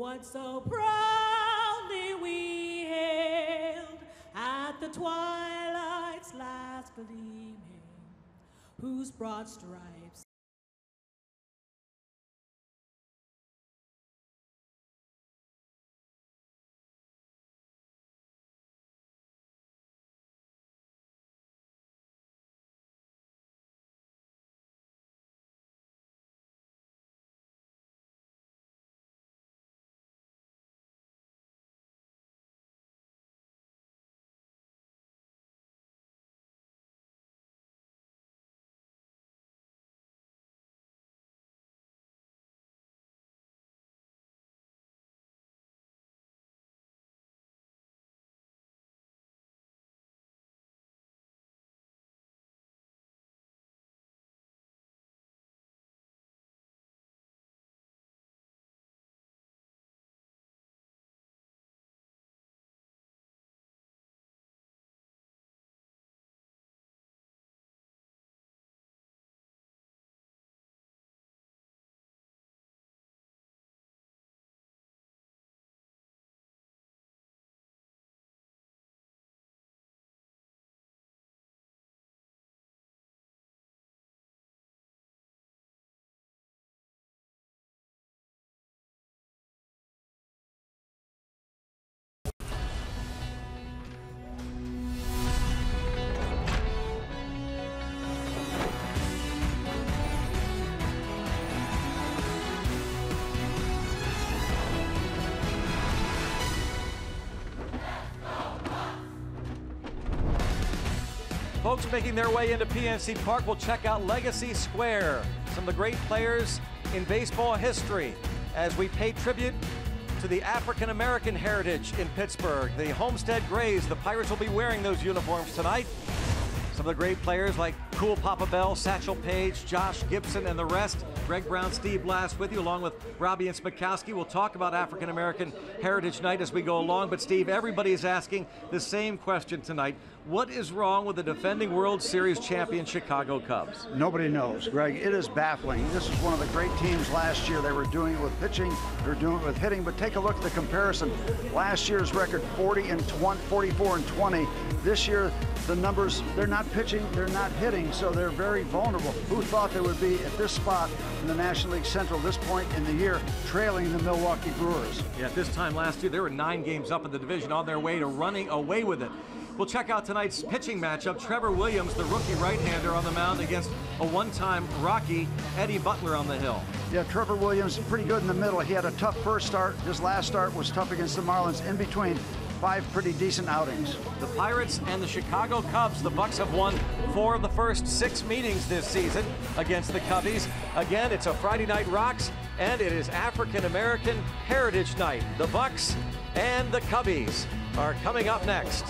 what so proudly we hailed at the twilight's last gleaming, whose broad stripes Folks making their way into PNC Park will check out Legacy Square, some of the great players in baseball history, as we pay tribute to the African-American heritage in Pittsburgh. The Homestead Grays, the Pirates will be wearing those uniforms tonight. Some of the great players like Cool Papa Bell, Satchel Paige, Josh Gibson, and the rest. Greg Brown, Steve Blass with you, along with Robbie and Smikowski. We'll talk about African-American Heritage Night as we go along. But Steve, everybody is asking the same question tonight. What is wrong with the defending World Series champion Chicago Cubs? Nobody knows, Greg. It is baffling. This is one of the great teams last year. They were doing it with pitching, they were doing it with hitting, but take a look at the comparison. Last year's record, 44 and 20. This year, the numbers, they're not pitching, they're not hitting, so they're very vulnerable. Who thought they would be at this spot in the National League Central this point in the year, trailing the Milwaukee Brewers? Yeah, at this time last year, they were 9 games up in the division on their way to running away with it. We'll check out tonight's pitching matchup. Trevor Williams, the rookie right-hander, on the mound against a one-time Rocky, Eddie Butler, on the hill. Yeah, Trevor Williams, pretty good in the middle. He had a tough first start. His last start was tough against the Marlins. In between, 5 pretty decent outings. The Pirates and the Chicago Cubs, the Bucks have won 4 of the first 6 meetings this season against the Cubbies. Again, it's a Friday Night Rocks, and it is African-American Heritage Night. The Bucks and the Cubbies are coming up next.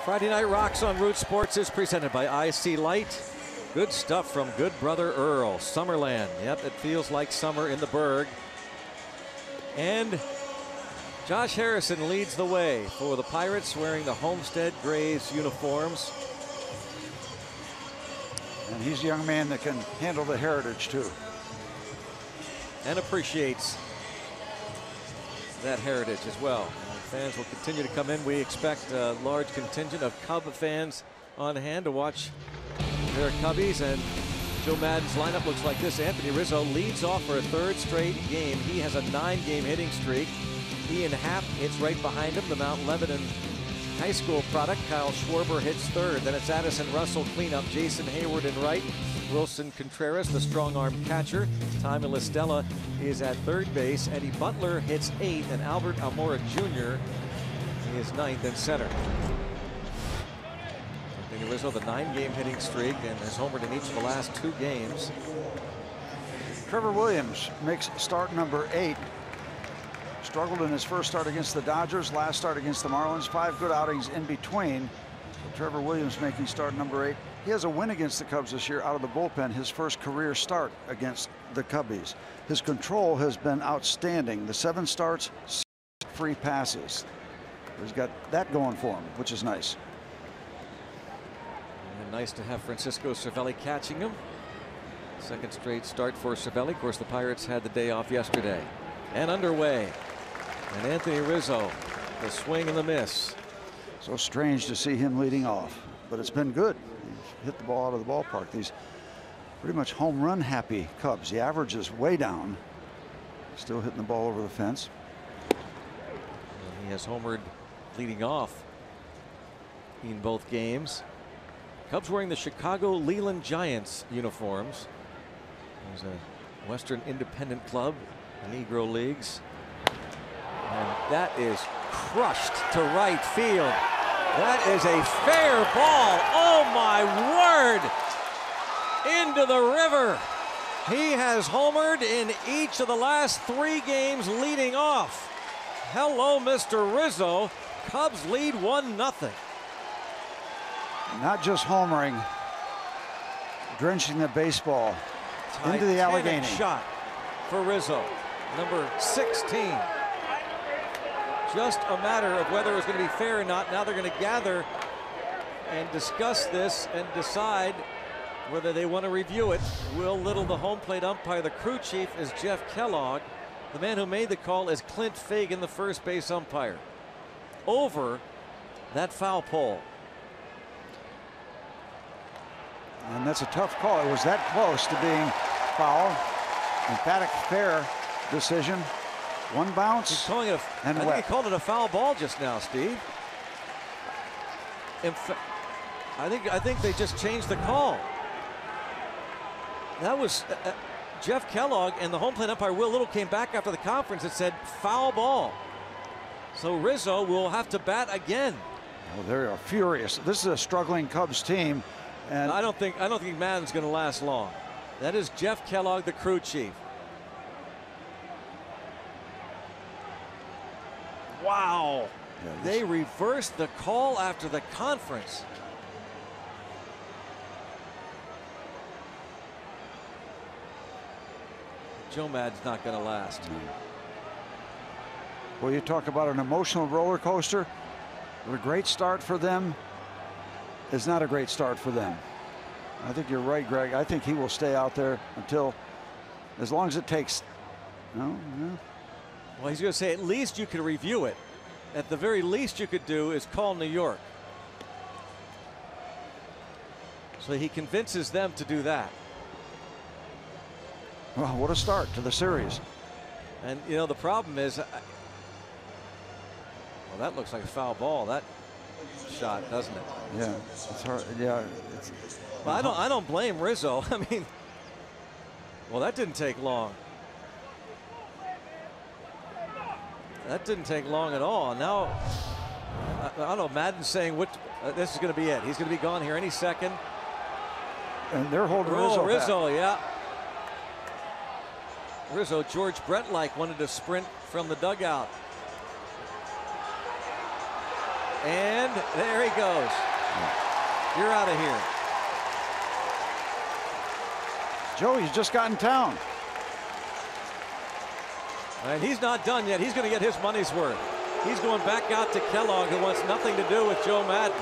Friday Night Rocks on Root Sports is presented by IC Light. Good stuff from Good Brother Earl. Summerland. Yep, it feels like summer in the Berg. And Josh Harrison leads the way for the Pirates, wearing the Homestead Grays uniforms. And he's a young man that can handle the heritage too. And appreciates that heritage as well. Fans will continue to come in. We expect a large contingent of Cub fans on hand to watch their Cubbies. And Joe Maddon's lineup looks like this. Anthony Rizzo leads off for a third straight game. He has a 9-game hitting streak. Ian Happ hits right behind him, the Mount Lebanon high school product. Kyle Schwarber hits third. Then it's Addison Russell cleanup. Jason Hayward in right. Wilson Contreras, the strong-arm catcher. Tommy LaStella is at third base. Eddie Butler hits 8th, and Albert Almora Jr. is 9th in center. Anthony Rizzo, the 9-game hitting streak, and has homered in each of the last 2 games. Trevor Williams makes start number 8. Struggled in his first start against the Dodgers, last start against the Marlins. 5 good outings in between. So Trevor Williams making start number 8. He has a win against the Cubs this year out of the bullpen, his first career start against the Cubbies. His control has been outstanding. The 7 starts, 6 free passes. He's got that going for him, which is nice. And nice to have Francisco Cervelli catching him. Second straight start for Cervelli. Of course, the Pirates had the day off yesterday. And underway. And Anthony Rizzo, the swing and the miss. So strange to see him leading off, but it's been good. He's hit the ball out of the ballpark. These pretty much home run happy Cubs. The average is way down. Still hitting the ball over the fence. And he has homered leading off in both games. Cubs wearing the Chicago Leland Giants uniforms. There's a Western Independent Club, Negro Leagues. And that is crushed to right field. That is a fair ball. Oh my word! Into the river. He has homered in each of the last 3 games leading off. Hello, Mr. Rizzo. Cubs lead 1-0. Not just homering, drenching the baseball into the Allegheny. Shot for Rizzo, number 16. Just a matter of whether it was going to be fair or not. Now they're going to gather and discuss this and decide whether they want to review it. Will Little, the home plate umpire. The crew chief is Jeff Kellogg. The man who made the call is Clint Fagan, the first base umpire, over that foul pole. And that's a tough call. It was that close to being foul. Emphatic fair decision. 1 bounce. He's calling it I think he called it a foul ball just now, Steve. I think they just changed the call. That was Jeff Kellogg, and the home plate umpire Will Little came back after the conference and said foul ball. So Rizzo will have to bat again. Oh, they are furious. This is a struggling Cubs team, and I don't think Madden's going to last long. That is Jeff Kellogg, the crew chief. Wow. Yeah, they reversed the call after the conference. Joe Maddon's not going to last. Well, you talk about an emotional roller coaster. A great start for them is not a great start for them. I think you're right, Greg. I think he will stay out there until, as long as it takes. No. Well, he's going to say at least you could review it. At the very least you could do is call New York. So he convinces them to do that. Well, what a start to the series. And, you know, the problem is, well, that looks like a foul ball, that shot, doesn't it? Yeah, it's hard. Yeah. But I don't blame Rizzo. I mean, well, that didn't take long. That didn't take long at all. Now, I don't know, Madden's saying this is going to be it. He's going to be gone here any second. And they're holding Rizzo, yeah. Rizzo, George Brett-like, wanted to sprint from the dugout. And there he goes. You're out of here. Joey's just got in town. And he's not done yet. He's going to get his money's worth. He's going back out to Kellogg, who wants nothing to do with Joe Madden.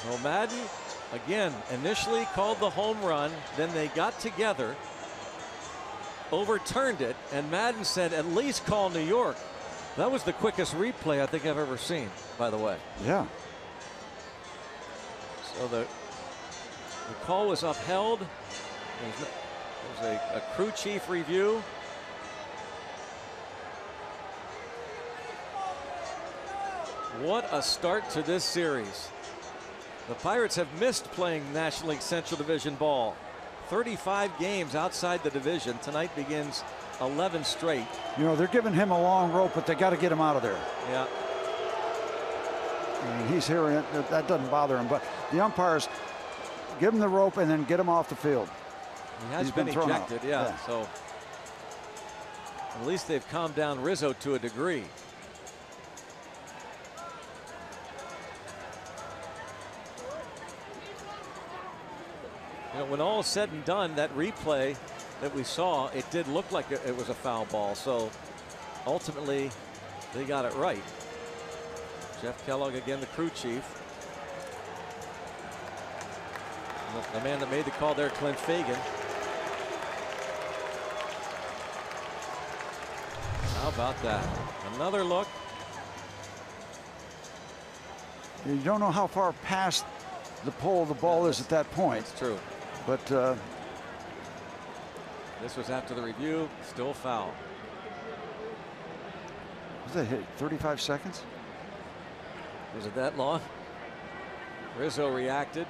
So Madden, again, initially called the home run. Then they got together, overturned it, and Madden said, at least call New York. That was the quickest replay I think I've ever seen, by the way. Yeah. So the call was upheld. There's a crew chief review. What a start to this series. The Pirates have missed playing National League Central Division ball. 35 games outside the division. Tonight begins 11 straight. You know, they're giving him a long rope, but they got to get him out of there. Yeah. I mean, he's hearing it. That doesn't bother him. But the umpires give him the rope and then get him off the field. He has been ejected, yeah. So at least they've calmed down Rizzo to a degree. You know, when all is said and done, that replay that we saw, it did look like it was a foul ball. So ultimately, they got it right. Jeff Kellogg, again, the crew chief. The man that made the call there, Clint Fagan. How about that? Another look. You don't know how far past the pole the ball is at that point. That's true. But this was after the review. Still foul. Was that hit 35 seconds? Was it that long? Rizzo reacted.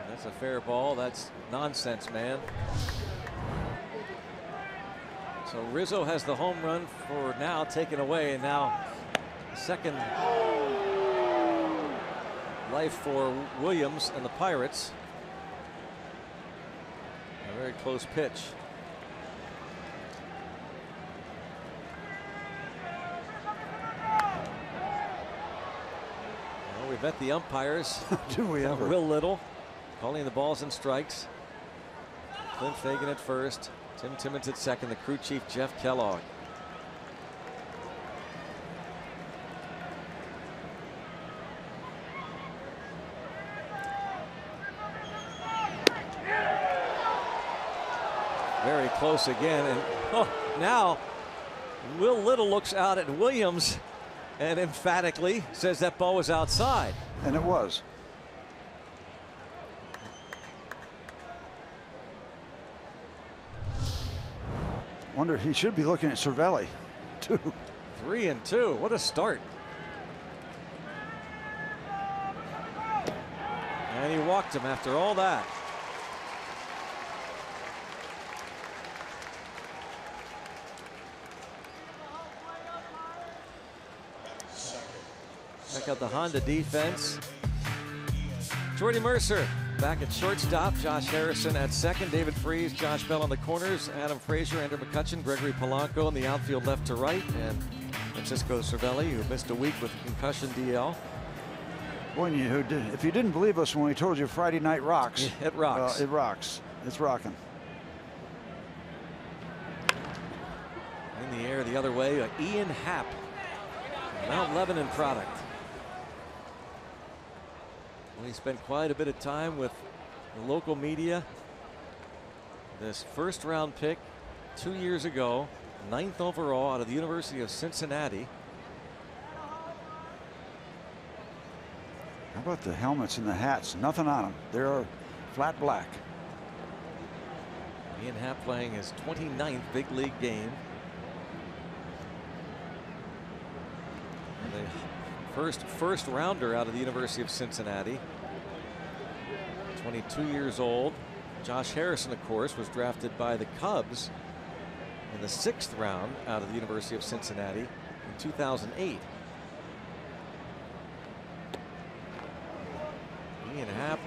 That's a fair ball. That's nonsense, man. So Rizzo has the home run for now taken away, and now second life for Williams and the Pirates. A very close pitch. Well, we bet the umpires. Do we ever? Will Little calling the balls and strikes. Clint Fagan at first. Tim Timmons at second. The crew chief Jeff Kellogg. Very close again, and now Will Little looks out at Williams and emphatically says that ball was outside. And it was. Wonder, he should be looking at Cervelli too. 3-2. What a start. And he walked him after all that. Check out the Honda defense. Jordy Mercer back at shortstop. Josh Harrison at second. David Freese, Josh Bell on the corners. Adam Frazier, Andrew McCutcheon, Gregory Polanco in the outfield left to right. And Francisco Cervelli, who missed a week with concussion DL. Boy, if you didn't believe us when we told you Friday night rocks. Yeah, it rocks. It rocks. It's rocking. In the air the other way, Ian Happ, Mount Lebanon product. We spent quite a bit of time with the local media. This first round pick 2 years ago, 9th overall out of the University of Cincinnati. How about the helmets and the hats? Nothing on them. They're flat black. Ian Happ playing his 29th big league game. And the first rounder out of the University of Cincinnati. 22 years old. Josh Harrison, of course, was drafted by the Cubs in the 6th round out of the University of Cincinnati in 2008. Ian Happ,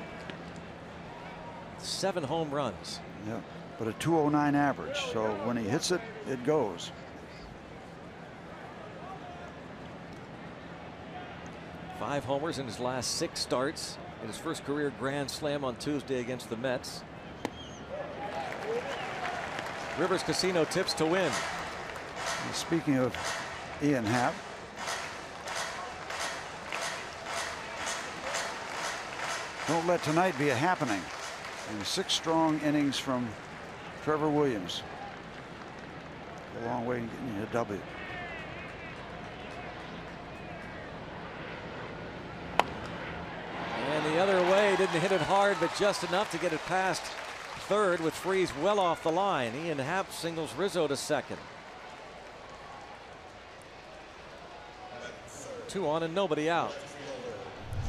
7 home runs. Yeah, but a 209 average. So when he hits it, it goes. 5 homers in his last 6 starts. In his first career grand slam on Tuesday against the Mets. Rivers Casino tips to win. And speaking of Ian Happ, don't let tonight be a happening. And 6 strong innings from Trevor Williams. A long way in getting you a W. And the other way, didn't hit it hard, but just enough to get it past third with Freese well off the line. Ian Happ singles Rizzo to second. 2 on and nobody out.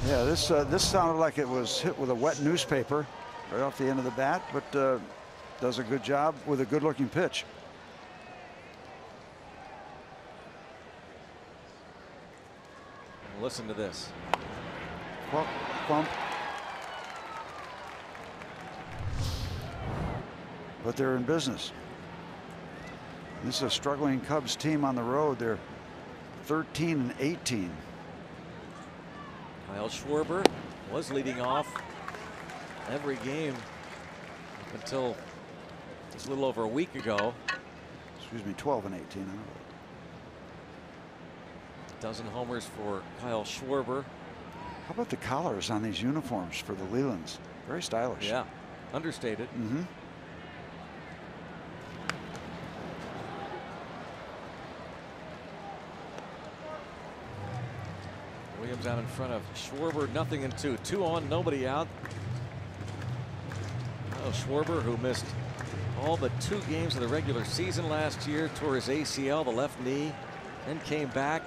Yeah, this sounded like it was hit with a wet newspaper right off the end of the bat, but does a good job with a good-looking pitch. Listen to this. Bump. But they're in business. This is a struggling Cubs team on the road. They're 13-18. Kyle Schwarber was leading off every game up until just a little over a week ago. Excuse me, 12-18. Dozen homers for Kyle Schwarber. How about the collars on these uniforms for the Lelands? Very stylish. Yeah, understated. Mm-hmm. Williams out in front of Schwarber, 0-2. 2 on, nobody out. Oh, Schwarber, who missed all but 2 games of the regular season last year, tore his ACL, the left knee, then came back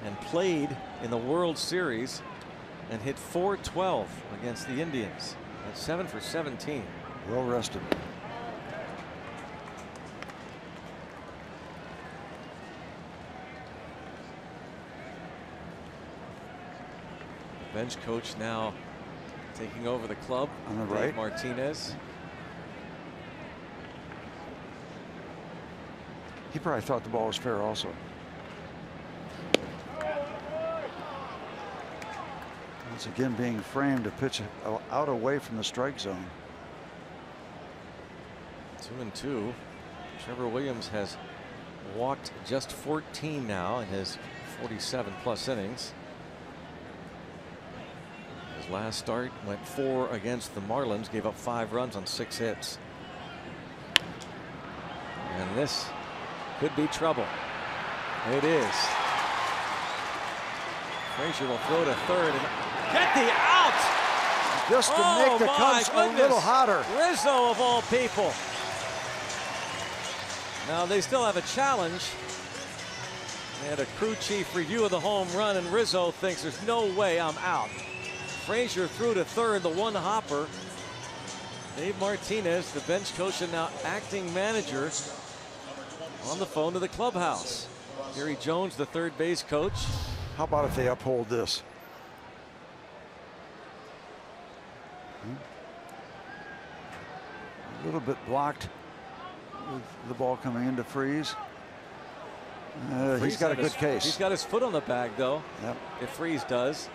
and played in the World Series and hit .412 against the Indians. That's 7 for 17. Well rested. Bench coach now taking over the club on the Dave right. Martinez. He probably thought the ball was fair also. Once again being framed to pitch out away from the strike zone. 2-2. Trevor Williams has walked just 14 now in his 47+ innings. His last start went 4 against the Marlins, gave up 5 runs on 6 hits. And this could be trouble. It is. Frazier will throw to third and get the out. Just to make the Cubs a little hotter. Rizzo of all people. Now they still have a challenge. They had a crew chief review of the home run, and Rizzo thinks there's no way I'm out. Frazier threw to third, the one hopper. Dave Martinez, the bench coach and now acting manager, on the phone to the clubhouse. Gary Jones, the third base coach. How about if they uphold this? A little bit blocked with the ball coming into Freese. He's got a good case. He's got his foot on the bag, though. Yep. If Freese does.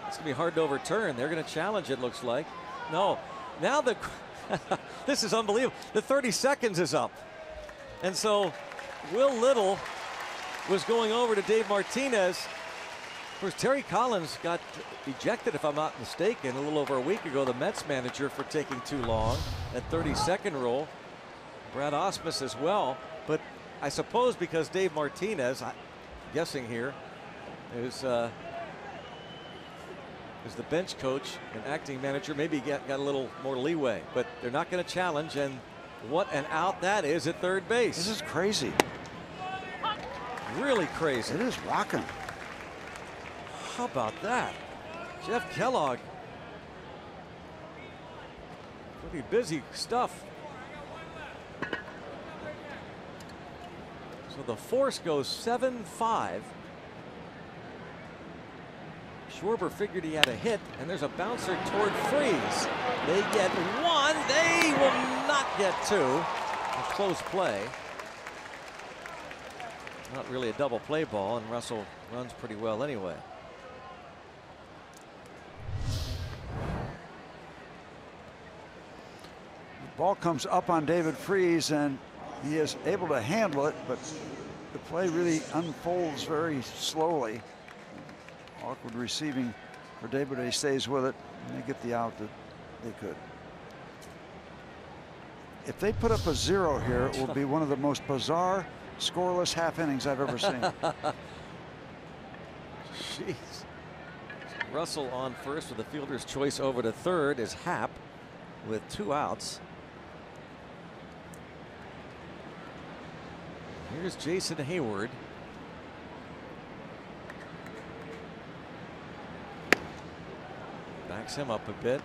It's going to be hard to overturn. They're going to challenge it, looks like. No. Now the this is unbelievable. The 30 seconds is up. And so Will Little was going over to Dave Martinez. Of course, Terry Collins got ejected, if I'm not mistaken, a little over a week ago, the Mets manager, for taking too long. That 30-second rule. Brad Ausmus as well. But I suppose because Dave Martinez, I'm guessing here, is the bench coach and acting manager, maybe got a little more leeway. But they're not going to challenge, and what an out that is at third base. This is crazy. Really crazy. It is rocking. How about that? Jeff Kellogg. Pretty busy stuff. So the force goes 7-5. Schwarber figured he had a hit, and there's a bouncer toward Freese. They get one. They will not get two. A close play. Not really a double play ball, and Russell runs pretty well anyway. The ball comes up on David Freese, and he is able to handle it, but the play really unfolds very slowly. Awkward receiving for David. He stays with it, and they get the out that they could. If they put up a 0 here, it will be one of the most bizarre scoreless half innings I've ever seen. Jeez. Russell on first with the fielder's choice. Over to third is Happ with 2 outs. Here's Jason Hayward. Backs him up a bit.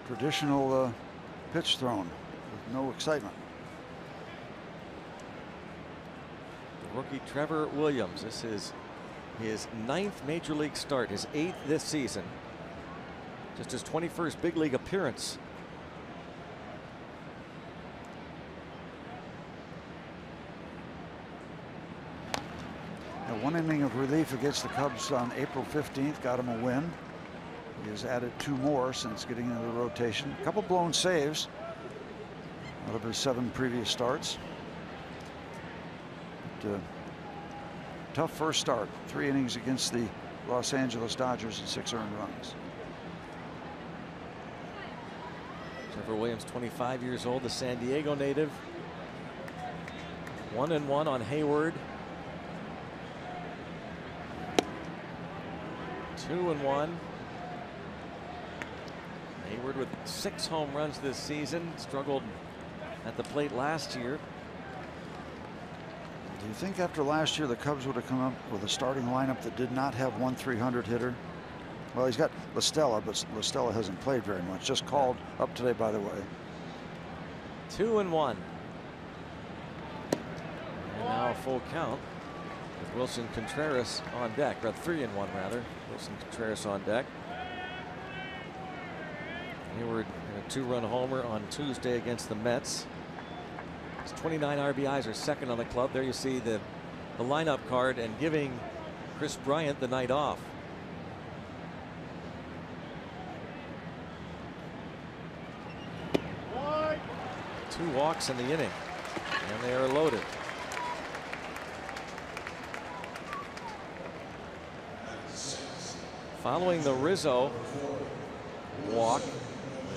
Traditional pitch thrown with no excitement. The rookie Trevor Williams. This is his 9th major league start, his 8th this season. Just his 21st big league appearance. One inning of relief against the Cubs on April 15th got him a win. He has added 2 more since getting into the rotation. A couple blown saves out of his 7 previous starts. But, tough first start. 3 innings against the Los Angeles Dodgers and 6 earned runs. Trevor Williams, 25 years old, the San Diego native. 1-1 on Hayward. 2-1. Hayward with 6 home runs this season. Struggled at the plate last year. Do you think after last year the Cubs would have come up with a starting lineup that did not have one 300 hitter? Well, he's got La Stella, but La Stella hasn't played very much. Just called up today, by the way. 2-1. And now a full count with Wilson Contreras on deck. Or 3-1 rather. Wilson Contreras on deck. Hayward in a 2-run homer on Tuesday against the Mets. His 29 RBIs are second on the club. There you see the lineup card, and giving Chris Bryant the night off. Two walks in the inning, and they are loaded. Following the Rizzo walk,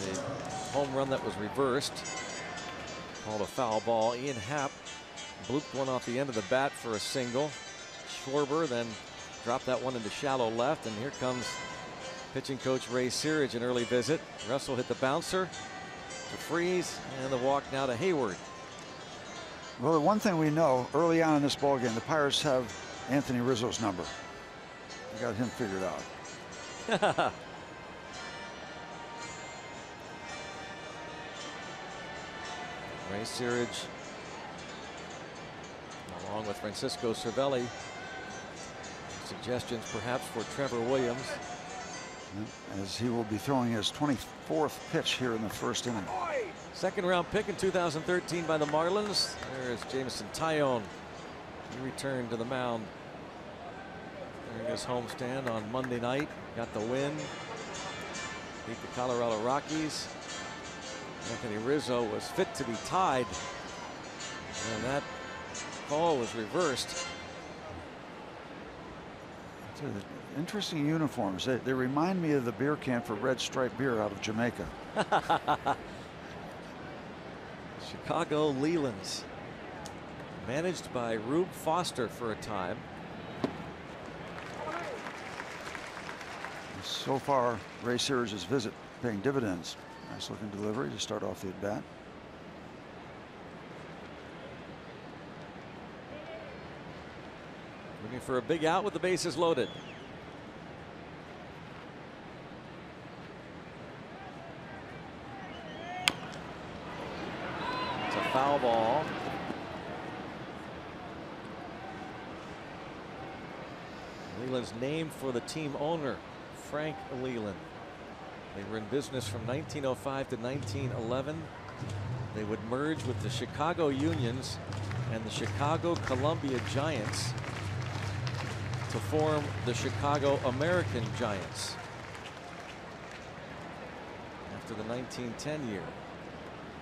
the home run that was reversed, called a foul ball, Ian Happ blooped one off the end of the bat for a single. Schwarber then dropped that one into shallow left, and here comes pitching coach Ray Searage, an early visit. Russell hit the bouncer to Freese, and the walk now to Hayward. Well, the one thing we know early on in this ballgame, the Pirates have Anthony Rizzo's number. They got him figured out. Ray Searage, along with Francisco Cervelli, suggestions perhaps for Trevor Williams. As he will be throwing his 24th pitch here in the first inning. Second round pick in 2013 by the Marlins. There's Jameson Taillon. He returned to the mound during his homestand on Monday night. Got the win. Beat the Colorado Rockies. Anthony Rizzo was fit to be tied, and that call was reversed. Interesting uniforms. They remind me of the beer can for Red Stripe beer out of Jamaica. Chicago Lelands, managed by Rube Foster for a time. So far, Ray Searage's visit paying dividends. Nice looking delivery to start off the at bat. Looking for a big out with the bases loaded. It's a foul ball. Leland's named for the team owner, Frank Leland. They were in business from 1905 to 1911. They would merge with the Chicago Unions and the Chicago Columbia Giants to form the Chicago American Giants after the 1910 year.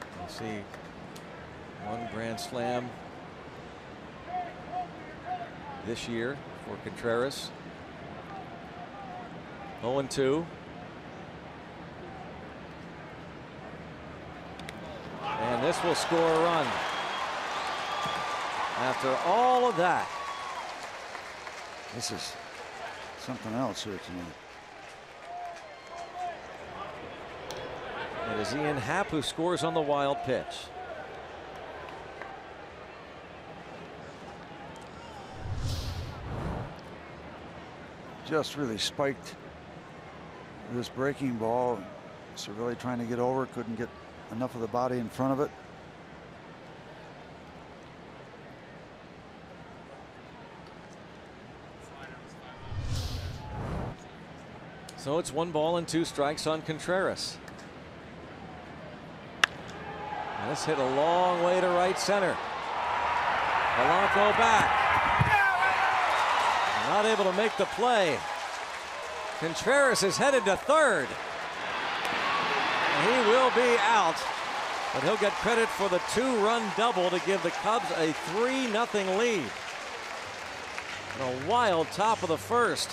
You see one grand slam this year for Contreras. 0-2. And this will score a run. After all of that. This is something else here tonight. It is Ian Happ who scores on the wild pitch. Just really spiked this breaking ball. So really trying to get over, couldn't get enough of the body in front of it. So it's 1 ball and 2 strikes on Contreras. And this hit a long way to right center. Polanco back. Not able to make the play. Contreras is headed to third. And he will be out. But he'll get credit for the 2-run double to give the Cubs a 3-0 lead. And a wild top of the first.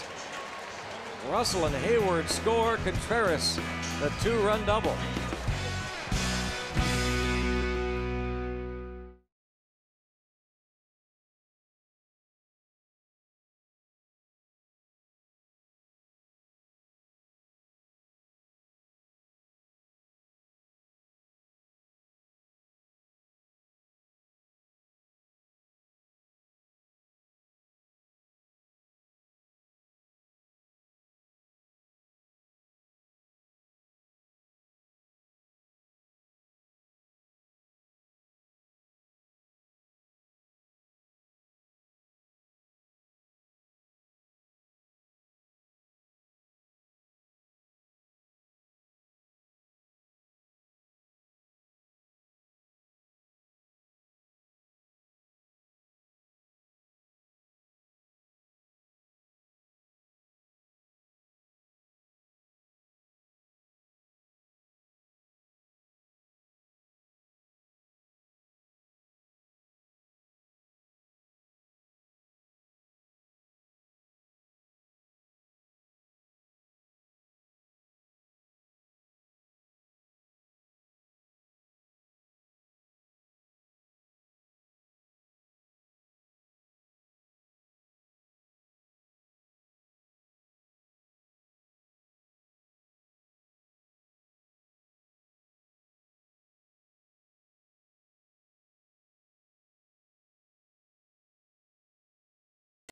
Russell and Hayward score. Contreras the 2-run double.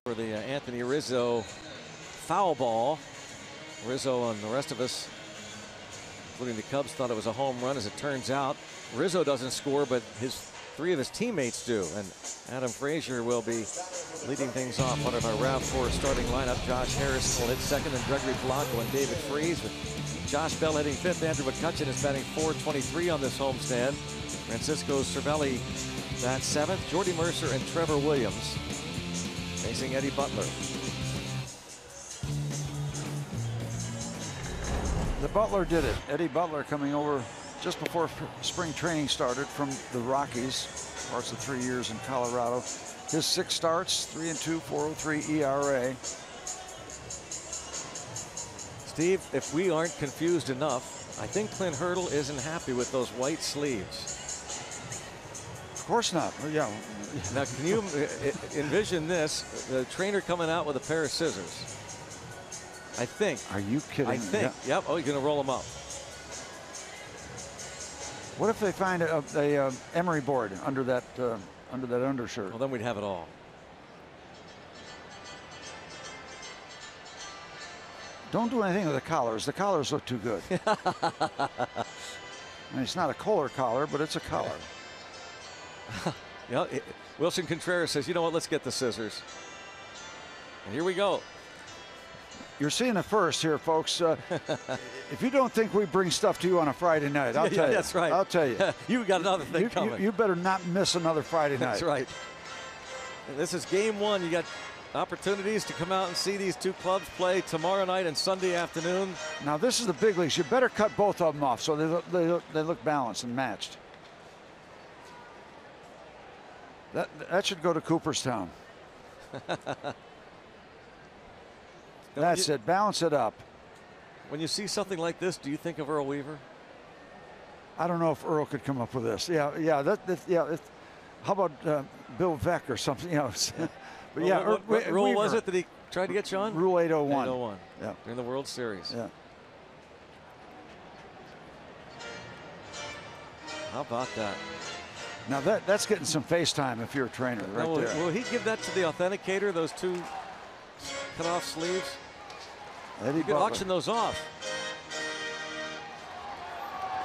For the Anthony Rizzo foul ball. Rizzo and the rest of us, including the Cubs, thought it was a home run. As it turns out, Rizzo doesn't score, but 3 of his teammates do. And Adam Frazier will be leading things off. One of our RAV4 starting lineup. Josh Harris will hit second, and Gregory Polanco and David Freese. With Josh Bell hitting 5th. Andrew McCutchen is batting .423 on this homestand. Francisco Cervelli bats 7th. Jordy Mercer and Trevor Williams facing Eddie Butler. The Butler did it. Eddie Butler coming over just before spring training started from the Rockies. Starts of 3 years in Colorado. His 6 starts, 3-2, 4.03 ERA. Steve, if we aren't confused enough, I think Clint Hurdle isn't happy with those white sleeves. Of course not. Yeah. Now, can you envision this? The trainer coming out with a pair of scissors. I think. Are you kidding? I think. Yeah. Yep. Oh, you're going to roll them up. What if they find a emery board under that undershirt? Well, then we'd have it all. Don't do anything with the collars. The collars look too good. I mean, it's not a Kohler collar, but it's a collar. Yeah, Wilson Contreras says, you know what, let's get the scissors. And here we go. You're seeing it first here, folks. If you don't think we bring stuff to you on a Friday night, I'll tell you. That's right. I'll tell you. You got another thing coming. You better not miss another Friday night. That's right. And this is game one. You got opportunities to come out and see these two clubs play tomorrow night and Sunday afternoon. Now this is the big leagues. You better cut both of them off so they look balanced and matched. That should go to Cooperstown. That's it. Balance it up. When you see something like this, do you think of Earl Weaver? I don't know if Earl could come up with this. Yeah. How about Bill Veck or something? You know. But well, yeah. What rule was it that he tried to get you on? Rule 801. 801. Yeah. In the World Series. Yeah. How about that? Now that's getting some FaceTime if you're a trainer right there. Will he give that to the authenticator? Those two cut-off sleeves. You could auction those off.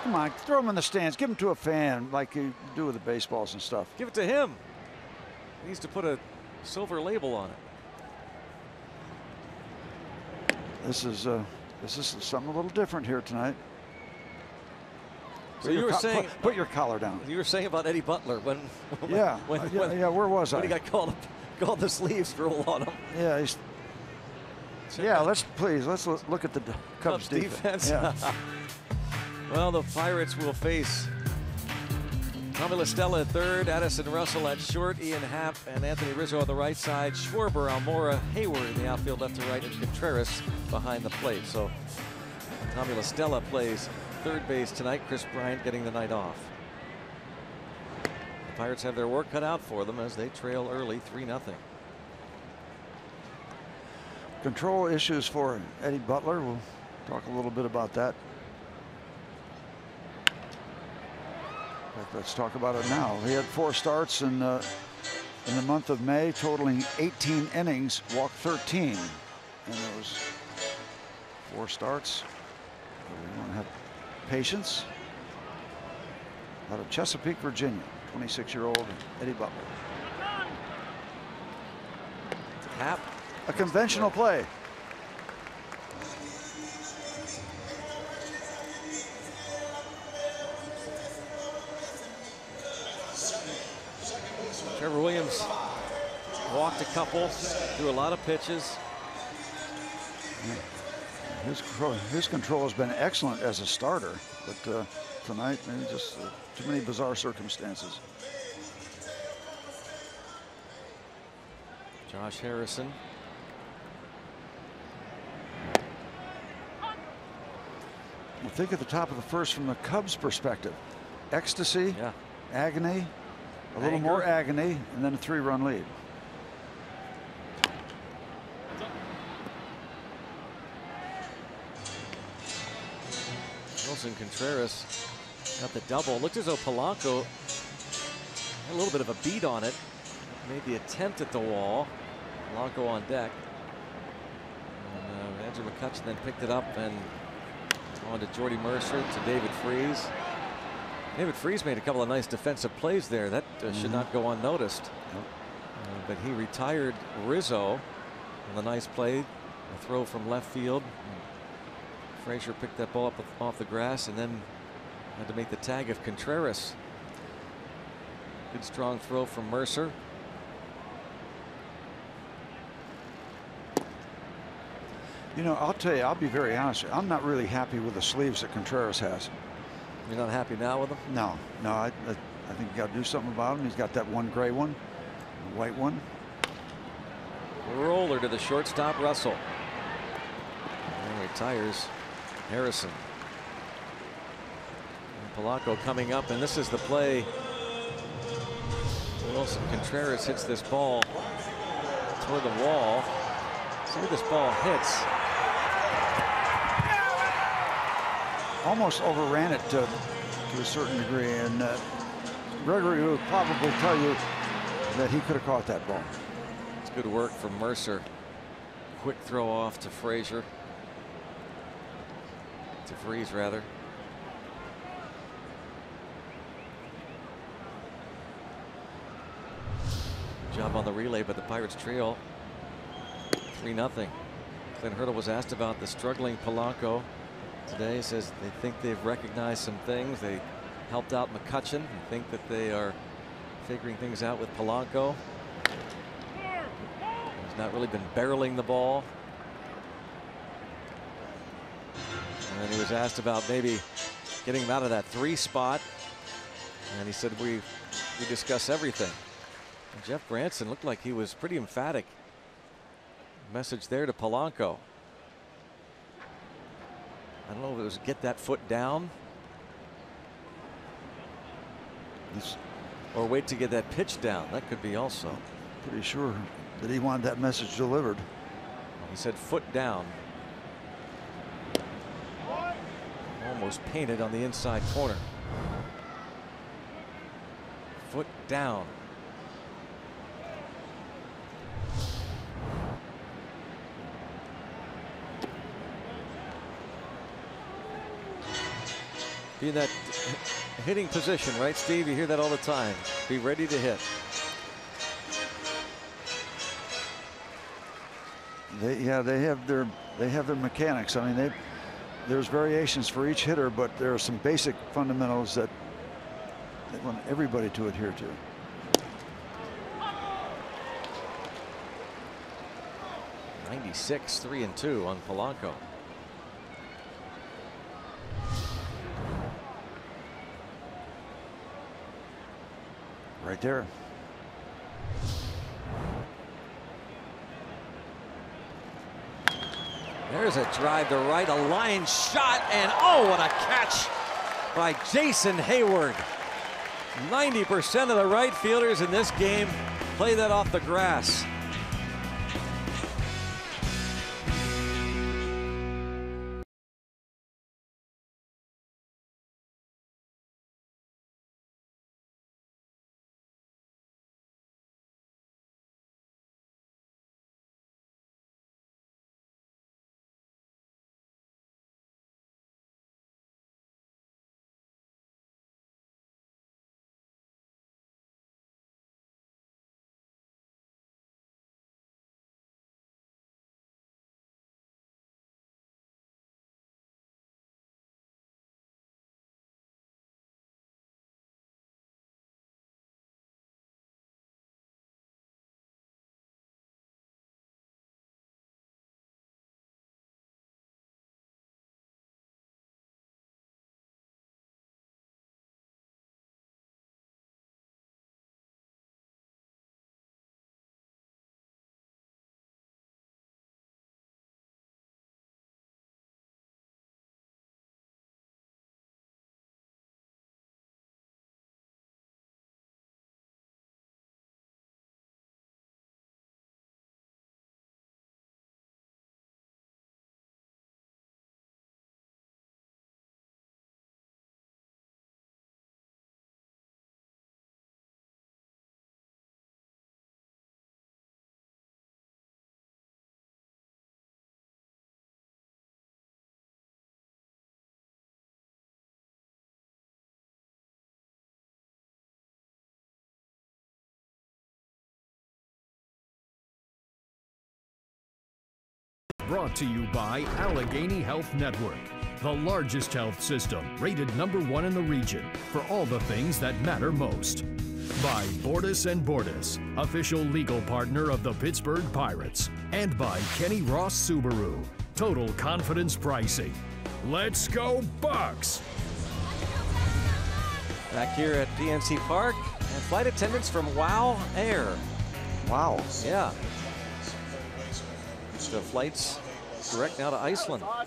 Come on, throw them in the stands. Give them to a fan like you do with the baseballs and stuff. Give it to him. He needs to put a silver label on it. This is something a little different here tonight. So you were saying, put your collar down. You were saying about Eddie Butler when where was I? When he got called the sleeves rule on him. Yeah, let's look at the Cubs defense. Yeah. Well, the Pirates will face Tommy La Stella at third, Addison Russell at short, Ian Happ and Anthony Rizzo on the right side, Schwarber, Almora, Hayward in the outfield left to right, and Contreras behind the plate. So Tommy La Stella plays third base tonight. Chris Bryant getting the night off. The Pirates have their work cut out for them as they trail early 3-0. Control issues for Eddie Butler. We'll talk a little bit about that. In fact, let's talk about it now. He had 4 starts in the month of May, totaling 18 innings, walked 13 in those 4 starts. We want to have patience. Out of Chesapeake, Virginia, 26-year-old Eddie Butler. Happ. A conventional play. Trevor Williams walked a couple, threw a lot of pitches. His control has been excellent as a starter, but tonight maybe just too many bizarre circumstances. Josh Harrison. Well, think at the top of the first from the Cubs' perspective. Ecstasy, agony, a little more agony, and then a 3-run lead. Wilson Contreras got the double. Looked as though Polanco had a little bit of a beat on it. Made the attempt at the wall. Polanco on deck. And Andrew McCutcheon then picked it up and on to Jordy Mercer, to David Freese. David Freese made a couple of nice defensive plays there. That should not go unnoticed. But he retired Rizzo on the nice play. A throw from left field. Frazier picked that ball up off the grass and then had to make the tag of Contreras. Good strong throw from Mercer. You know, I'll tell you, I'll be very honest. I'm not really happy with the sleeves that Contreras has. You're not happy now with them? No. I think you got to do something about him. He's got that one gray one, the white one. Roller to the shortstop, Russell. And retires Harrison. And Polanco coming up, and this is the play. Wilson Contreras hits this ball toward the wall. See where this ball hits. Almost overran it to a certain degree, and Gregory would probably tell you that he could have caught that ball. It's good work from Mercer. Quick throw off to Frazier. To Freese, rather. Job on the relay, but the Pirates trail 3-0. Clint Hurdle was asked about the struggling Polanco today. He says they think they've recognized some things. They helped out McCutchen. They think that they are figuring things out with Polanco. He's not really been barreling the ball. And then he was asked about maybe getting him out of that 3 spot. And he said, we discuss everything. And Jeff Branson looked like he was pretty emphatic. Message there to Polanco. I don't know if it was get that foot down or wait to get that pitch down. That could be also. Pretty sure that he wanted that message delivered. He said foot down. Almost painted on the inside corner. Foot down. Be in that hitting position, right, Steve? You hear that all the time. Be ready to hit. They have their mechanics. I mean, there's variations for each hitter, but there are some basic fundamentals that they want everybody to adhere to. .96, 3-2 on Polanco. Right there. There's a drive to right, a line shot, and oh, what a catch by Jason Hayward. 90% of the right fielders in this game play that off the grass. Brought to you by Allegheny Health Network, the largest health system rated #1 in the region for all the things that matter most. By Bordas & Bordas, official legal partner of the Pittsburgh Pirates. And by Kenny Ross Subaru, total confidence pricing. Let's go Bucks! Back here at PNC Park, and flight attendants from WOW Air. Wow. Yeah. The flights direct now to Iceland from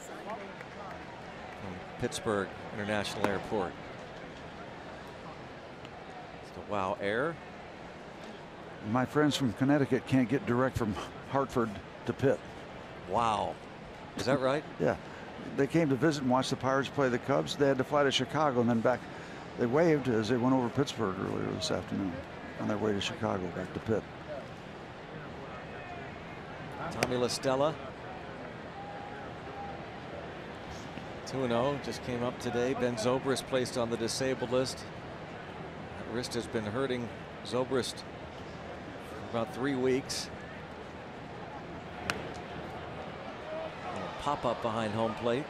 Pittsburgh International Airport. It's the WOW Air. My friends from Connecticut can't get direct from Hartford to Pitt. Wow. Is that right? Yeah. They came to visit and watch the Pirates play the Cubs. They had to fly to Chicago and then back. They waved as they went over Pittsburgh earlier this afternoon on their way to Chicago back to Pitt. Tommy La Stella. 2-0, just came up today. Ben Zobrist placed on the disabled list. That wrist has been hurting Zobrist for about 3 weeks. pop-up behind home plate.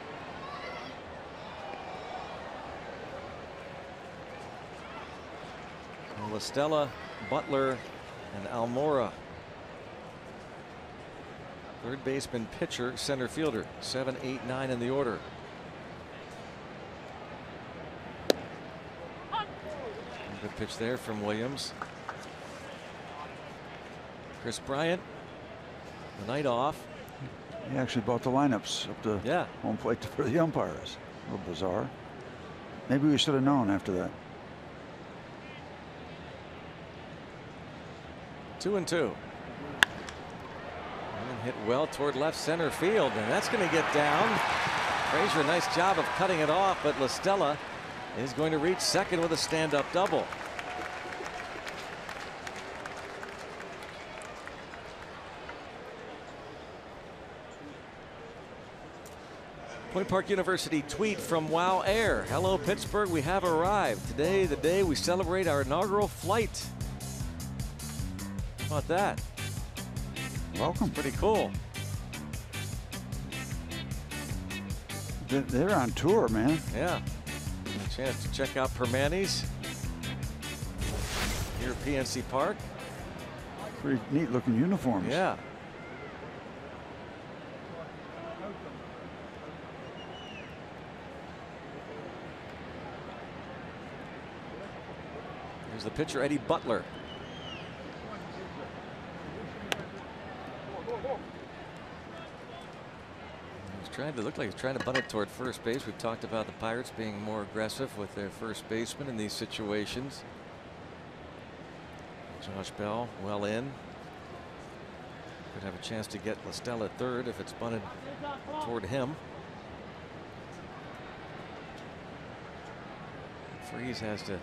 Listella, Butler, and Almora. Third baseman, pitcher, center fielder. 7, 8, 9 in the order. Good pitch there from Williams. Chris Bryant, the night off. He actually brought the lineups up to home plate for the umpires. A little bizarre. Maybe we should have known after that. 2-2. And hit well toward left center field, and that's going to get down. Frazier, nice job of cutting it off, but Listella is going to reach second with a stand-up double. Point Park University tweet from Wow Air. Hello Pittsburgh, we have arrived. Today, the day we celebrate our inaugural flight. How about that? Welcome. Pretty cool. They're on tour, man. Yeah. A chance to check out Permanis here at PNC Park. Pretty neat looking uniforms. Yeah. Here's the pitcher, Eddie Butler. Looked like he's trying to bunt it toward first base. We've talked about the Pirates being more aggressive with their first baseman in these situations. Josh Bell well in. Could have a chance to get Listella at third if it's bunted toward him. Freese has to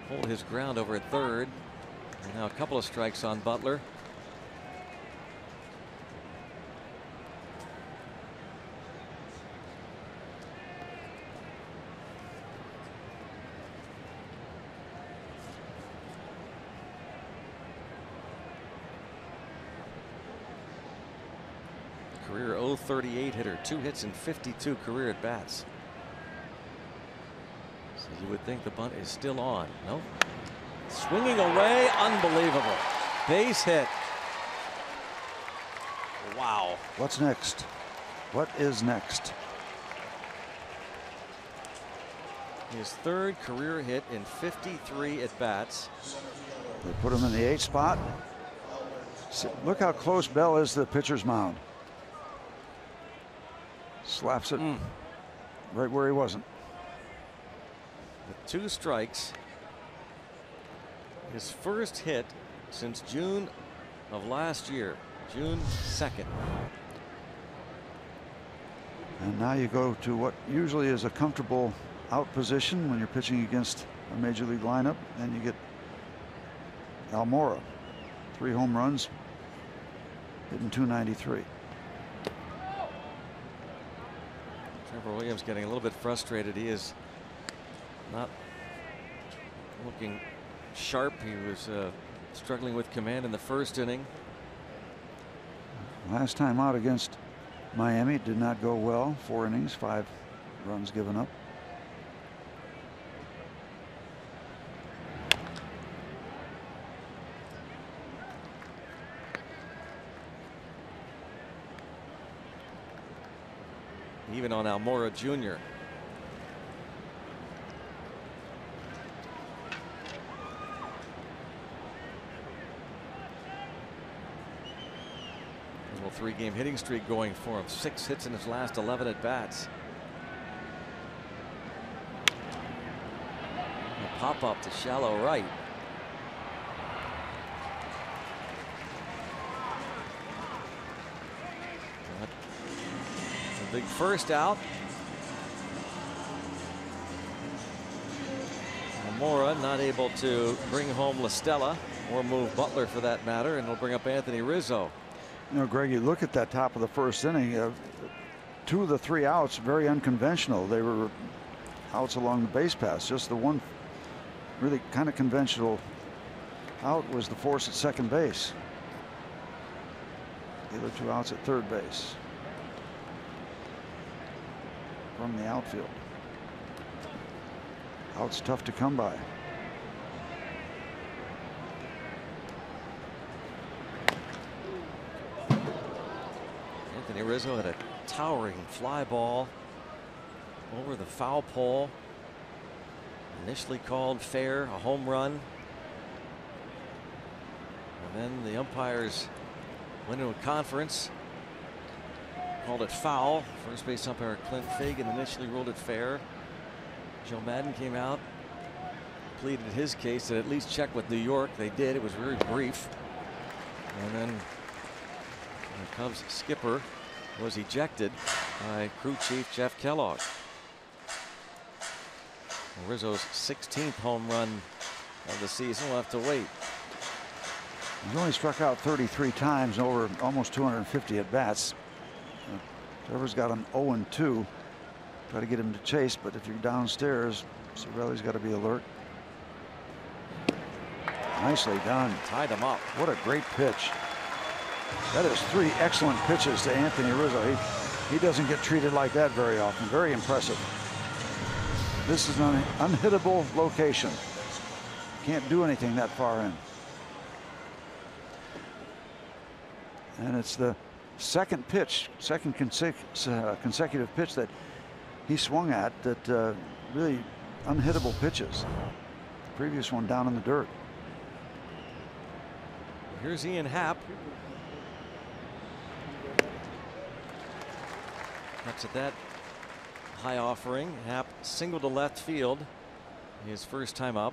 hold his ground over at third. And now a couple of strikes on Butler. Career 038 hitter, 2 hits and 52 career at bats. So you would think the bunt is still on. Nope. Swinging away, unbelievable. Base hit. Wow. What's next? What is next? His third career hit in 53 at bats. They put him in the 8th spot. Look how close Bell is to the pitcher's mound. Slaps it right where he wasn't. With 2 strikes. His first hit since June of last year, June 2nd. And now you go to what usually is a comfortable out position when you're pitching against a major league lineup. Then you get Almora, 3 home runs, hitting .293. Trevor Williams getting a little bit frustrated. He is not looking sharp. He was struggling with command in the first inning. Last time out against Miami did not go well. 4 innings, 5 runs given up. Even on Almora Jr. A little 3-game hitting streak going for him. 6 hits in his last 11 at bats. A pop up to shallow right. Big first out. Almora not able to bring home Listella or move Butler for that matter, and will bring up Anthony Rizzo. You know, Greg, you look at that top of the first inning. 2 of the 3 outs very unconventional. They were outs along the base paths. Just the one really kind of conventional out was the force at second base. The other 2 outs at third base. from the outfield. Out's tough to come by. Anthony Rizzo had a towering fly ball over the foul pole. Initially called fair, a home run. And then the umpires went into a conference, called it foul. First base umpire Clint Fagan initially ruled it fair. Joe Madden came out, pleaded his case to at least check with New York. They did. It was very brief. And then the Cubs skipper was ejected by crew chief Jeff Kellogg. Rizzo's 16th home run of the season. We'll have to wait. He's only struck out 33 times over almost 250 at bats. Trevor's got him 0-2. Try to get him to chase, but if you're downstairs, Cirelli's got to be alert. Nicely done. Tied him up. What a great pitch. That is 3 excellent pitches to Anthony Rizzo. He doesn't get treated like that very often. Very impressive. This is an unhittable location. Can't do anything that far in. And it's the second consecutive pitch that he swung at that really unhittable pitches. The previous one down in the dirt. Here's Ian Happ. That's at that high offering. Happ single to left field. His first time up.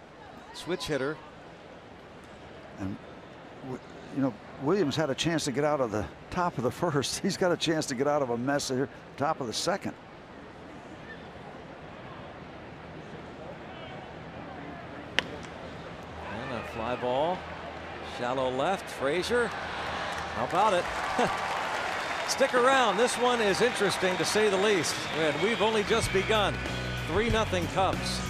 Switch hitter. And you know, Williams had a chance to get out of the top of the first. He's got a chance to get out of a mess here, top of the second. And a fly ball. Shallow left. Frazier. How about it? Stick around. This one is interesting to say the least. And we've only just begun. 3-0 Cubs.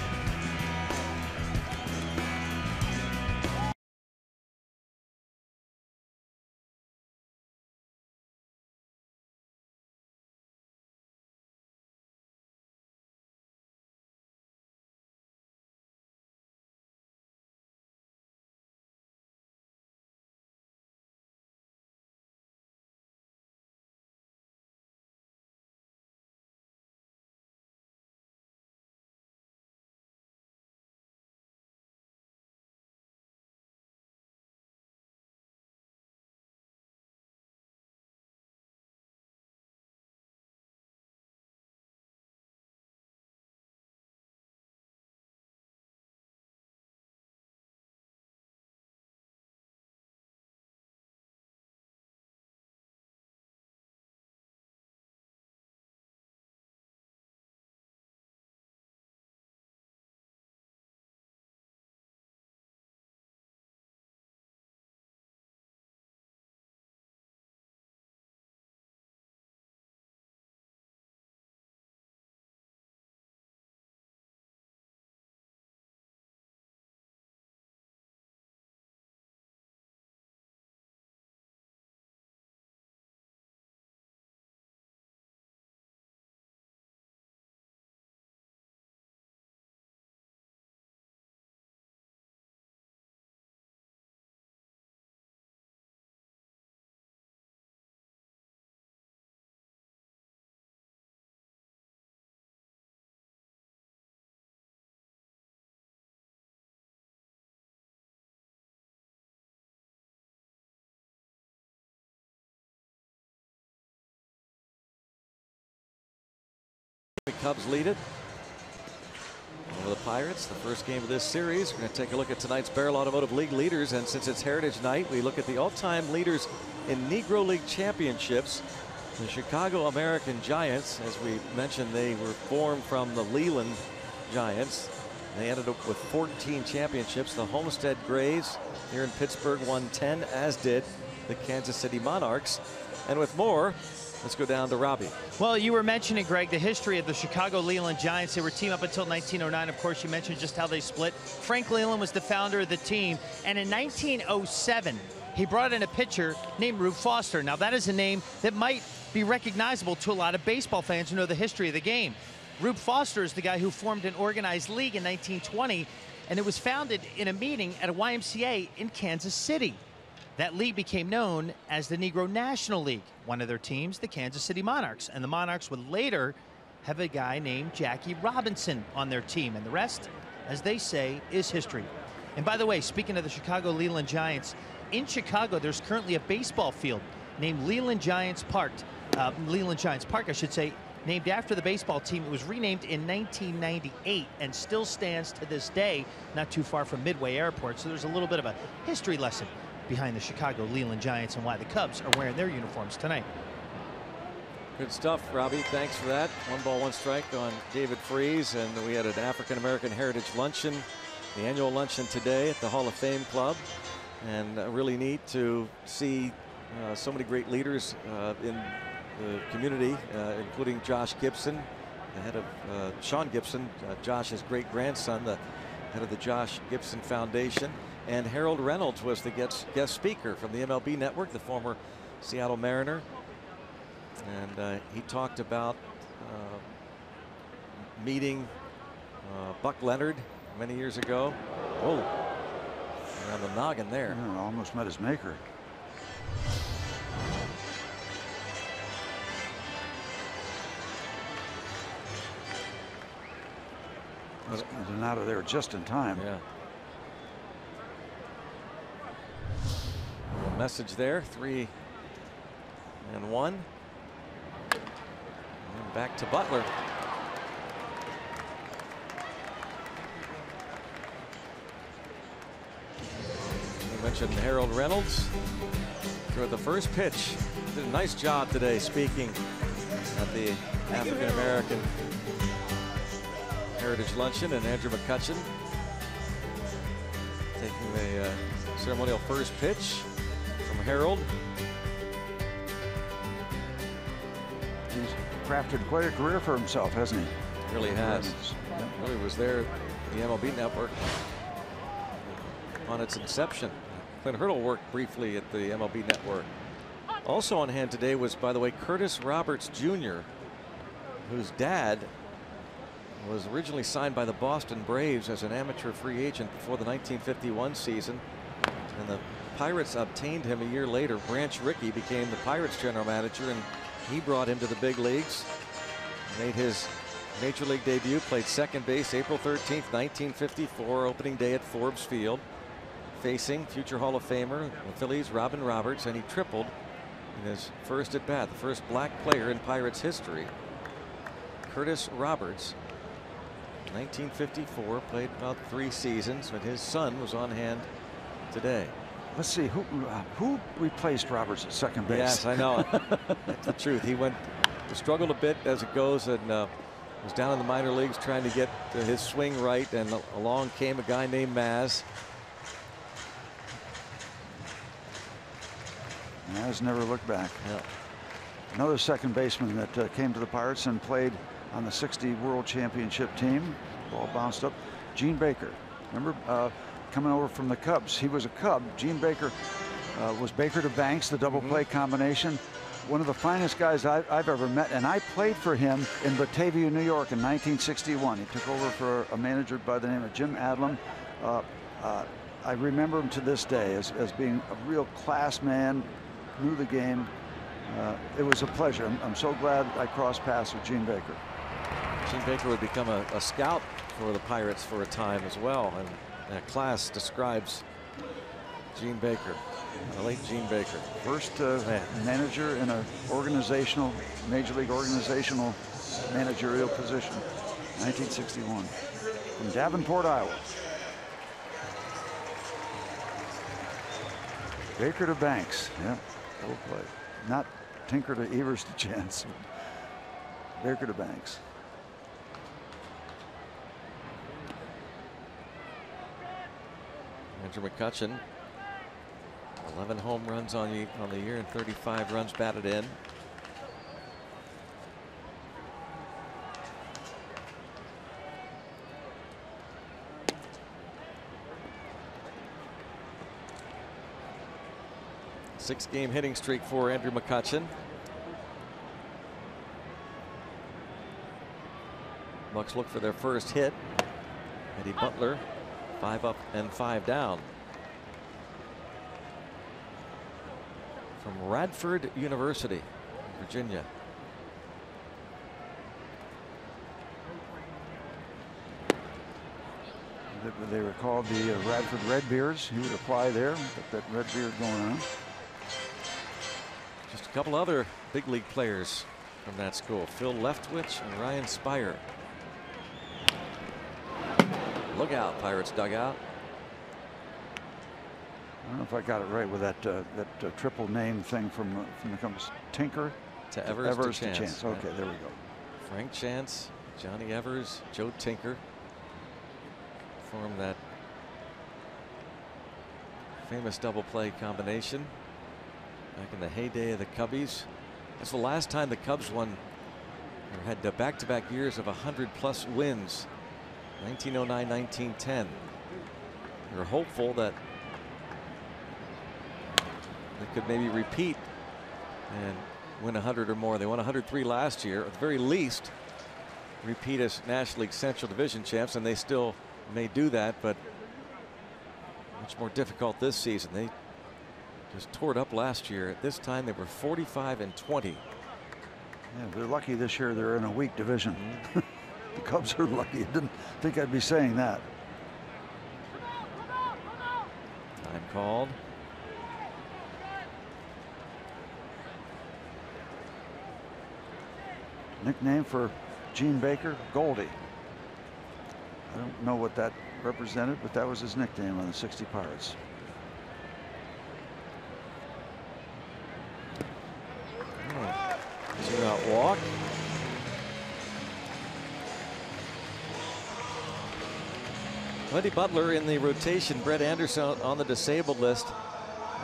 The Cubs lead it over the Pirates. The first game of this series. We're going to take a look at tonight's Barrel Automotive League leaders, and since it's Heritage Night, we look at the all-time leaders in Negro League championships. The Chicago American Giants, as we mentioned, they were formed from the Leland Giants. They ended up with 14 championships. The Homestead Grays here in Pittsburgh won 10, as did the Kansas City Monarchs. And with more, let's go down to Robbie. Well, you were mentioning, Greg, the history of the Chicago Leland Giants. They were team up until 1909. Of course, you mentioned just how they split. Frank Leland was the founder of the team. And in 1907, he brought in a pitcher named Rube Foster. Now, that is a name that might be recognizable to a lot of baseball fans who know the history of the game. Rube Foster is the guy who formed an organized league in 1920, and it was founded in a meeting at a YMCA in Kansas City. That league became known as the Negro National League. One of their teams, the Kansas City Monarchs, and the Monarchs would later have a guy named Jackie Robinson on their team, and the rest, as they say, is history. And by the way, speaking of the Chicago Leland Giants, in Chicago there's currently a baseball field named Leland Giants Park, I should say, named after the baseball team. It was renamed in 1998 and still stands to this day, not too far from Midway Airport. So there's a little bit of a history lesson behind the Chicago Leland Giants and why the Cubs are wearing their uniforms tonight. Good stuff, Robbie. Thanks for that. 1 ball, 1 strike on David Freese. And we had an African-American Heritage Luncheon, the annual luncheon today at the Hall of Fame Club. And really neat to see so many great leaders in the community, including Josh Gibson, the head of Sean Gibson, Josh's great-grandson, the head of the Josh Gibson Foundation. And Harold Reynolds was the guest speaker from the MLB Network, the former Seattle Mariner. And he talked about meeting Buck Leonard many years ago. Oh, on the noggin there. Yeah, almost met his maker. And out of there just in time. Yeah. A message there, 3-1. And back to Butler. We mentioned Harold Reynolds threw the first pitch. Did a nice job today speaking at the African American Heritage Luncheon, and Andrew McCutchen taking the ceremonial first pitch from Harold. He's crafted quite a career for himself, hasn't he? Really has. Yeah. Really was there, the MLB Network, on its inception. Clint Hurdle worked briefly at the MLB Network. Also on hand today was, by the way, Curtis Roberts Jr., whose dad was originally signed by the Boston Braves as an amateur free agent before the 1951 season, and the Pirates obtained him a year later. Branch Rickey became the Pirates general manager, and he brought him to the big leagues. Made his major league debut, played second base April 13th, 1954, opening day at Forbes Field, facing future Hall of Famer, the Phillies, Robin Roberts, and he tripled in his first at bat, the first black player in Pirates history. Curtis Roberts, 1954, played about 3 seasons, but his son was on hand today. Let's see who replaced Roberts at second base. Yes, I know. That's the truth. He struggled a bit as it goes, and was down in the minor leagues trying to get his swing right, and along came a guy named Maz. Maz never looked back. Yeah. Another second baseman that came to the Pirates and played on the '60 World Championship team. Ball bounced up. Gene Baker. Remember coming over from the Cubs. He was a Cub. Gene Baker was Baker to Banks, the double play combination. One of the finest guys I've ever met, and I played for him in Batavia, New York in 1961. He took over for a manager by the name of Jim Adlam. I remember him to this day as being a real class man, knew the game. It was a pleasure. I'm so glad I crossed paths with Gene Baker. Gene Baker would become a scout for the Pirates for a time as well, and that class describes Gene Baker, the late Gene Baker. First manager in a major league organizational managerial position, 1961, from Davenport, Iowa. Baker to Banks, yeah, full play. Not Tinker to Evers to Chance. Baker to Banks. Andrew McCutchen, 11 home runs on the year and 35 runs batted in. Six-game hitting streak for Andrew McCutchen. Bucks look for their first hit. Eddie Butler, 5 up and 5 down. From Radford University, Virginia. They were called the Radford Redbeards. He would apply there. Got that red beard going on. Just a couple other big league players from that school. Phil Leftwich and Ryan Spire. Look out, Pirates dugout. I don't know if I got it right with that triple name thing from the comes Tinker to Evers to Chance. Okay, there we go. Frank Chance, Johnny Evers, Joe Tinker formed that famous double play combination back in the heyday of the Cubbies. That's the last time the Cubs won or had back-to-back years of 100+ wins. 1909, 1910. They were hopeful that they could maybe repeat and win 100 or more. They won 103 last year. At the very least, repeat as National League Central Division champs, and they still may do that, but much more difficult this season. They just tore it up last year. At this time, they were 45-20. Yeah, they're lucky this year. They're in a weak division. The Cubs are lucky. I didn't think I'd be saying that. Time called. Nickname for Gene Baker, Goldie. I don't know what that represented, but that was his nickname on the 60 Pirates. Two-out walk. Eddie Butler in the rotation. Brett Anderson on the disabled list,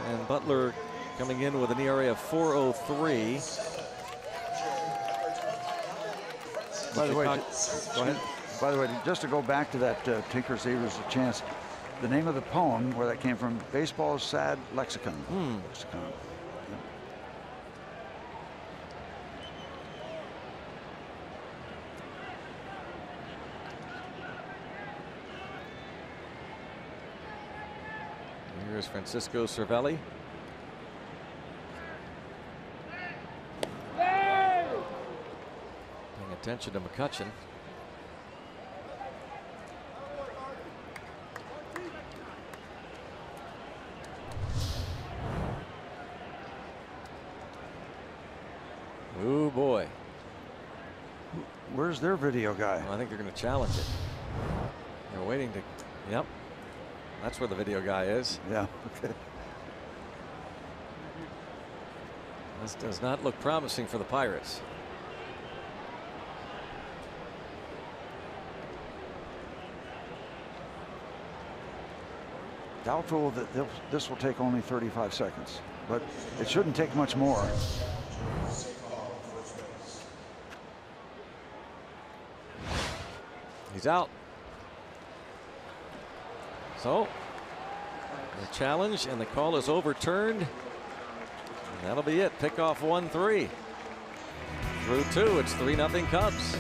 and Butler coming in with an ERA of 4.03. By the way, go ahead. By the way, just to go back to that Tinker's Evers a Chance, the name of the poem where that came from, Baseball's Sad Lexicon. Lexicon. Yeah. Here's Francisco Cervelli. Paying attention to McCutchen. Oh boy. Where's their video guy? Well, I think they're going to challenge it. They're waiting to. Yep. That's where the video guy is. Yeah. Okay. This does not look promising for the Pirates. Doubtful that this will take only 35 seconds, but it shouldn't take much more. He's out. So the challenge and the call is overturned. And that'll be it. Pickoff 1-3. Through 2, it's 3-0 Cubs.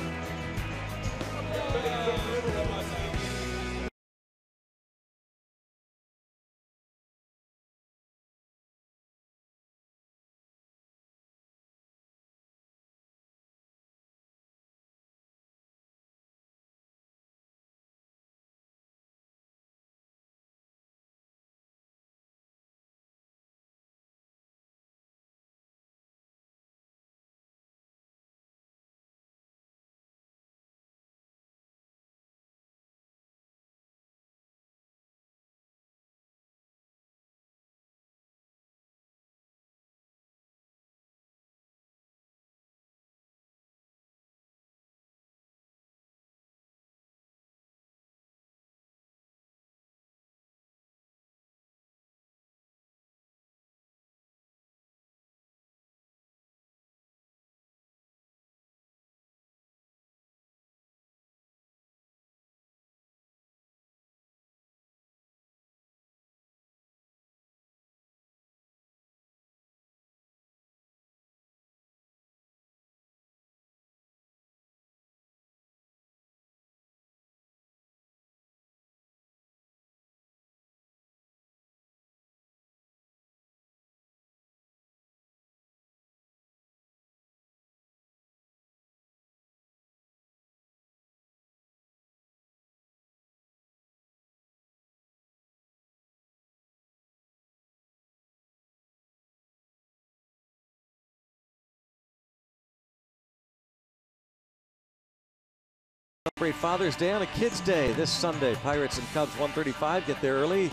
Great Father's Day on a Kids Day this Sunday. Pirates and Cubs 1:35 get there early.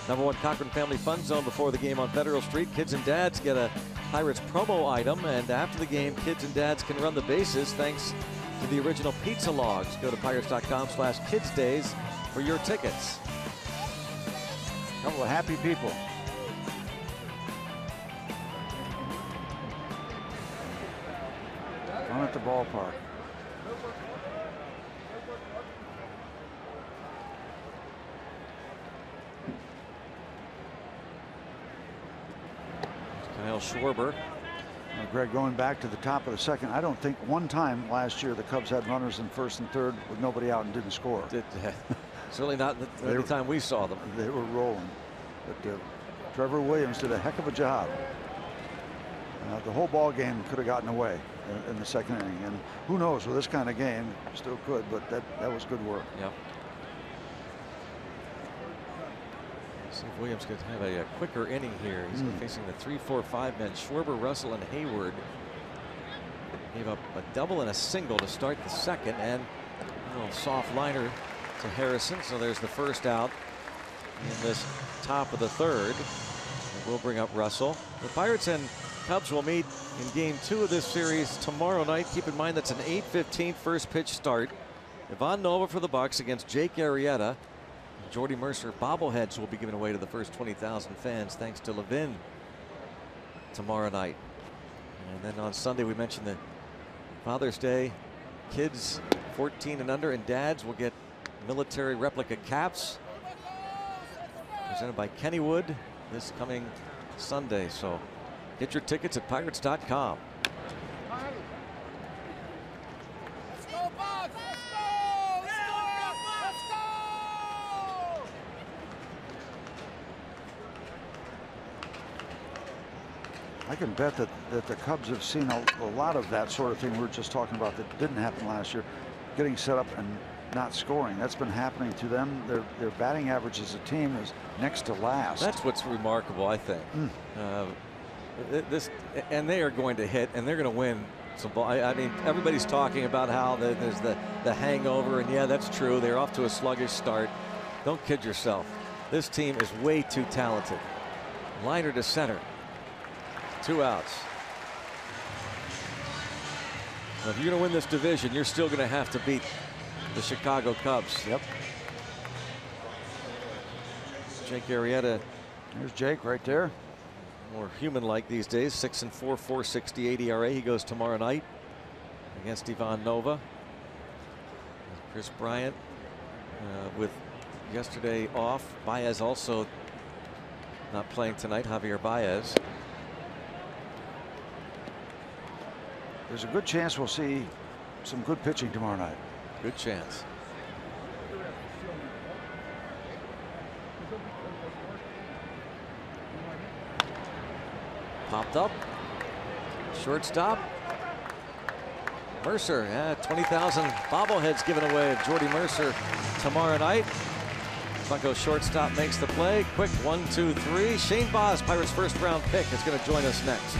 #1 Cochran Family Fun Zone before the game on Federal Street. Kids and dads get a Pirates promo item, and after the game, kids and dads can run the bases thanks to the original pizza logs. Go to pirates.com/kidsdays for your tickets. A couple of happy people. Fun at the ballpark. Kyle Schwarber. Greg, going back to the top of the second, I don't think one time last year the Cubs had runners in first and third with nobody out and didn't score. Certainly not the time we saw them. They were rolling. But Trevor Williams did a heck of a job. The whole ball game could have gotten away in the second inning. And who knows, with this kind of game, still could, but that was good work. Yep. See if Williams could have a quicker inning here. He's facing the 3-4-5 men. Schwarber, Russell, and Hayward. Gave up a double and a single to start the second, and a little soft liner to Harrison. So there's the first out in this top of the third. And we'll bring up Russell. The Pirates and Cubs will meet in game 2 of this series tomorrow night. Keep in mind that's an 8:15 first pitch start. Ivan Nova for the Bucks against Jake Arrieta. Jordy Mercer bobbleheads will be given away to the first 20,000 fans thanks to Levin tomorrow night. And then on Sunday we mentioned the Father's Day. Kids 14 and under and dads will get military replica caps presented by Kennywood this coming Sunday. So get your tickets at pirates.com. I can bet that the Cubs have seen a lot of that sort of thing we were just talking about that didn't happen last year. Getting set up and not scoring. That's been happening to them. Their batting average as a team is next to last. That's what's remarkable, I think. And they are going to hit, and they're going to win some ball. I mean, everybody's talking about how there's the hangover, and yeah, that's true. They're off to a sluggish start. Don't kid yourself. This team is way too talented. Liner to center. 2 outs. Now, if you're going to win this division, you're still going to have to beat the Chicago Cubs. Yep. Jake Arrieta. There's Jake right there. More human-like these days. 6-4, 4.68 ERA. He goes tomorrow night against Ivan Nova. Chris Bryant with yesterday off. Baez also not playing tonight. Javier Baez. There's a good chance we'll see some good pitching tomorrow night. Good chance. Popped up. Shortstop. Mercer. 20,000 bobbleheads given away of Jordy Mercer tomorrow night. Funko shortstop makes the play. Quick 1-2-3. Shane Baz, Pirates' first-round pick, is going to join us next.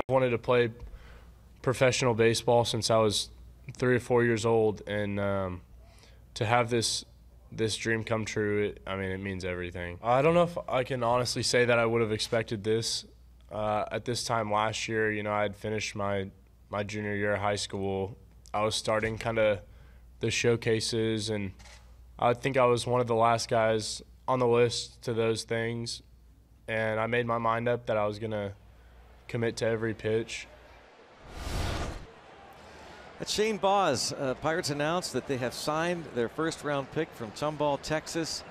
wanted to play professional baseball since I was 3 or 4 years old, and to have this dream come true, it means everything. I don't know if I can honestly say that I would have expected this. At this time last year, I had finished my junior year of high school. I was starting kind of the showcases, and I think I was one of the last guys on the list to those things, and I made my mind up that I was going to commit to every pitch. At Shane Boz, Pirates announced that they have signed their first-round pick from Tomball, Texas.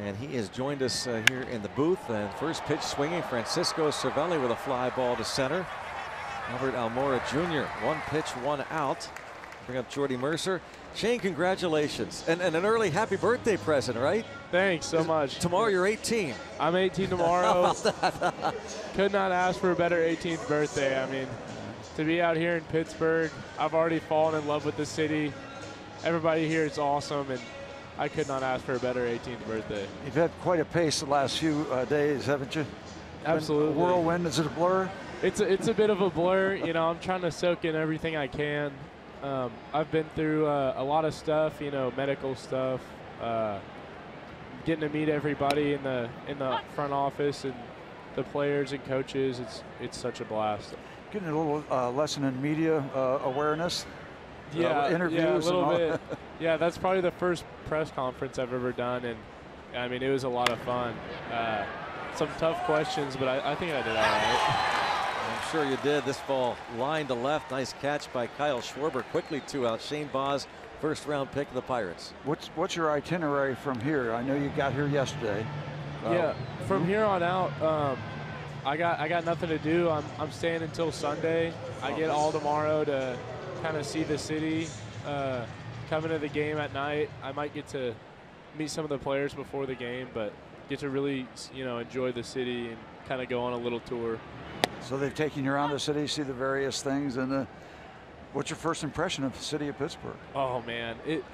And he has joined us here in the booth. And first pitch swinging, Francisco Cervelli with a fly ball to center. Albert Almora Jr., 1 pitch, 1 out. Bring up Jordy Mercer. Shane, congratulations. And an early happy birthday present, right? Thanks so much. Tomorrow you're 18. I'm 18 tomorrow. Could not ask for a better 18th birthday. To be out here in Pittsburgh, I've already fallen in love with the city. Everybody here is awesome, and I could not ask for a better 18th birthday. You've had quite a pace the last few days, haven't you? Absolutely. Whirlwind, is it a blur? It's a bit of a blur. I'm trying to soak in everything I can. I've been through a lot of stuff, medical stuff, getting to meet everybody in the front office and the players and coaches. It's such a blast. Getting a little lesson in media awareness. Yeah, interviews. Yeah, a little bit. Yeah, that's probably the first press conference I've ever done, and it was a lot of fun. Some tough questions, but I think I did all right. I'm sure you did. This ball line to left. Nice catch by Kyle Schwarber. Quickly 2 out. Shane Boz, first-round pick of the Pirates. What's your itinerary from here? I know you got here yesterday. Yeah, from here on out, I got nothing to do. I'm staying until Sunday. I get all tomorrow to kind of see the city. Coming to the game at night, I might get to meet some of the players before the game, but get to really enjoy the city and kind of go on a little tour. So they've taken you around the city, see the various things, and what's your first impression of the city of Pittsburgh? Oh man, it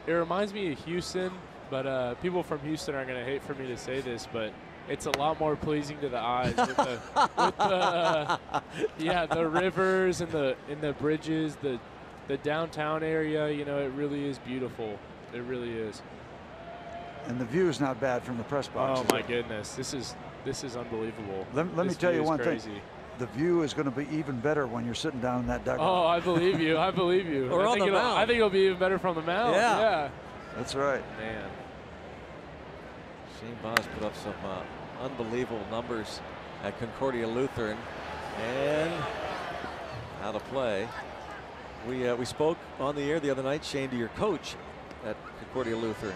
reminds me of Houston, but people from Houston are going to hate for me to say this, but it's a lot more pleasing to the eyes with the rivers and the bridges, the downtown area. It really is beautiful. It really is. And the view is not bad from the press box. Oh my goodness, this is unbelievable. Let me tell you one thing. The view is going to be even better when you're sitting down in that dugout. Oh, I believe you. I believe you. Or on the mound. I think it'll be even better from the mound. Yeah. That's right. Man. Shane Boz put up some unbelievable numbers at Concordia Lutheran, and out of play. We spoke on the air the other night, Shane, to your coach at Concordia Lutheran,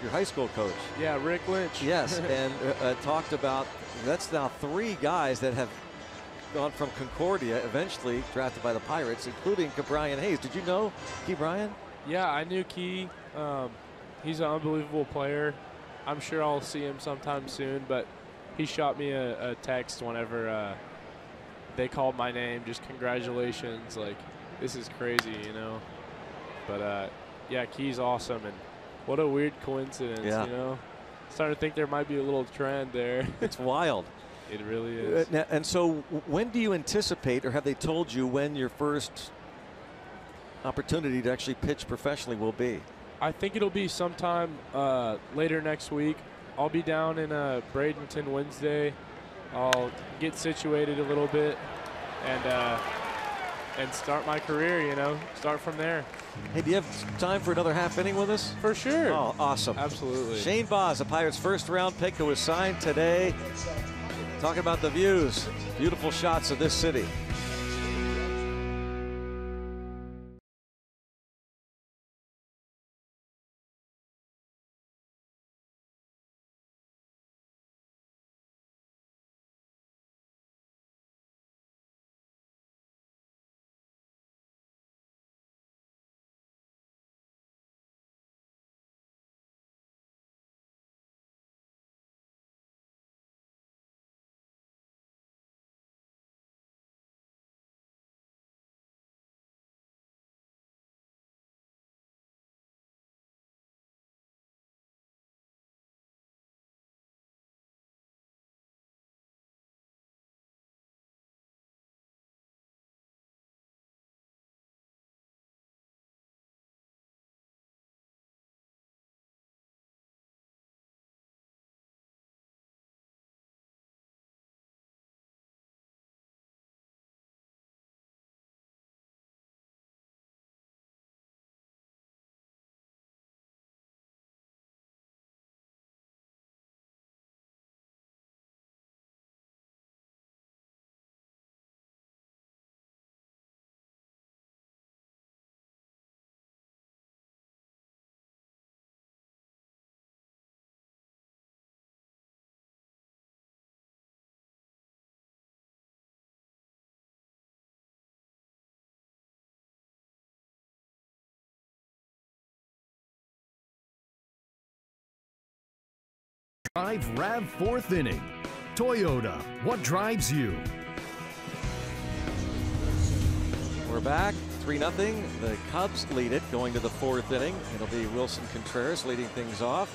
your high school coach. Yeah, Rick Lynch. Yes, and talked about that's now 3 guys that have gone from Concordia, eventually drafted by the Pirates, including Ke'Bryan Hayes. Did you know Ke'Bryan? Yeah, I knew Key. He's an unbelievable player. I'm sure I'll see him sometime soon, but he shot me a text whenever they called my name. Just congratulations. Like, this is crazy, But, yeah, Key's awesome. And what a weird coincidence, Starting to think there might be a little trend there. It's wild. It really is. And so when do you anticipate, or have they told you when your first opportunity to actually pitch professionally will be? I think it'll be sometime later next week. I'll be down in Bradenton Wednesday. I'll get situated a little bit and start my career, start from there. Hey, do you have time for another half inning with us? For sure. Oh, awesome. Absolutely. Shane Boz, the Pirates' first-round pick, who was signed today. Talking about the views, beautiful shots of this city. 5 RAV 4th inning. Toyota, what drives you? We're back, 3-0. The Cubs lead it going to the 4th inning. It'll be Wilson Contreras leading things off.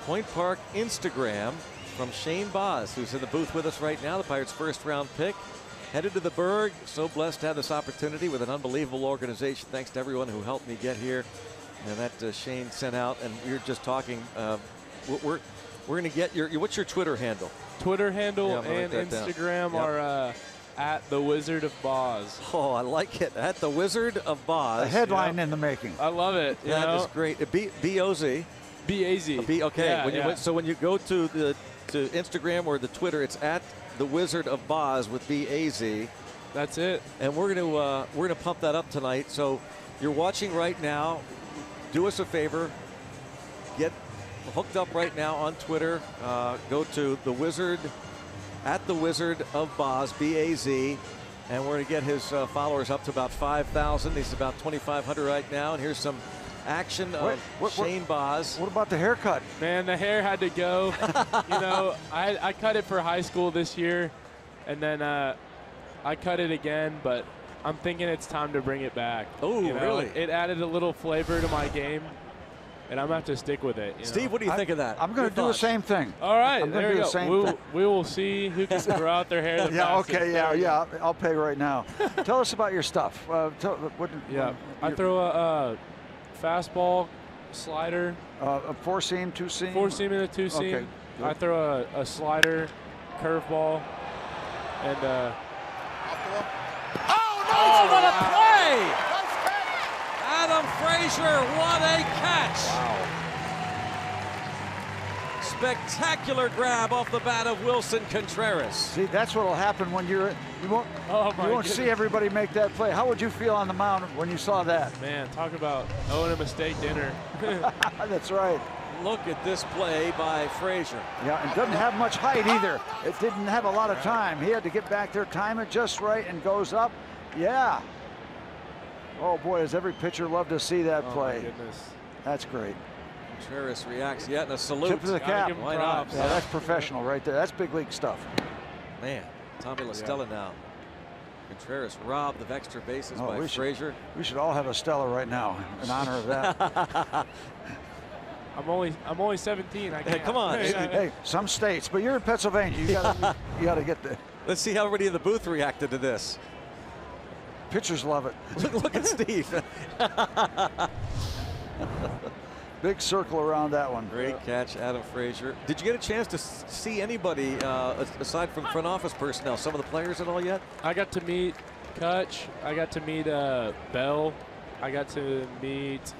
Point Park Instagram from Shane Boz, who's in the booth with us right now, the Pirates' first-round pick. Headed to the Berg. So blessed to have this opportunity with an unbelievable organization. Thanks to everyone who helped me get here. And that Shane sent out, and we were just talking. We're going to get your what's your Twitter handle? Twitter handle and Instagram are at the Wizard of Boz. Oh, I like it. At the Wizard of Boz. A headline in the making. I love it. That is great. B-O-Z. B-A-Z. Okay. So when you go to Instagram or the Twitter, it's at the Wizard of Boz with B-A-Z. That's it. And we're gonna pump that up tonight. So you're watching right now. Do us a favor. Get hooked up right now on Twitter. Go to the Wizard, at the Wizard of Boz, B-A-Z, and we're going to get his followers up to about 5,000. He's about 2,500 right now. And here's some action of Shane Boz. What about the haircut? Man, the hair had to go. You know, I cut it for high school this year, and then I cut it again, but I'm thinking it's time to bring it back. Oh, really? It added a little flavor to my game, and I'm going to have to stick with it. Steve, what do you think of that? I'm going to do the same thing. All right, I'm going to do the same thing. We will see who can grow out their hair the fastest. Yeah, I'll pay right now. Tell us about your stuff. I throw a fastball, slider. A 4-seam, 2-seam? 4-seam and a 2-seam. Okay, I throw a slider, curveball, and Oh, what a play! Adam Frazier, what a catch! Wow. Spectacular grab off the bat of Wilson Contreras. See, that's what will happen when you won't see everybody make that play. How would you feel on the mound when you saw that? Man, talk about owing a mistake dinner. That's right. Look at this play by Frazier. Yeah, and doesn't have much height either. It didn't have a lot of time. He had to get back there, time it just right, and goes up. Yeah. Oh, boy, does every pitcher love to see that play. My goodness. That's great. Contreras reacts yet, and a salute. Tip of the cap. Why not? Yeah, that's professional right there. That's big league stuff. Man, Tommy La Stella now. Contreras robbed of extra bases by Frazier. We should all have a Stella right now in honor of that. I'm only 17. I can't. Hey, come on. Hey, some states, but you're in Pennsylvania. You gotta get there. Let's see how everybody in the booth reacted to this. Pitchers love it. Look at Steve. Big circle around that one. Great catch, Adam Frazier. Did you get a chance to see anybody aside from front office personnel, some of the players at all yet? I got to meet Kutch. I got to meet Bell. I got to meet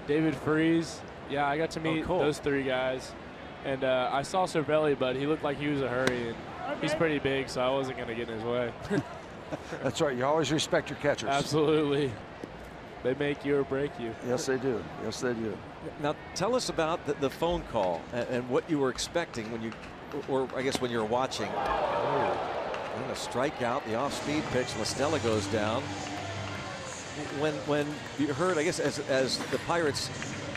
David Freese. Yeah, I got to meet those 3 guys. And I saw Cervelli, but he looked like he was in a hurry. And he's pretty big, so I wasn't going to get in his way. That's right. You always respect your catchers. Absolutely. They make you or break you. Yes, they do. Yes, they do. Now, tell us about the phone call and what you were expecting when you, or I guess when you were watching. And a strikeout, the off-speed pitch. La Stella goes down. When you heard, I guess, as the Pirates,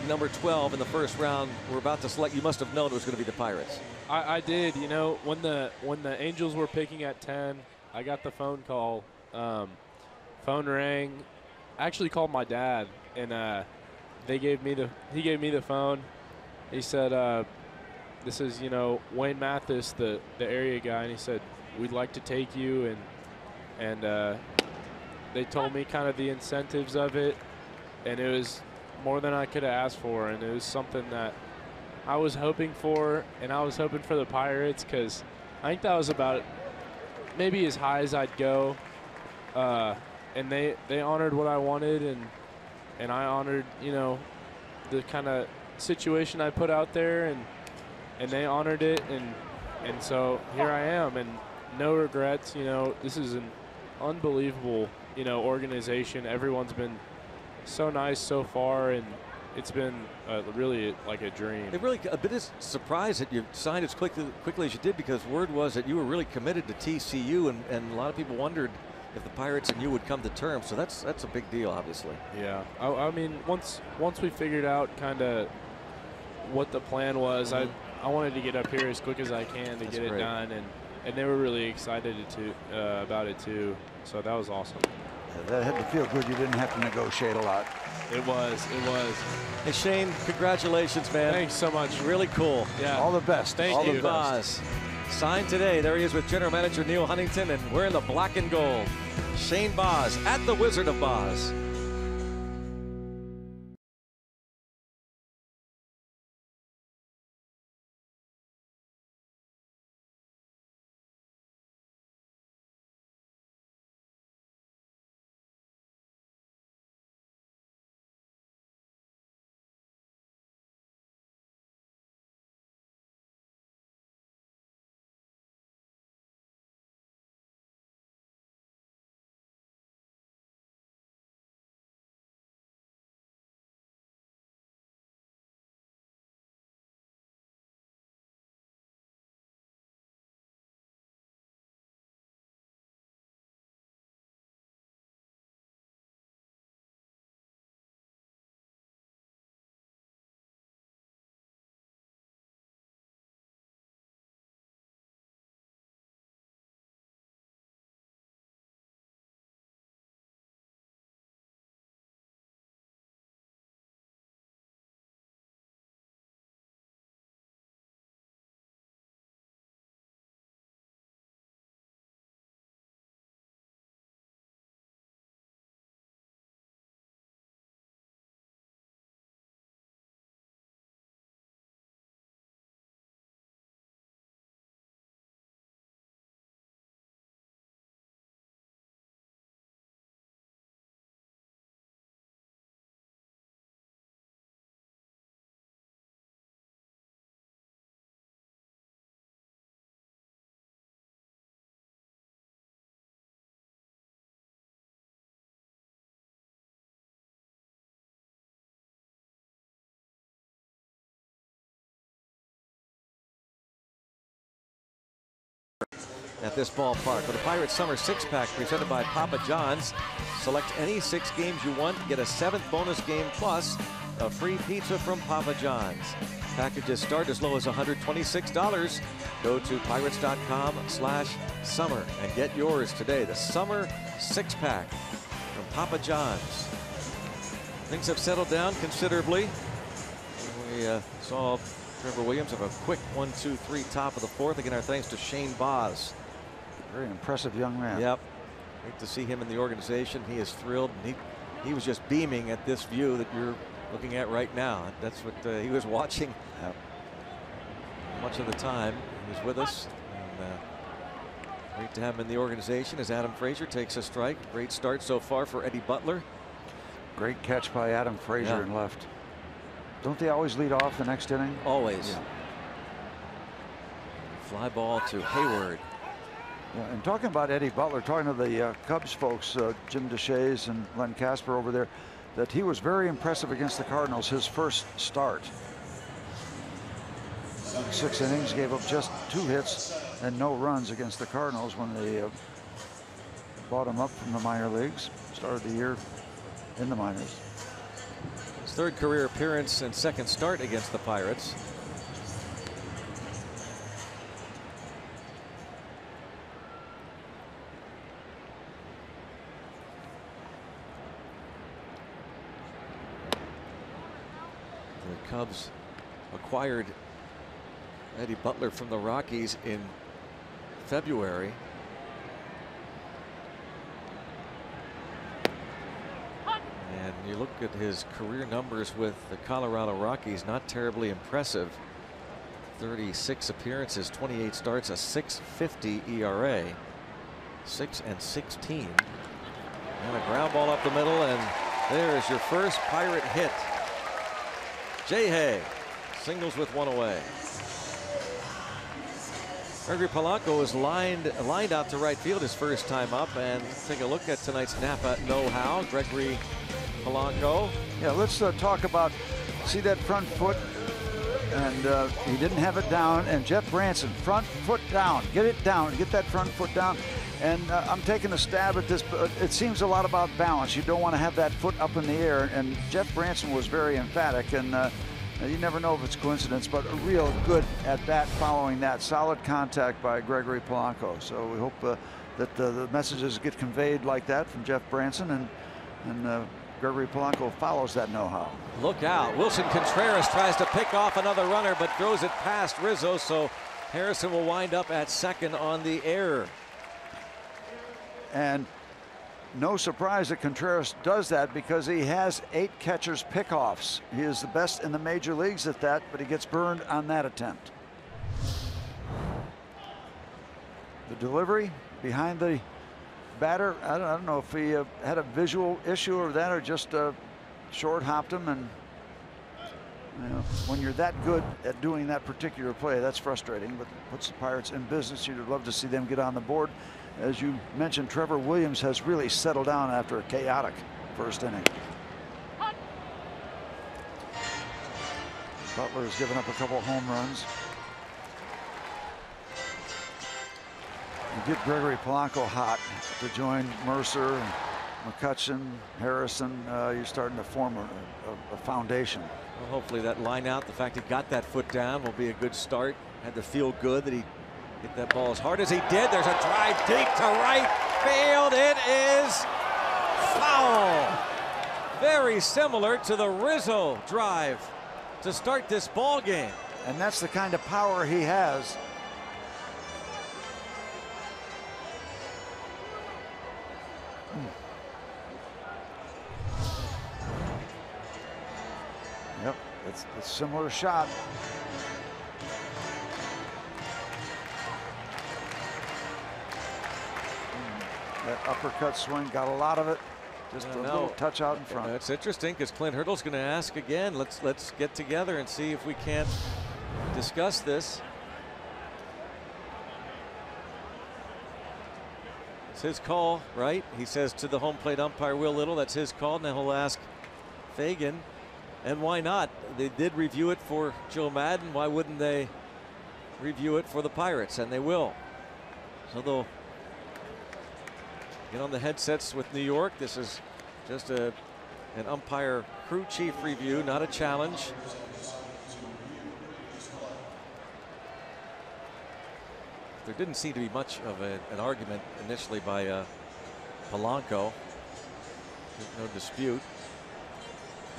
number 12 in the first round, were about to select, you must have known it was going to be the Pirates. I did. You know, when the Angels were picking at 10, I got the phone call. Phone rang. I actually called my dad, and he gave me the phone. He said, "This is, you know, Wayne Mathis, the area guy," and he said, "We'd like to take you," and they told me kind of the incentives of it, and it was more than I could have asked for, and it was something that I was hoping for, and I was hoping for the Pirates because I think that was about maybe as high as I'd go. And they honored what I wanted, and I honored, you know, the kind of situation I put out there, and they honored it, and so here I am, and no regrets. You know, this is an unbelievable, you know, organization. Everyone's been so nice so far, and it's been really like a dream. It really a bit of surprise that you signed as quickly as you did, because word was that you were really committed to TCU, and a lot of people wondered if the Pirates and you would come to terms. So that's a big deal, obviously. Yeah, I mean, once we figured out kind of what the plan was. I wanted to get up here as quick as I can to get it done, and they were really excited about it too. So that was awesome. Yeah, that had to feel good. You didn't have to negotiate a lot. It was. Hey, Shane, congratulations, man. Thanks so much. Really cool. Yeah. All the best. Thank All you. the best. Signed today. There he is with General Manager Neil Huntington, and we're in the black and gold. Shane Baz at the Wizard of Baz. At this ballpark with a Pirates Summer 6-pack presented by Papa John's. Select any 6 games you want, get a 7th bonus game plus a free pizza from Papa John's. Packages start as low as $126. Go to pirates.com/summer and get yours today. The Summer 6-pack from Papa John's. Things have settled down considerably. We saw Trevor Williams have a quick 1-2-3 top of the 4th. Again, our thanks to Shane Baz. Very impressive young man. Yep. Great to see him in the organization. He is thrilled. He was just beaming at this view that you're looking at right now. That's what he was watching much of the time. He was with us. And, great to have him in the organization as Adam Frazier takes a strike. Great start so far for Eddie Butler. Great catch by Adam Frazier in left. Don't they always lead off the next inning? Always. Yeah. Fly ball to Hayward. Yeah, and talking about Eddie Butler, talking to the Cubs folks, Jim Deshaies and Len Casper over there, that he was very impressive against the Cardinals his first start. 6 innings, gave up just 2 hits and no runs against the Cardinals when they brought him up from the minor leagues. Started the year in the minors. His 3rd career appearance and 2nd start against the Pirates. The Cubs acquired Eddie Butler from the Rockies in February. And you look at his career numbers with the Colorado Rockies, not terribly impressive. 36 appearances, 28 starts, a 6.50 ERA, 6-16. And a ground ball up the middle, and there is your first Pirate hit. Jay Hay singles with 1 away. Gregory Polanco was lined out to right field his first time up, and take a look at tonight's Napa know-how. Gregory Polanco. Yeah, let's talk about, see that front foot, and he didn't have it down, and Jeff Branson, front foot down, get it down, get that front foot down. And I'm taking a stab at this, but it seems a lot about balance. You don't want to have that foot up in the air, and Jeff Branson was very emphatic, and Now, you never know if it's coincidence, but a real good at bat following that. Solid contact by Gregory Polanco. So we hope that the messages get conveyed like that from Jeff Branson, and Gregory Polanco follows that know-how. Look out. Wilson Contreras tries to pick off another runner, but throws it past Rizzo, so Harrison will wind up at second on the error. And no surprise that Contreras does that, because he has 8 catchers pickoffs. He is the best in the major leagues at that, but he gets burned on that attempt. The delivery behind the batter, I don't know if he had a visual issue or that, or just short hopped him. And you know, when you're that good at doing that particular play, that's frustrating, but puts the Pirates in business. You'd love to see them get on the board. As you mentioned, Trevor Williams has really settled down after a chaotic first inning. Butler has given up a couple home runs. You get Gregory Polanco hot to join Mercer, McCutchen, Harrison. You're starting to form a foundation. Well, hopefully that line out, the fact he got that foot down, will be a good start. Had to feel good that he hit that ball as hard as he did. There's a drive deep to right field. It is foul. Very similar to the Rizzo drive to start this ball game. And that's the kind of power he has. Yep, it's a similar shot. That uppercut swing, got a lot of it. Just a little touch out in front. It's interesting because Clint Hurdle's going to ask again. Let's get together and see if we can't discuss this. It's his call, right? He says to the home plate umpire, Will Little, that's his call. Now he'll ask Fagan. And why not? They did review it for Joe Madden. Why wouldn't they review it for the Pirates? And they will. So they'll get on the headsets with New York. This is just an umpire crew chief review, not a challenge. There didn't seem to be much of an argument initially by Polanco. No dispute.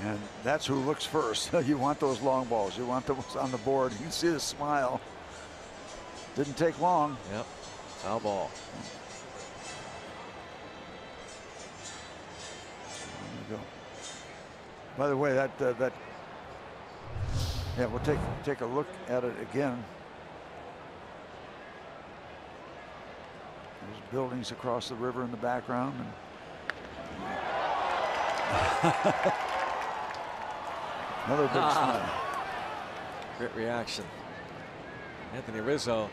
And that's who looks first. You want those long balls. You want those on the board. You can see the smile. Didn't take long. Yep. Foul ball. There you go. By the way, that yeah, we'll take a look at it again. There's buildings across the river in the background. And another big smile. Great reaction. Anthony Rizzo.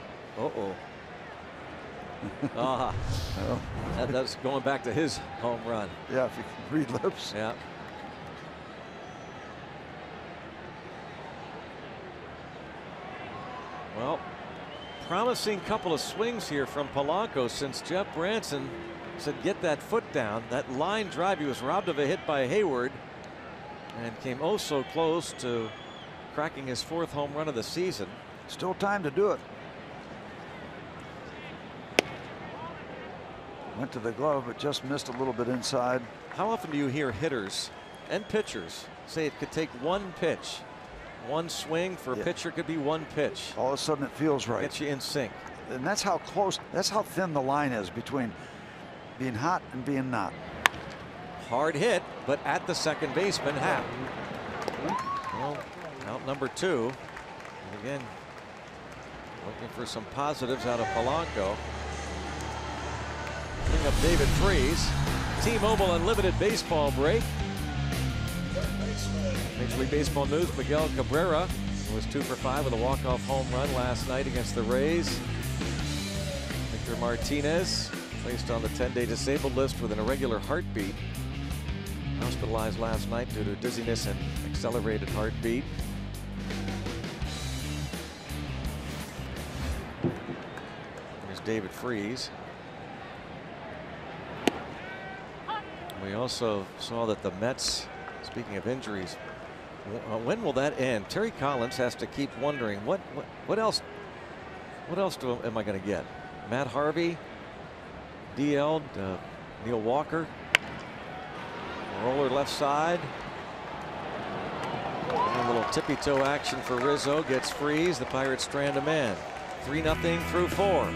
That's going back to his home run. Yeah, if you can read lips. Yeah. Well, promising couple of swings here from Polanco since Jeff Branson said get that foot down. That line drive, he was robbed of a hit by Hayward and came oh so close to cracking his 4th home run of the season. Still time to do it. Went to the glove, but just missed a little bit inside. How often do you hear hitters and pitchers say it could take one pitch, one swing for a pitcher could be one pitch? All of a sudden it feels right. Gets you in sync. And that's how close, that's how thin the line is between being hot and being not. Hard hit, but at the second baseman, Happ. Well, out number 2. And again, looking for some positives out of Polanco. Bring up David Freese. T-Mobile Unlimited baseball break. Major League Baseball news, Miguel Cabrera was 2 for 5 with a walk-off home run last night against the Rays. Victor Martinez placed on the 10-day disabled list with an irregular heartbeat. Hospitalized last night due to dizziness and accelerated heartbeat. There's David Freese. We also saw that the Mets, speaking of injuries, When will that end? Terry Collins has to keep wondering what else am I going to get? Matt Harvey, DL'd, Neil Walker, roller left side. A little tippy toe action for Rizzo, gets freeze. The Pirates strand a man. 3-0 through 4.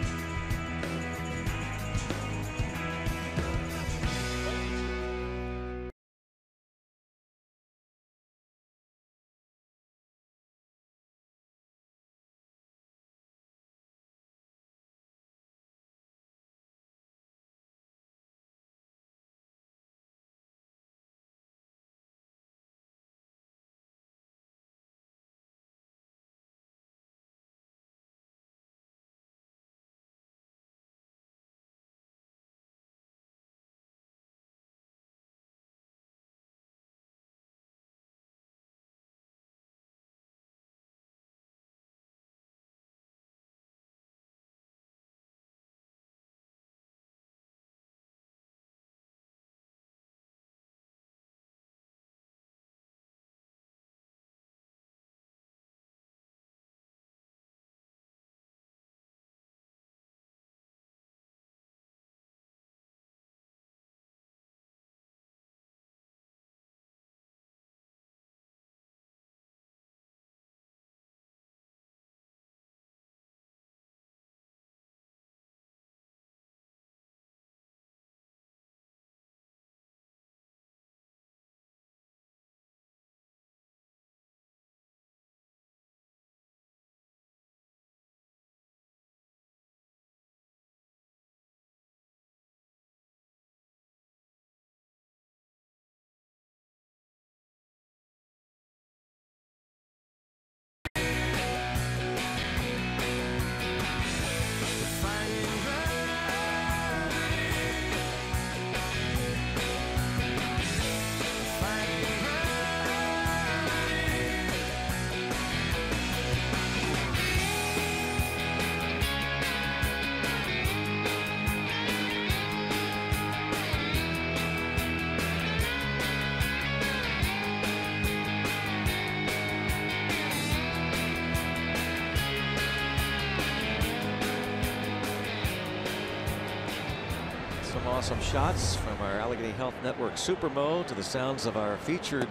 Awesome shots from our Allegheny Health Network Supermo to the sounds of our featured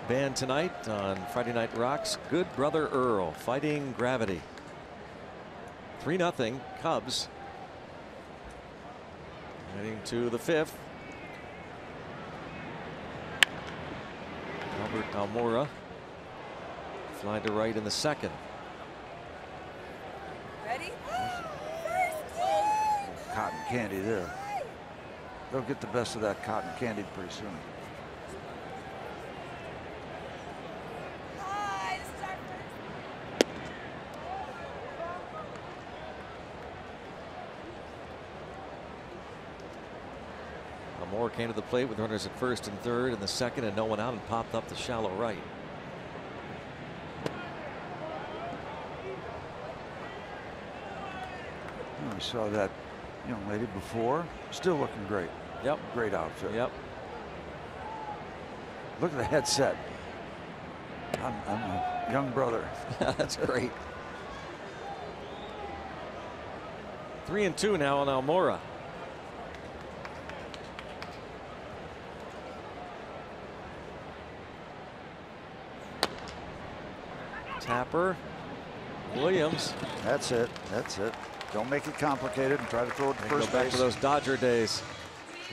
band tonight on Friday Night Rocks, Good Brother Earl, Fighting Gravity. 3-0 Cubs. Heading to the 5th. Albert Almora fly to right in the 2nd. Ready? Cotton candy there. They'll get the best of that cotton candy pretty soon. Moore came to the plate with runners at first and third in the 2nd and no one out and popped up the shallow right. We saw that young lady before. Still looking great. Yep. Great outfit. Yep. Look at the headset. I'm a young brother. That's great. 3-2 now on Almora. Tapper, Williams. That's it. That's it. Don't make it complicated and try to throw it to first base. Back to those Dodger days.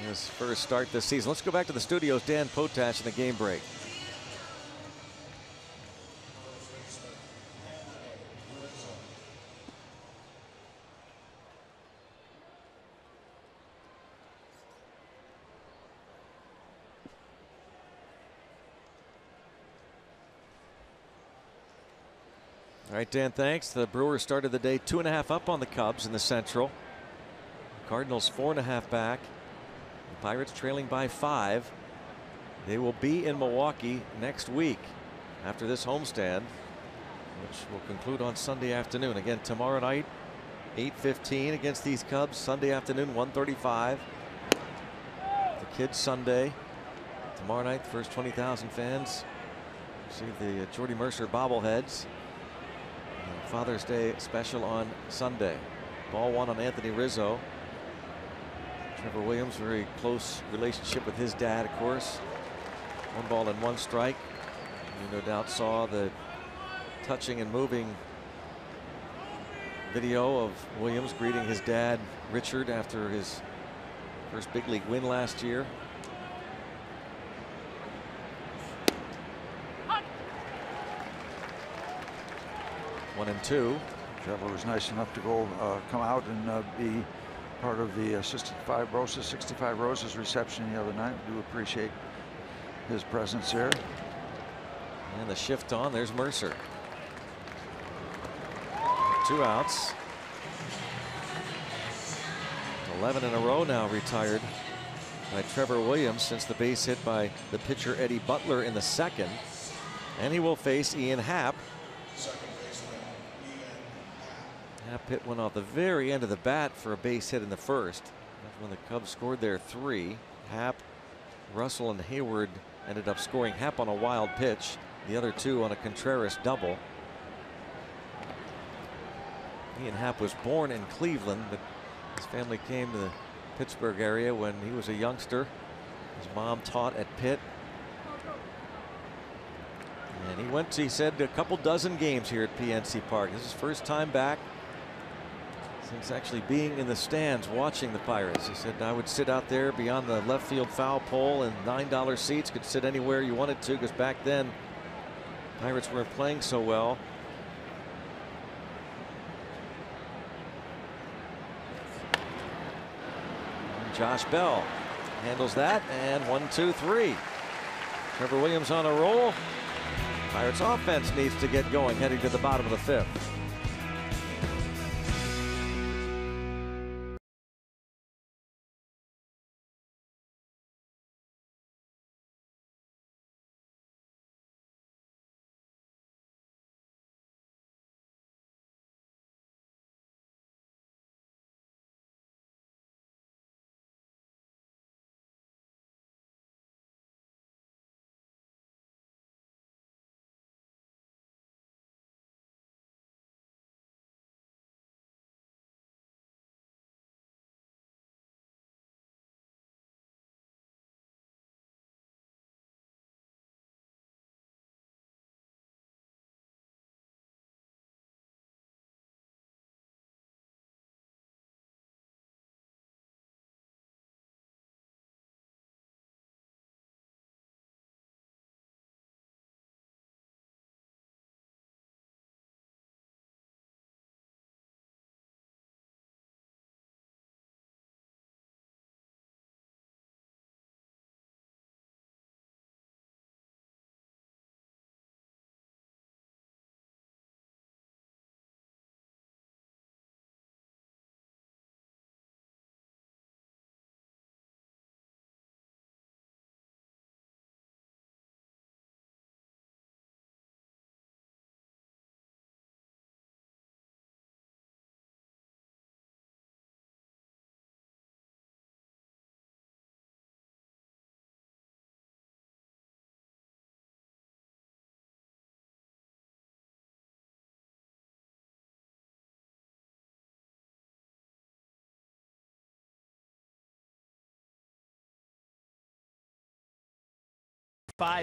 His first start this season. Let's go back to the studios. Dan Potash in the game break. All right, Dan, thanks. The Brewers started the day 2.5 up on the Cubs in the Central. Cardinals 4.5 back. The Pirates trailing by 5. They will be in Milwaukee next week after this homestand, which will conclude on Sunday afternoon. Again, tomorrow night, 8:15 against these Cubs. Sunday afternoon, 1:35. The Kids Sunday. Tomorrow night, the first 20,000 fans See the Jordy Mercer bobbleheads. Father's Day special on Sunday. Ball one on Anthony Rizzo. Trevor Williams, very close relationship with his dad, of course. 1 ball and 1 strike. You no doubt saw the touching and moving video of Williams greeting his dad, Richard, after his first big league win last year. One and 2. Trevor was nice enough to go come out and be part of the 65 Roses reception the other night. We do appreciate his presence here. And the shift on. There's Mercer. 2 outs. 11 in a row now retired by Trevor Williams since the base hit by the pitcher Eddie Butler in the 2nd. And he will face Ian Happ. Happ hit one off the very end of the bat for a base hit in the 1st. That's when the Cubs scored their 3. Happ, Russell, and Hayward ended up scoring. Happ on a wild pitch, the other 2 on a Contreras double. Ian Happ was born in Cleveland, but his family came to the Pittsburgh area when he was a youngster. His mom taught at Pitt. And he went to, he said, a couple dozen games here at PNC Park. This is his first time back since actually being in the stands watching the Pirates. He said, I would sit out there beyond the left field foul pole, and $9 seats, could sit anywhere you wanted to, because back then Pirates weren't playing so well. And Josh Bell handles that, and 1-2-3. Trevor Williams on a roll. Pirates offense needs to get going heading to the bottom of the 5th.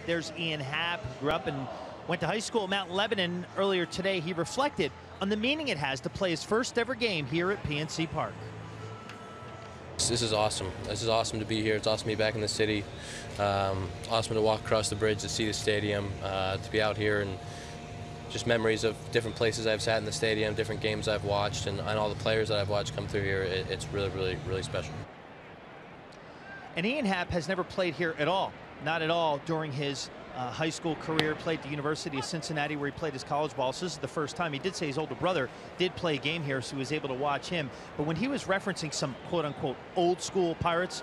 There's Ian Happ, who grew up and went to high school at Mount Lebanon. Earlier today, he reflected on the meaning it has to play his first ever game here at PNC Park. This is awesome. This is awesome to be here. It's awesome to be back in the city. Awesome to walk across the bridge to see the stadium, to be out here, and just memories of different places I've sat in the stadium, different games I've watched, and all the players that I've watched come through here. It's really, really, really special. And Ian Happ has never played here at all. Not at all during his high school career. Played at the University of Cincinnati, where he played his college ball. So this is the first time. He did say his older brother did play a game here, so he was able to watch him. But when he was referencing some quote-unquote old school Pirates,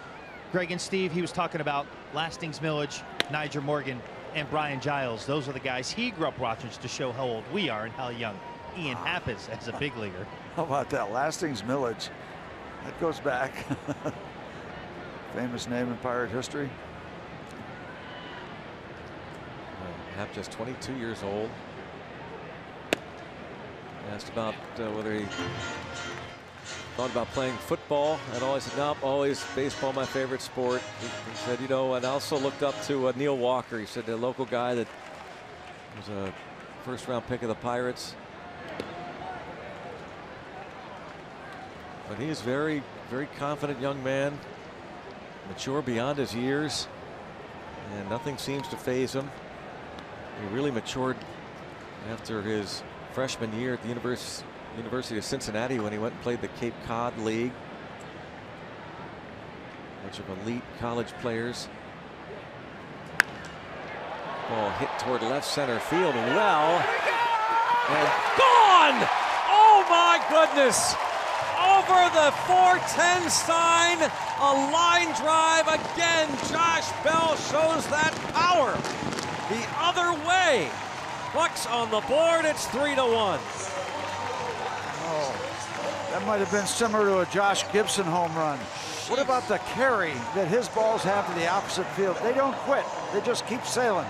Greg and Steve, he was talking about Lastings Milledge, Niger Morgan, and Brian Giles. Those are the guys he grew up watching, to show how old we are and how young Ian Happ is as a big leaguer. How about that? Lastings Milledge. That goes back. Famous name in Pirate history. Hap just 22 years old. Asked about whether he thought about playing football, and always said, nope, always baseball my favorite sport. He said, you know, and also looked up to Neil Walker. He said, the local guy that was a first-round pick of the Pirates. But he is very, very confident young man, mature beyond his years, and nothing seems to faze him. He really matured after his freshman year at the University of Cincinnati when he went and played the Cape Cod League. Bunch of elite college players. Ball hit toward left center field, well, and gone! Oh my goodness! Over the 410 sign, a line drive again. Josh Bell shows that power the other way. Bucks on the board. It's 3-1. Oh, that might have been similar to a Josh Gibson home run. What about the carry that his balls have to the opposite field? They don't quit. They just keep sailing.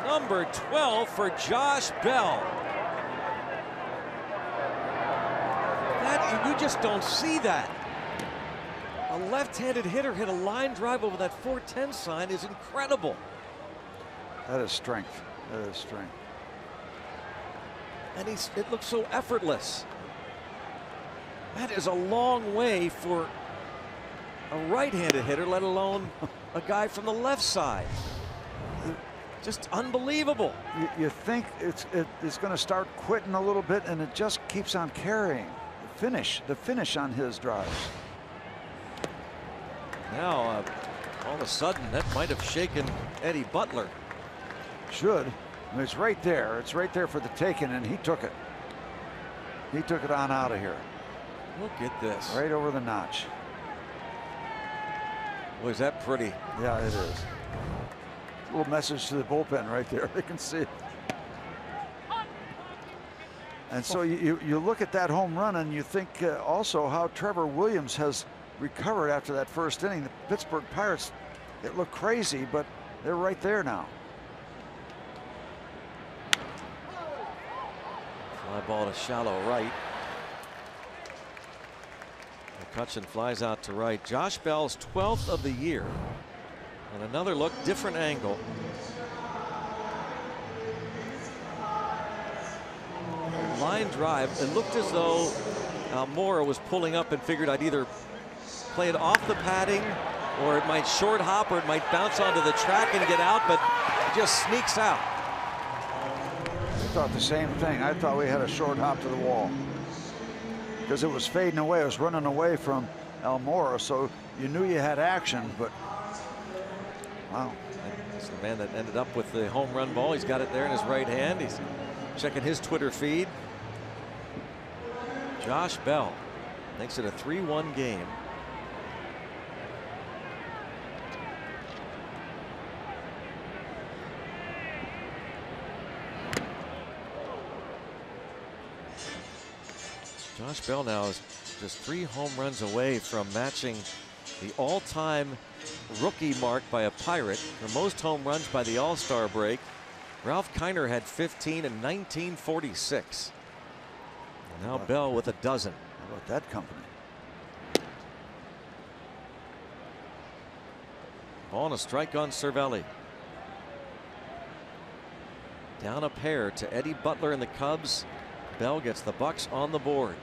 Number 12 for Josh Bell. You just don't see that. A left-handed hitter hit a line drive over that 410 sign is incredible. That is strength. That is strength. And it looks so effortless. That is a long way for a right-handed hitter, let alone a guy from the left side. Just unbelievable. You think it's going to start quitting a little bit, and it just keeps on carrying. The finish on his drives. Now, all of a sudden, that might have shaken Eddie Butler. Should. I mean, it's right there. It's right there for the taking, and he took it. He took it on out of here. Look at this. Right over the notch. Boy, is that pretty. Yeah, it is. A little message to the bullpen right there. They can see it. And so you look at that home run and you think also how Trevor Williams has recovered after that first inning. The Pittsburgh Pirates, it looked crazy, but they're right there now. Fly ball to shallow right. McCutchen flies out to right. Josh Bell's 12th of the year. And another look, different angle. Line drive. It looked as though Almora was pulling up and figured I'd either play it off the padding or it might short hop or it might bounce onto the track and get out, but it just sneaks out. I thought the same thing. I thought we had a short hop to the wall because it was fading away. It was running away from Almora, so you knew you had action, but wow. It's the man that ended up with the home run ball. He's got it there in his right hand. He's checking his Twitter feed. Josh Bell makes it a 3-1 game. Josh Bell now is just 3 home runs away from matching the all-time rookie mark by a Pirate for most home runs by the All-Star break. Ralph Kiner had 15 in 1946. And now Bell with a dozen. How about that company? Ball and a strike on Cervelli. Down a pair to Eddie Butler and the Cubs. Bell gets the Bucks on the board.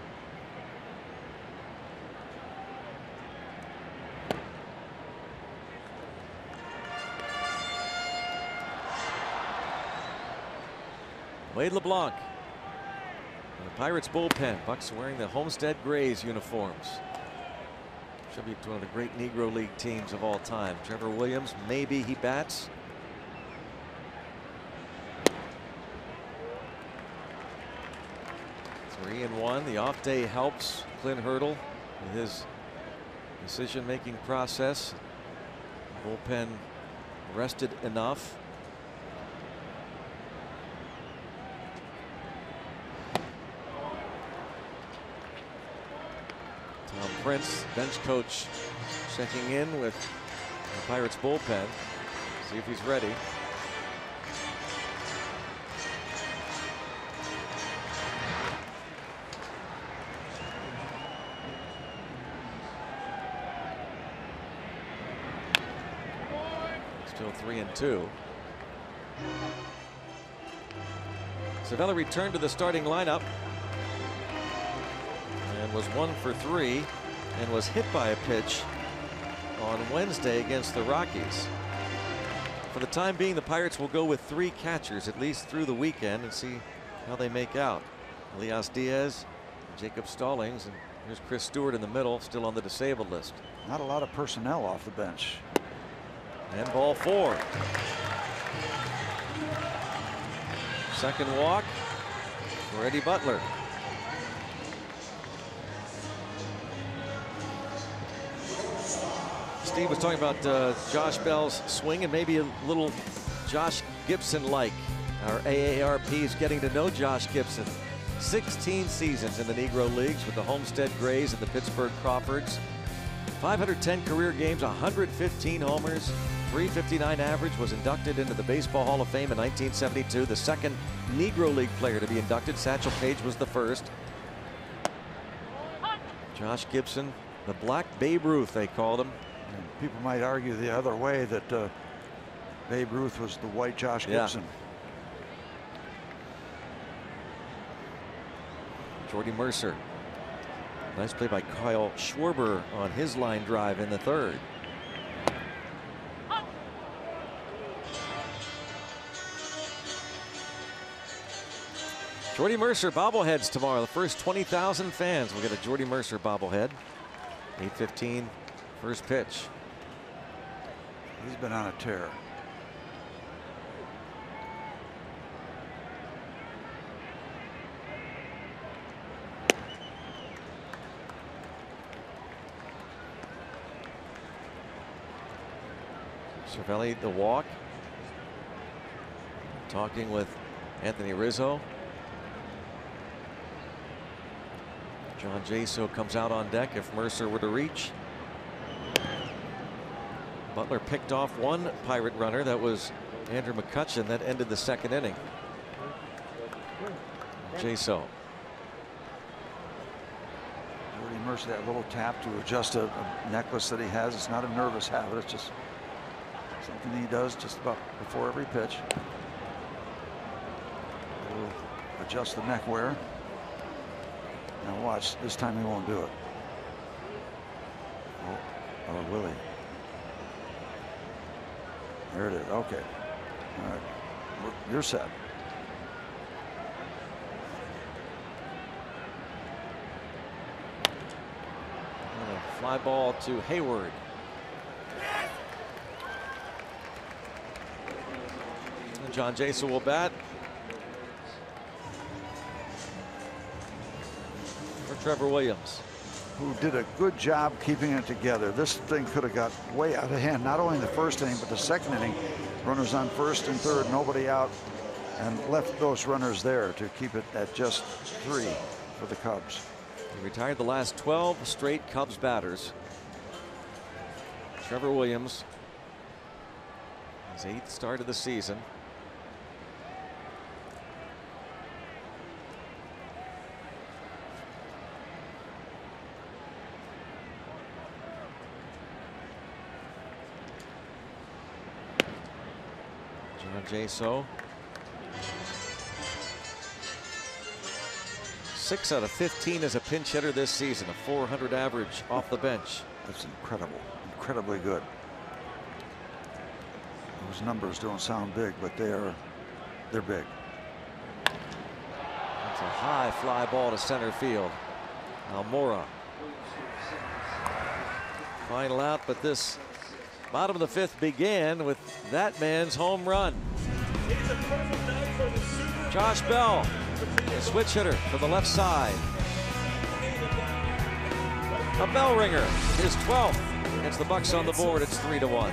Wade LeBlanc. And the Pirates bullpen. Bucks wearing the Homestead Grays uniforms. Should be one of the great Negro League teams of all time. Trevor Williams, maybe he bats. Three and one. The off day helps Clint Hurdle with his decision-making process. Bullpen rested enough. Tom Prince, bench coach, checking in with The Pirates bullpen. See if he's ready. Still 3-2. Cervelli returned to the starting lineup and was 1 for 3 and was hit by a pitch on Wednesday against the Rockies. For the time being, the Pirates will go with 3 catchers at least through the weekend and see how they make out. Elias Diaz, Jacob Stallings, and here's Chris Stewart in the middle, still on the disabled list. Not a lot of personnel off the bench. And ball 4. Second walk for Eddie Butler. Steve was talking about Josh Bell's swing and maybe a little Josh Gibson-like. Our AARP is getting to know Josh Gibson. 16 seasons in the Negro Leagues with the Homestead Grays and the Pittsburgh Crawfords. 510 career games, 115 homers, 359 average, was inducted into the Baseball Hall of Fame in 1972. The second Negro League player to be inducted. Satchel Paige was the first. Josh Gibson, the Black Babe Ruth, they called him. And people might argue the other way that Babe Ruth was the white Josh Gibson. Jordy Mercer. Nice play by Kyle Schwarber on his line drive in the third. Jordy Mercer bobbleheads tomorrow. The first 20,000 fans will get a Jordy Mercer bobblehead. 8:15 first pitch. He's been on a tear. Cervelli the walk. Talking with Anthony Rizzo. John Jaso comes out on deck if Mercer were to reach. Butler picked off one Pirate runner. That was Andrew McCutchen. That ended the second inning. Jaso. Jordy Mercer, that little tap to adjust a necklace that he has. It's not a nervous habit. It's just something he does just about before every pitch. He'll adjust the neck wear. Now watch, this time he won't do it. Oh, or will he? There it is. Okay. All right. You're set. And a fly ball to Hayward. And John Jaso will bat. For Trevor Williams, who did a good job keeping it together. This thing could have got way out of hand, not only in the first inning, but the second inning. Runners on first and third, nobody out, and left those runners there to keep it at just 3 for the Cubs. He retired the last 12 straight Cubs batters. Trevor Williams, his 8th start of the season. Jaso. 6 out of 15 as a pinch hitter this season, a .400 average off the bench. That's incredible, incredibly good. Those numbers don't sound big, but they're big. That's a high fly ball to center field. Almora. Final out, but this bottom of the 5th began with that man's home run. Josh Bell, a switch hitter from the left side. A bell ringer, his 12th. Gets the Bucks on the board. It's 3-1.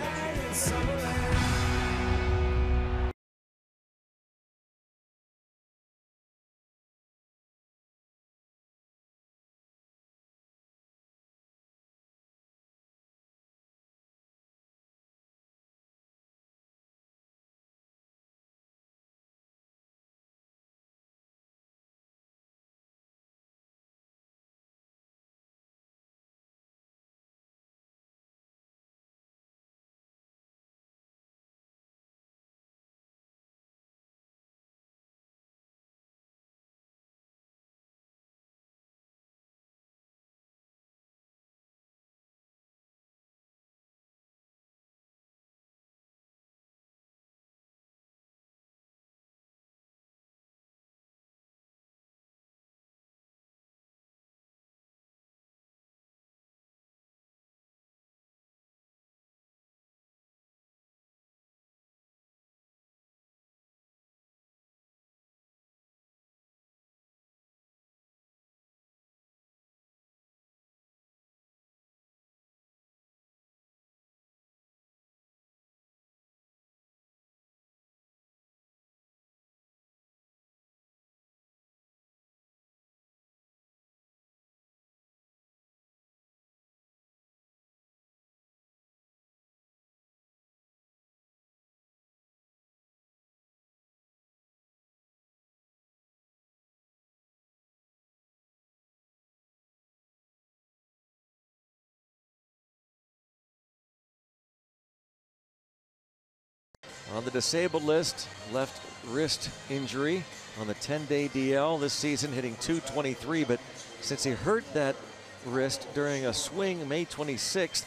on the disabled list, left wrist injury on the 10-day DL this season, hitting .223, but since he hurt that wrist during a swing May 26th,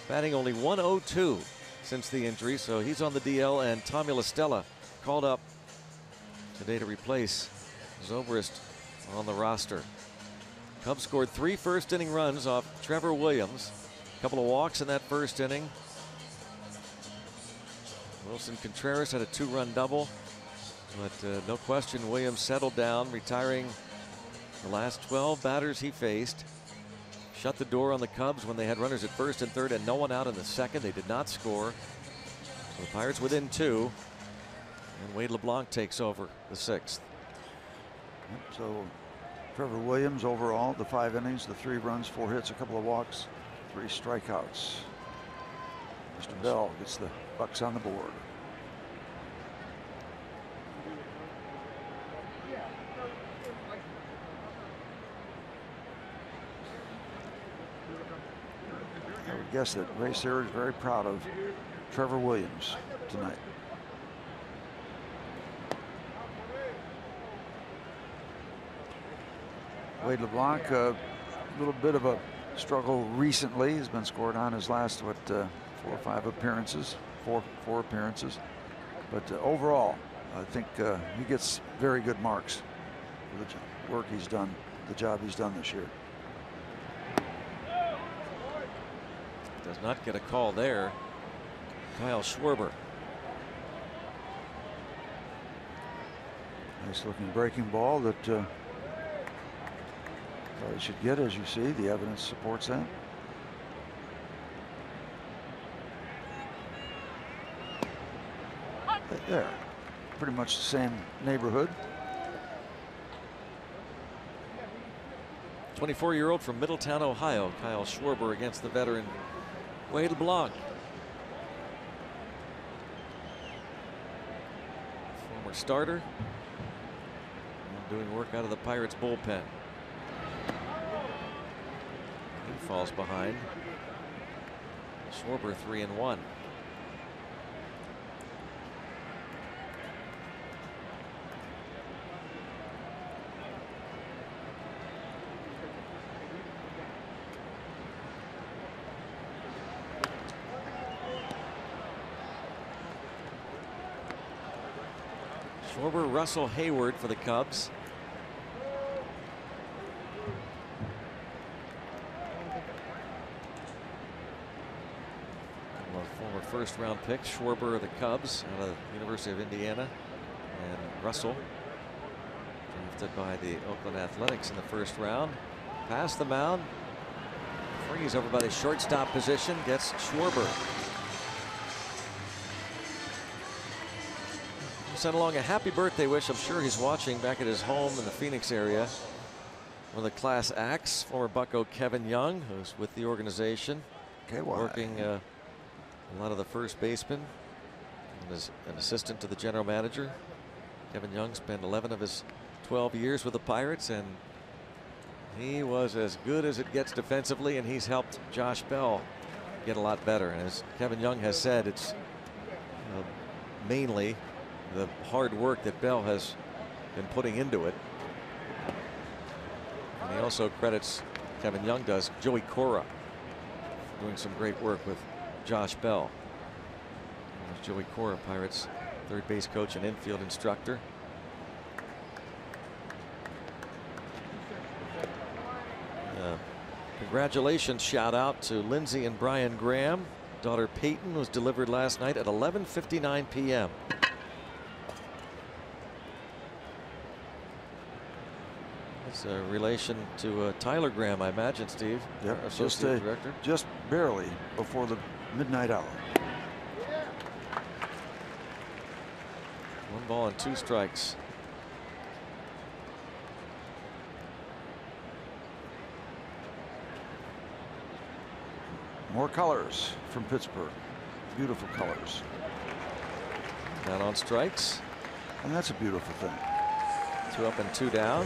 batting only .102 since the injury, so he's on the DL, and Tommy La Stella called up today to replace Zobrist on the roster. Cubs scored 3 first-inning runs off Trevor Williams. A couple of walks in that first inning. Wilson Contreras had a 2-run double, but no question Williams settled down, retiring the last 12 batters he faced. Shut the door on the Cubs when they had runners at first and third and no one out in the second. They did not score. So the Pirates within 2, and Wade LeBlanc takes over the 6th. So Trevor Williams overall, the 5 innings, the 3 runs, 4 hits, a couple of walks, 3 strikeouts. Mr. Bell gets the Bucks on the board. I would guess that Ray Sears is very proud of Trevor Williams tonight. Wade LeBlanc, a little bit of a struggle recently. He's been scored on his last, 4 or 5 appearances, four appearances. But overall, I think he gets very good marks for the work he's done, the job he's done this year. Does not get a call there. Kyle Schwarber. Nice looking breaking ball that probably should get, as you see. The evidence supports that. There, pretty much the same neighborhood. 24-year-old from Middletown, Ohio, Kyle Schwarber against the veteran Wade LeBlanc. Former starter, doing work out of the Pirates bullpen. He falls behind. Schwarber 3-1. Schwarber, Russell Hayward for the Cubs. Former first-round pick, Schwarber of the Cubs out of the University of Indiana, and Russell, drafted by the Oakland Athletics in the first round. Past the mound, frees over by the shortstop position, gets Schwarber. Sent along a happy birthday wish. I'm sure he's watching back at his home in the Phoenix area. One of the class acts, former Bucko Kevin Young, who's with the organization, working a lot of the first basemen, and is an assistant to the general manager. Kevin Young spent 11 of his 12 years with the Pirates, and he was as good as it gets defensively, and he's helped Josh Bell get a lot better. And as Kevin Young has said, it's mainly the hard work that Bell has been putting into it. And he also credits, Kevin Young does, Joey Cora doing some great work with Josh Bell. Joey Cora, Pirates third base coach and infield instructor. Congratulations shout out to Lindsay and Brian Graham. Daughter Peyton was delivered last night at 11:59 p.m. It's a relation to Tyler Graham, I imagine, Steve. Yeah, associate director. Just barely before the midnight hour. 1 ball and 2 strikes. More colors from Pittsburgh. Beautiful colors. Down on strikes. And that's a beautiful thing. 2 up and 2 down.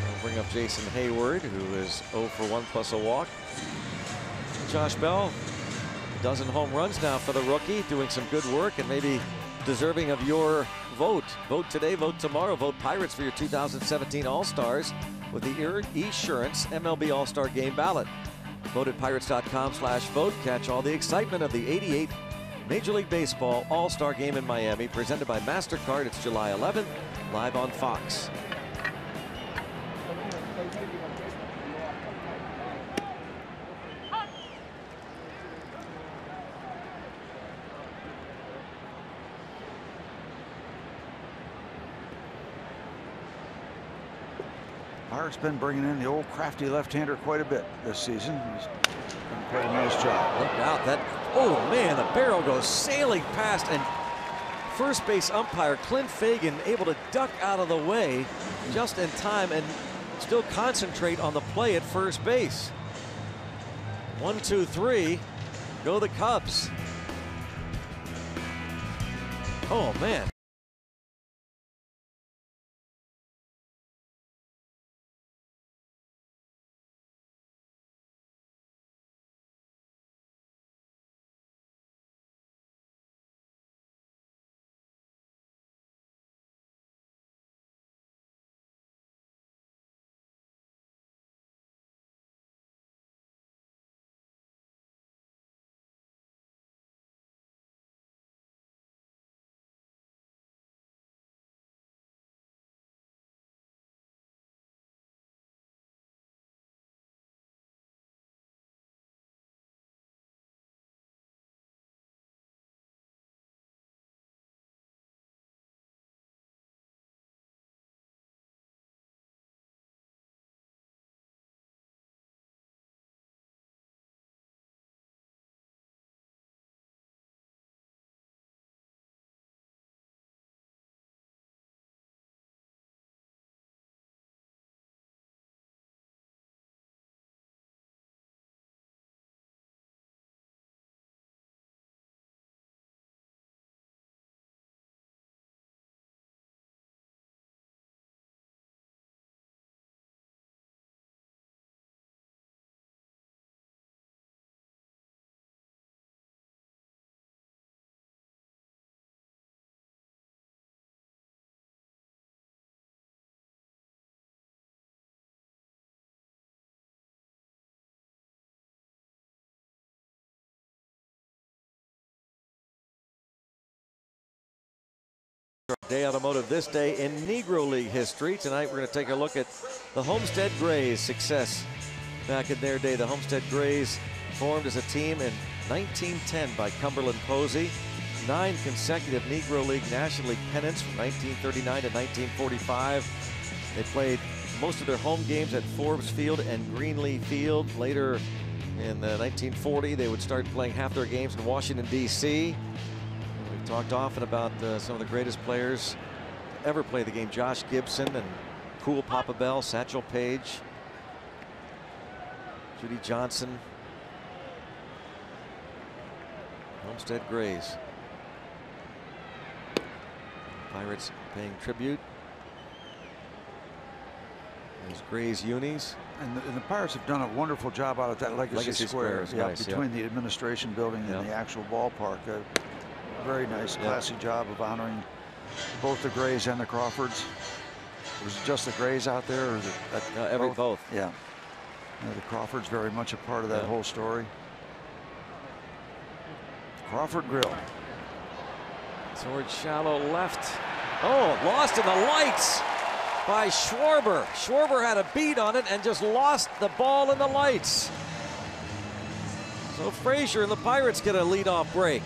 We'll bring up Jason Hayward, who is 0 for 1 plus a walk. Josh Bell dozen home runs now for the rookie, doing some good work and maybe deserving of your vote. Vote today, vote tomorrow, vote Pirates for your 2017 All-Stars with the Esurance MLB All-Star Game ballot. Vote at pirates.com/vote. Catch all the excitement of the 88th Major League Baseball All-Star Game in Miami, presented by MasterCard. It's July 11th, live on Fox. Pirates been bringing in the old crafty left-hander quite a bit this season. He's done quite a nice job. Look out, that, oh man, the barrel goes sailing past, and first base umpire Clint Fagan able to duck out of the way just in time and still concentrate on the play at first base. 1, 2, 3, go the Cubs. Oh man. Day Automotive this day in Negro League history. Tonight we're going to take a look at the Homestead Grays' success back in their day. The Homestead Grays formed as a team in 1910 by Cumberland Posey. 9 consecutive Negro League National League pennants from 1939 to 1945. They played most of their home games at Forbes Field and Greenlee Field. Later in 1940, they would start playing half their games in Washington, D.C. We've talked often about some of the greatest players to ever play the game. Josh Gibson and Cool Papa Bell, Satchel Paige, Judy Johnson. Homestead Grays. Pirates paying tribute. These Grays unis. And the Pirates have done a wonderful job out of that Legacy Square. Yeah, nice, between the administration building and the actual ballpark. Very nice, classy job of honoring both the Grays and the Crawfords. Was it just the Grays out there, or is it both? Yeah. The Crawfords very much a part of that whole story. Crawford Grill. Towards shallow left. Oh, lost in the lights by Schwarber. Schwarber had a beat on it and just lost the ball in the lights. So Frazier and the Pirates get a leadoff break.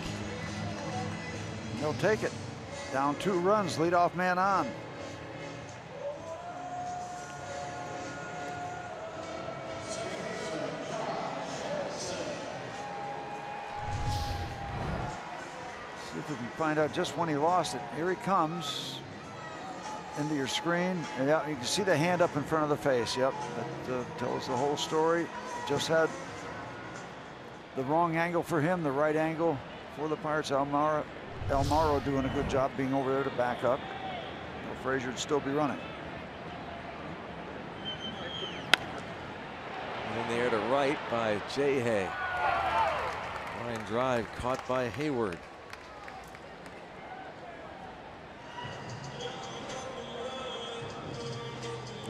They'll take it. Down 2 runs, leadoff man on. See if we can find out just when he lost it. Here he comes into your screen. And yeah, you can see the hand up in front of the face. Yep, that tells the whole story. Just had the wrong angle for him, the right angle for the Pirates. Almaro doing a good job being over there to back up. Frazier would still be running. In the air to right by Jay Hay. Line drive caught by Hayward.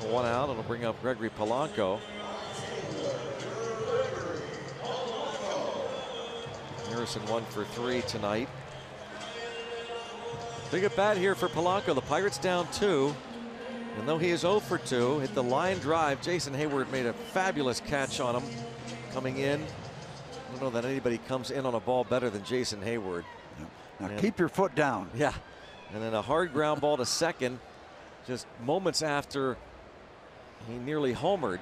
One out. It'll bring up Gregory Polanco. Harrison 1 for 3 tonight. Big at bat here for Polanco. The Pirates down 2. And though he is 0 for 2, hit the line drive. Jason Hayward made a fabulous catch on him coming in. I don't know that anybody comes in on a ball better than Jason Hayward. Now keep your foot down. Yeah. And then a hard ground ball to second just moments after he nearly homered.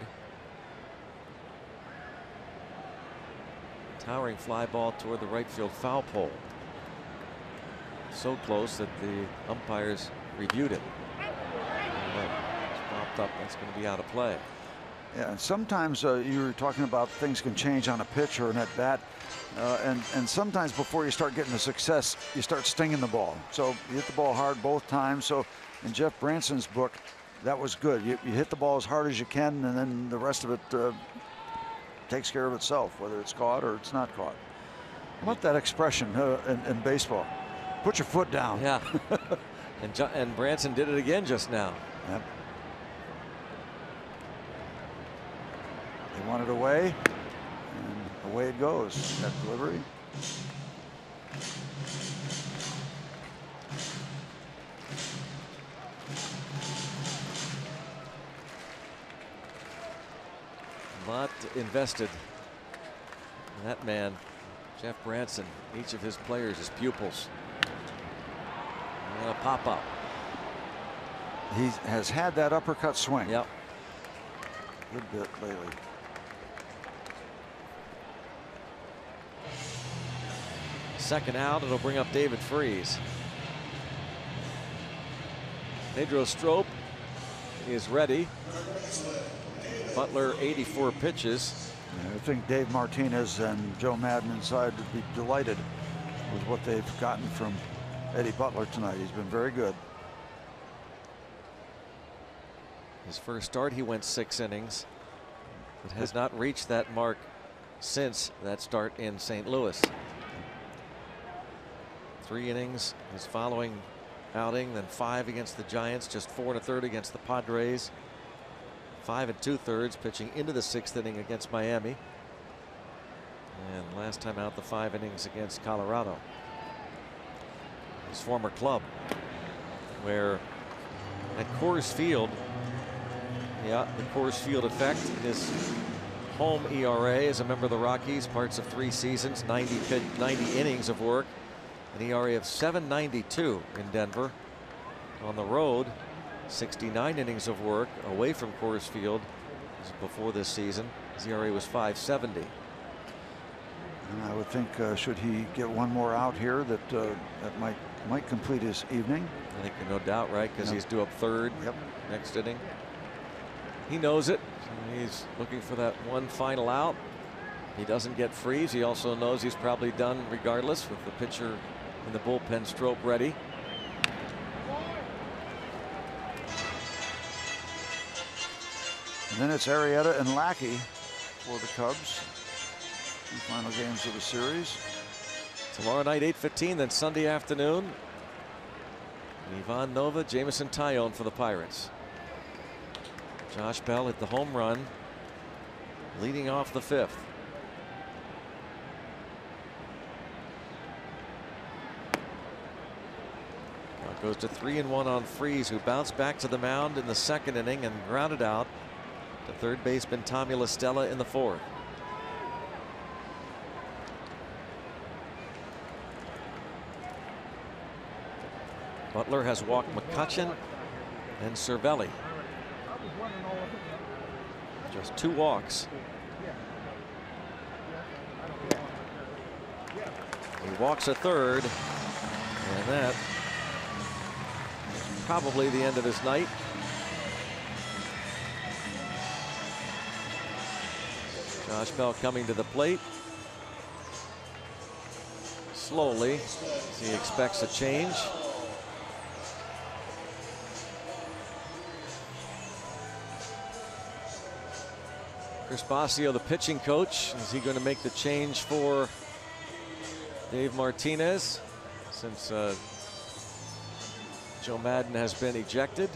Towering fly ball toward the right field foul pole. So close that the umpires reviewed it. It's popped up. That's going to be out of play. Yeah, and sometimes you were talking about things can change on a pitch or an at bat, and sometimes before you start getting the success, you start stinging the ball. So you hit the ball hard both times. So in Jeff Branson's book, that was good. You hit the ball as hard as you can, and then the rest of it takes care of itself, whether it's caught or it's not caught. How about that expression in baseball? Put your foot down. Yeah. and Branson did it again just now. Yep. They want it away, and away it goes. That delivery. Lot invested in that man, Jeff Branson. Each of his players, his pupils. And a pop up. He has had that uppercut swing. Yep. Good bit lately. Second out, it'll bring up David Freese. Pedro Strop is ready. Butler 84 pitches. I think Dave Martinez and Joe Madden inside would be delighted with what they've gotten from Eddie Butler tonight. He's been very good. His first start, he went 6 innings, but has not reached that mark since that start in St. Louis. 3 innings his following outing, then 5 against the Giants, just 4 1/3 against the Padres. 5 2/3 pitching into the 6th inning against Miami. And last time out, the 5 innings against Colorado. His former club, where at Coors Field, yeah, the Coors Field effect, his home ERA as a member of the Rockies, parts of 3 seasons, 90 innings of work, an ERA of 7.92 in Denver. On the road, 69 innings of work away from Coors Field before this season. His ERA was 5.70. And I would think should he get one more out here that that might complete his evening. I think no doubt, right? Because he's due up 3rd. Yep. Next inning. He knows it. He's looking for that one final out. He doesn't get Freese. He also knows he's probably done regardless with the pitcher in the bullpen, Strop, ready. And then it's Arrieta and Lackey for the Cubs. 2 final games of the series. Tomorrow night, 8:15, then Sunday afternoon. Ivan Nova, Jameson Taillon for the Pirates. Josh Bell hit the home run, leading off the 5th. Now it goes to 3-1 on Freese, who bounced back to the mound in the 2nd inning and grounded out to third baseman Tommy La Stella in the 4th. Butler has walked McCutchen and Cervelli. Just 2 walks. He walks a 3rd, and that is probably the end of his night. Josh Bell coming to the plate slowly as he expects a change. Chris Bosio, the pitching coach, is he going to make the change for Dave Martinez, since Joe Madden has been ejected.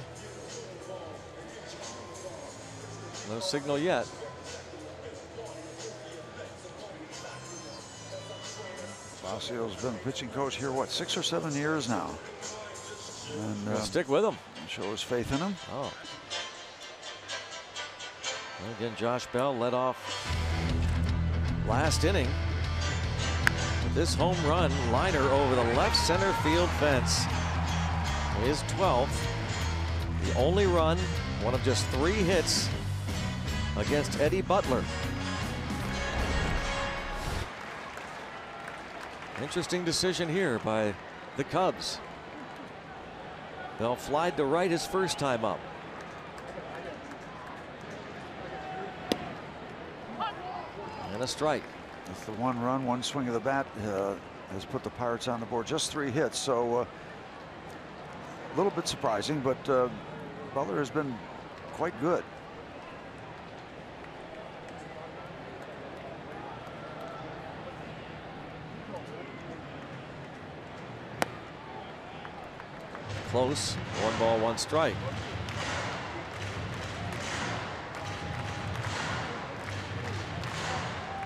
No signal yet. Fasio's been pitching coach here, what, 6 or 7 years now? And stick with him. Show his faith in him. Oh. Well, again, Josh Bell led off last inning with this home run liner over the left center field fence. His 12th. The only run, one of just 3 hits against Eddie Butler. Interesting decision here by the Cubs. Bell flied to right his first time up. And a strike. With the 1 run, 1 swing of the bat has put the Pirates on the board. Just 3 hits, so a little bit surprising, but Butler has been quite good. Close. 1 ball, 1 strike.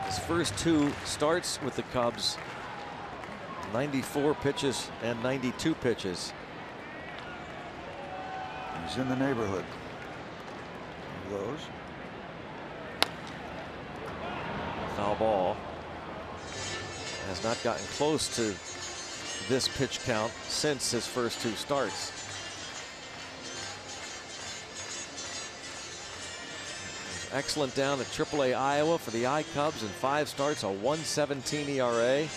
His first 2 starts with the Cubs, 94 pitches and 92 pitches. He's in the neighborhood of those. Foul ball. Has not gotten close to this pitch count since his first 2 starts. He's excellent down at AAA Iowa for the I-Cubs in 5 starts, a 1.17 ERA.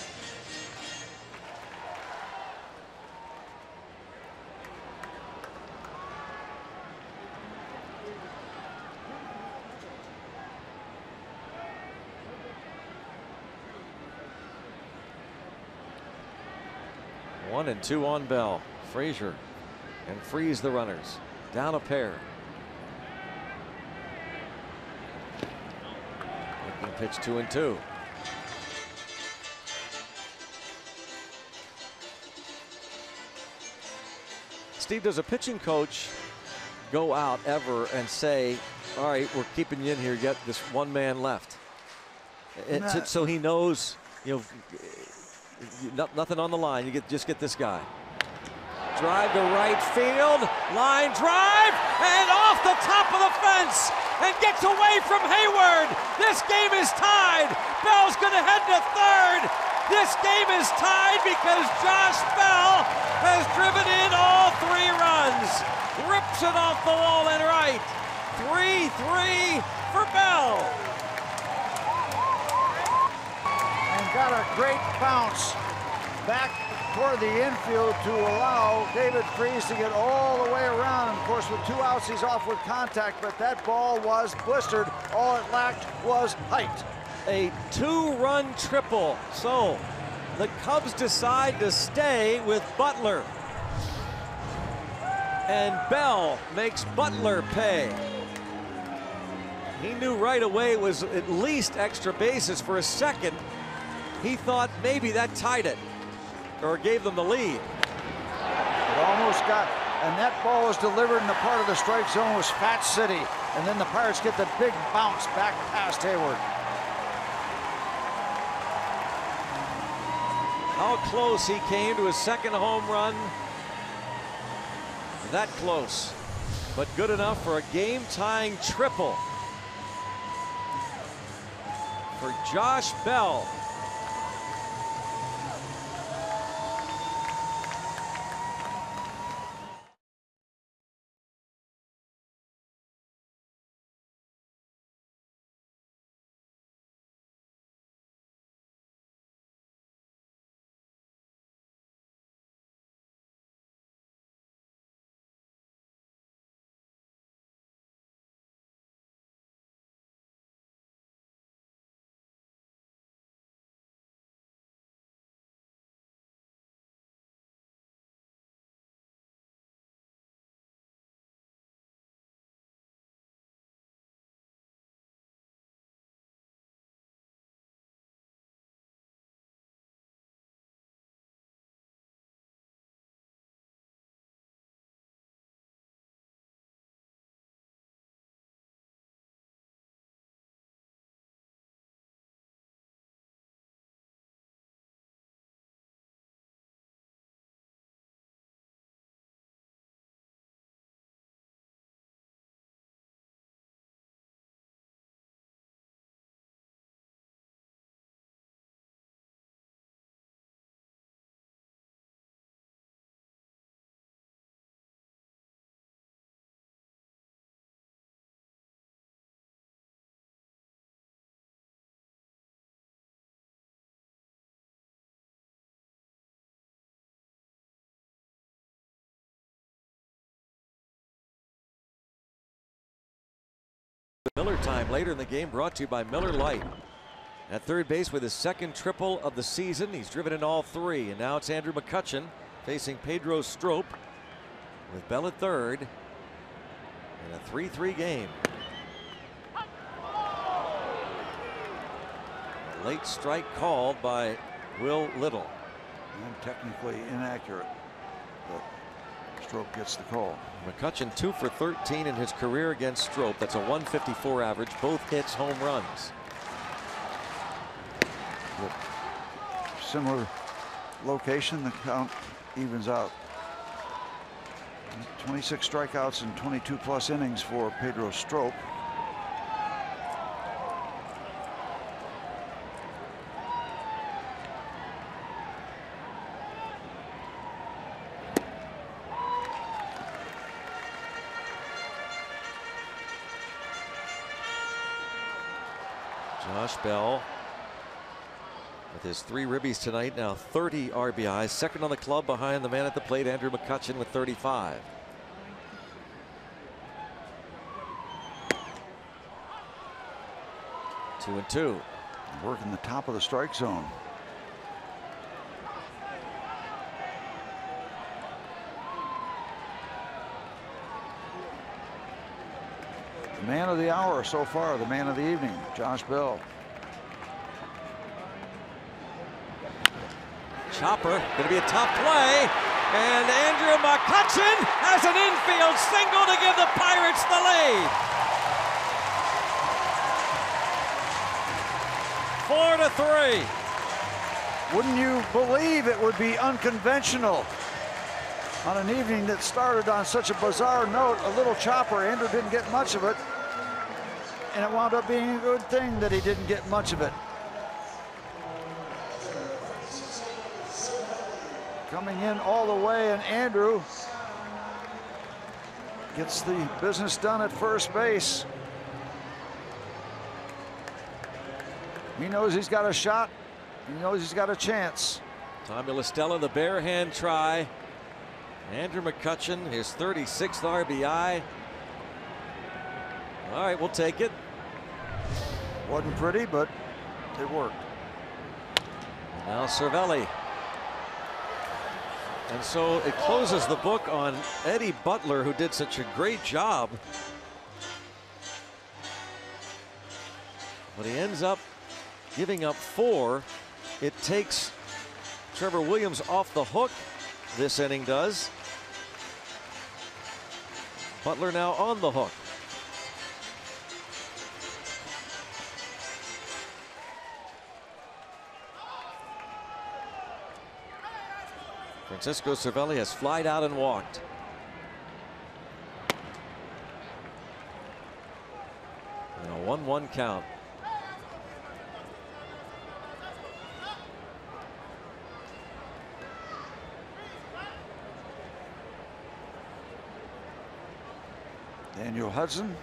One and 2 on Bell. Frazier and freeze the runners. Down a pair. Making pitch 2 and 2. Steve, does a pitching coach go out ever and say, all right, we're keeping you in here, yet this 1 man left? So he knows, you know, nothing on the line. You just get this guy. Drive to right field. Line drive and off the top of the fence and gets away from Hayward. This game is tied. Bell's going to head to third. This game is tied because Josh Bell has driven in all 3 runs. Rips it off the wall and right. 3-3 for Bell. Got a great bounce back toward the infield to allow David Freese to get all the way around. And of course, with 2 outs, he's off with contact, but that ball was blistered. All it lacked was height. A 2-run triple. So the Cubs decide to stay with Butler. And Bell makes Butler pay. He knew right away it was at least extra bases. For a second, he thought maybe that tied it or gave them the lead. It almost got, and that ball was delivered in the part of the strike zone was Fat City. And then the Pirates get the big bounce back past Hayward. How close he came to his 2nd home run. That close, but good enough for a game-tying triple for Josh Bell. Miller time later in the game, brought to you by Miller Lite. At third base with his second triple of the season. He's driven in all 3. And now it's Andrew McCutchen facing Pedro Strop with Bell at third in a 3-3 game. A late strike called by Will Little. And technically inaccurate, but Strop gets the call. McCutchen 2 for 13 in his career against Strop. That's a 154 average. Both hits home runs. Similar location, the count evens out. 26 strikeouts and 22 plus innings for Pedro Strop. Josh Bell with his 3 ribbies tonight, now 30 RBIs, second on the club behind the man at the plate, Andrew McCutchen, with 35. Two and two. Working the top of the strike zone. The man of the hour so far, the man of the evening, Josh Bell. Chopper, going to be a tough play, and Andrew McCutchen has an infield single to give the Pirates the lead. 4-3. Wouldn't you believe it would be unconventional on an evening that started on such a bizarre note? A little chopper. Andrew didn't get much of it, and it wound up being a good thing that he didn't get much of it. Coming in all the way, and Andrew gets the business done at first base. He knows he's got a shot. He knows he's got a chance. Tommy La Stella, the bare hand try. Andrew McCutchen, his 36th RBI. All right, we'll take it. Wasn't pretty, but it worked. Now Cervelli. And so it closes the book on Eddie Butler, who did such a great job. But he ends up giving up 4. It takes Trevor Williams off the hook. This inning does. Butler now on the hook. Francisco Cervelli has flied out and walked. And a 1-1 count. Daniel Hudson.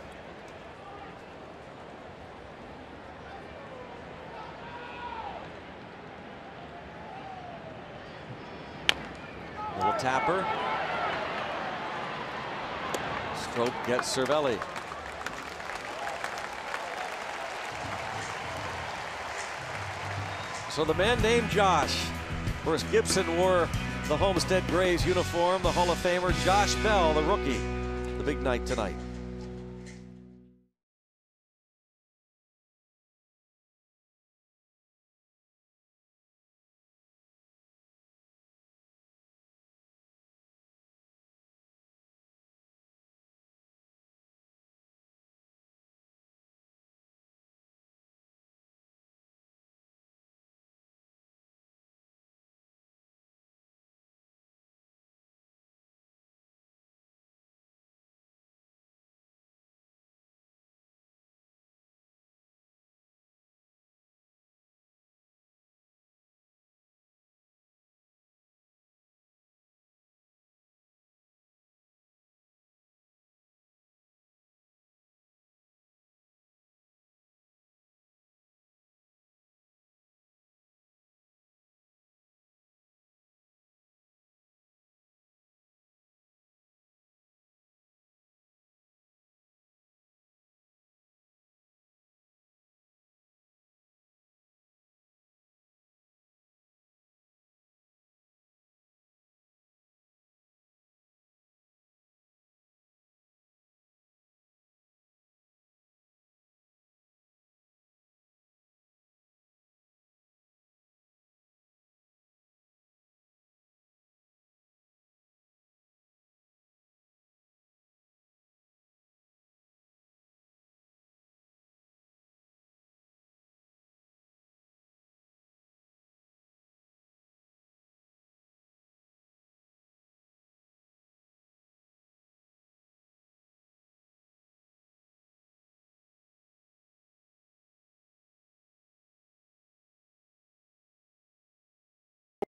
Little tapper. Stroke gets Cervelli. So the man named Josh. Of course, Gibson wore the Homestead Grays uniform. The Hall of Famer Josh Bell, the rookie. The big night tonight.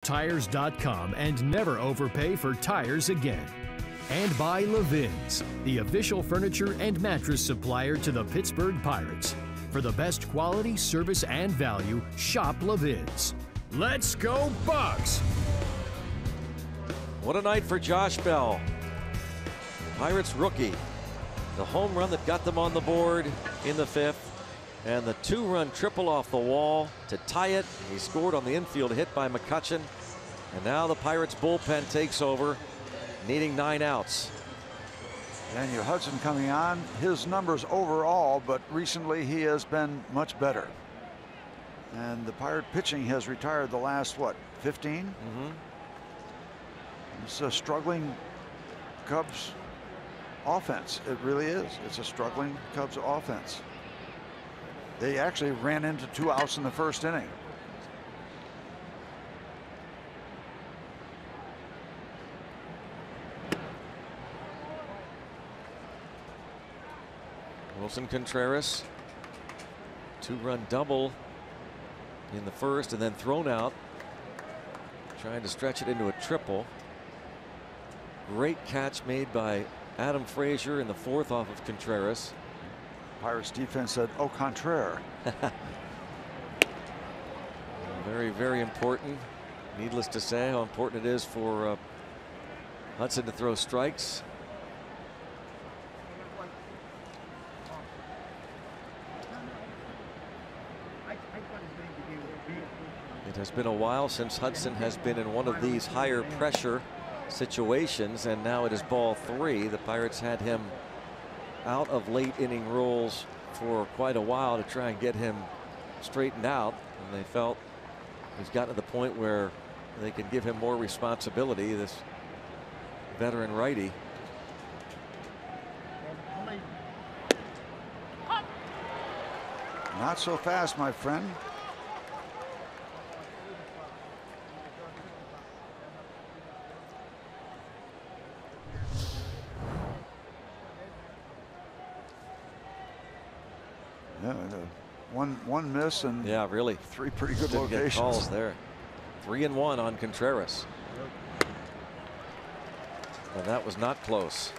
PittsburghTires.com and never overpay for tires again. And by Levin's, the official furniture and mattress supplier to the Pittsburgh Pirates. For the best quality, service, and value, shop Levin's. Let's go Bucks! What a night for Josh Bell. Pirates rookie. The home run that got them on the board in the 5th. And the 2-run triple off the wall to tie it. He scored on the infield hit by McCutchen. And now the Pirates bullpen takes over, needing 9 outs. Daniel Hudson coming on. His numbers overall, but recently he has been much better. And the Pirate pitching has retired the last, what, 15? Mm-hmm. It's a struggling Cubs offense. It really is. It's a struggling Cubs offense. They actually ran into 2 outs in the 1st inning. Wilson Contreras, 2-run double in the 1st and then thrown out, trying to stretch it into a triple. Great catch made by Adam Frazier in the 4th off of Contreras. Pirates defense said, "Au contraire." Very, very important. Needless to say how important it is for Hudson to throw strikes. It has been a while since Hudson has been in one of these higher pressure situations, and now it is ball 3. The Pirates had him out of late inning roles for quite a while to try and get him straightened out, and they felt he's gotten to the point where they can give him more responsibility, this veteran righty. Not so fast, my friend. Yeah, one miss and yeah, really 3 pretty good didn't locations. get calls there. 3-1 on Contreras. And that was not close.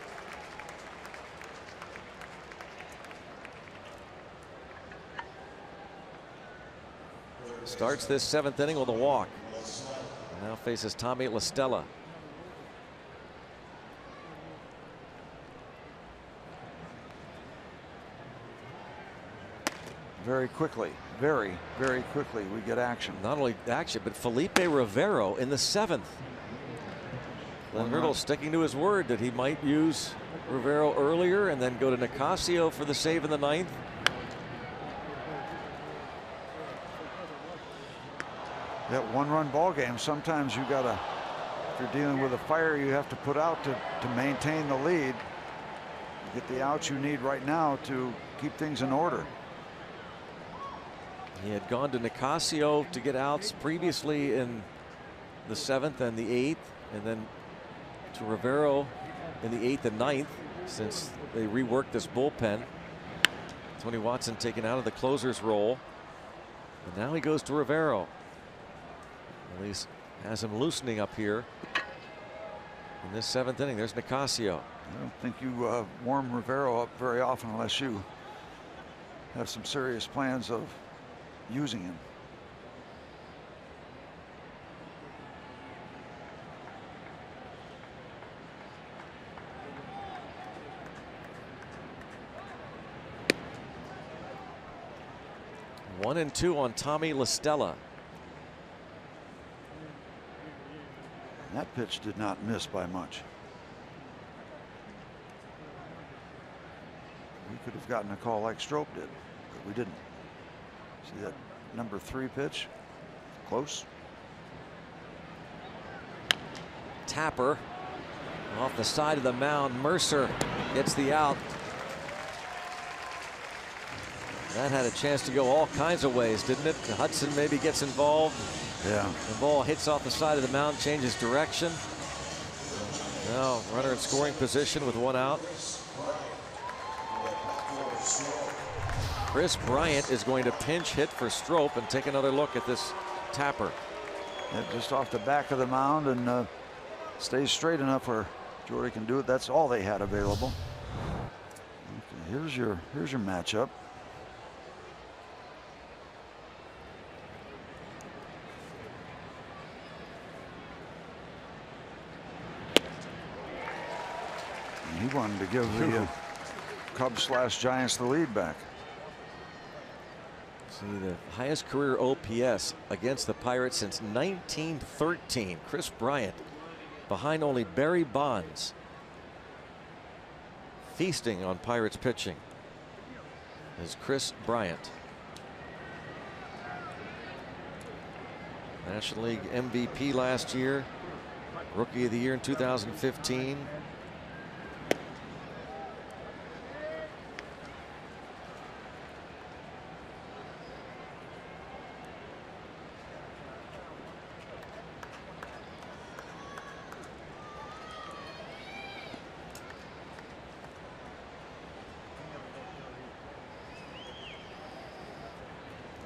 Starts this 7th inning with a walk. Now faces Tommy La Stella. Very quickly, very quickly we get action. Not only action, but Felipe Rivero in the 7th. Glenn Riddle sticking to his word that he might use Rivero earlier and then go to Nicasio for the save in the 9th. That 1-run ball game, sometimes you gotta, if you're dealing with a fire you have to put out to maintain the lead. You get the outs you need right now to keep things in order. He had gone to Nicasio to get outs previously in the 7th and the 8th, and then to Rivero in the 8th and 9th since they reworked this bullpen. Tony Watson taken out of the closer's role, and now he goes to Rivero. At least has him loosening up here in this 7th inning. There's Nicasio. I don't think you warm Rivero up very often unless you have some serious plans of using him. One and 2 on Tommy La Stella. That pitch did not miss by much. We could have gotten a call like Strop did, but we didn't. See that number 3 pitch? Close. Tapper off the side of the mound. Mercer gets the out. That had a chance to go all kinds of ways, didn't it? Hudson maybe gets involved. Yeah. The ball hits off the side of the mound, changes direction. Now runner in scoring position with 1 out. Chris Bryant is going to pinch hit for Strop and take another look at this Tapper. just off the back of the mound and stays straight enough where Jordy can do it. That's all they had available. Okay, here's your matchup. And he wanted to give the Cubs/Giants the lead back. See, the highest career OPS against the Pirates since 1913. Chris Bryant behind only Barry Bonds. Feasting on Pirates pitching is Chris Bryant. National League MVP last year. Rookie of the Year in 2015.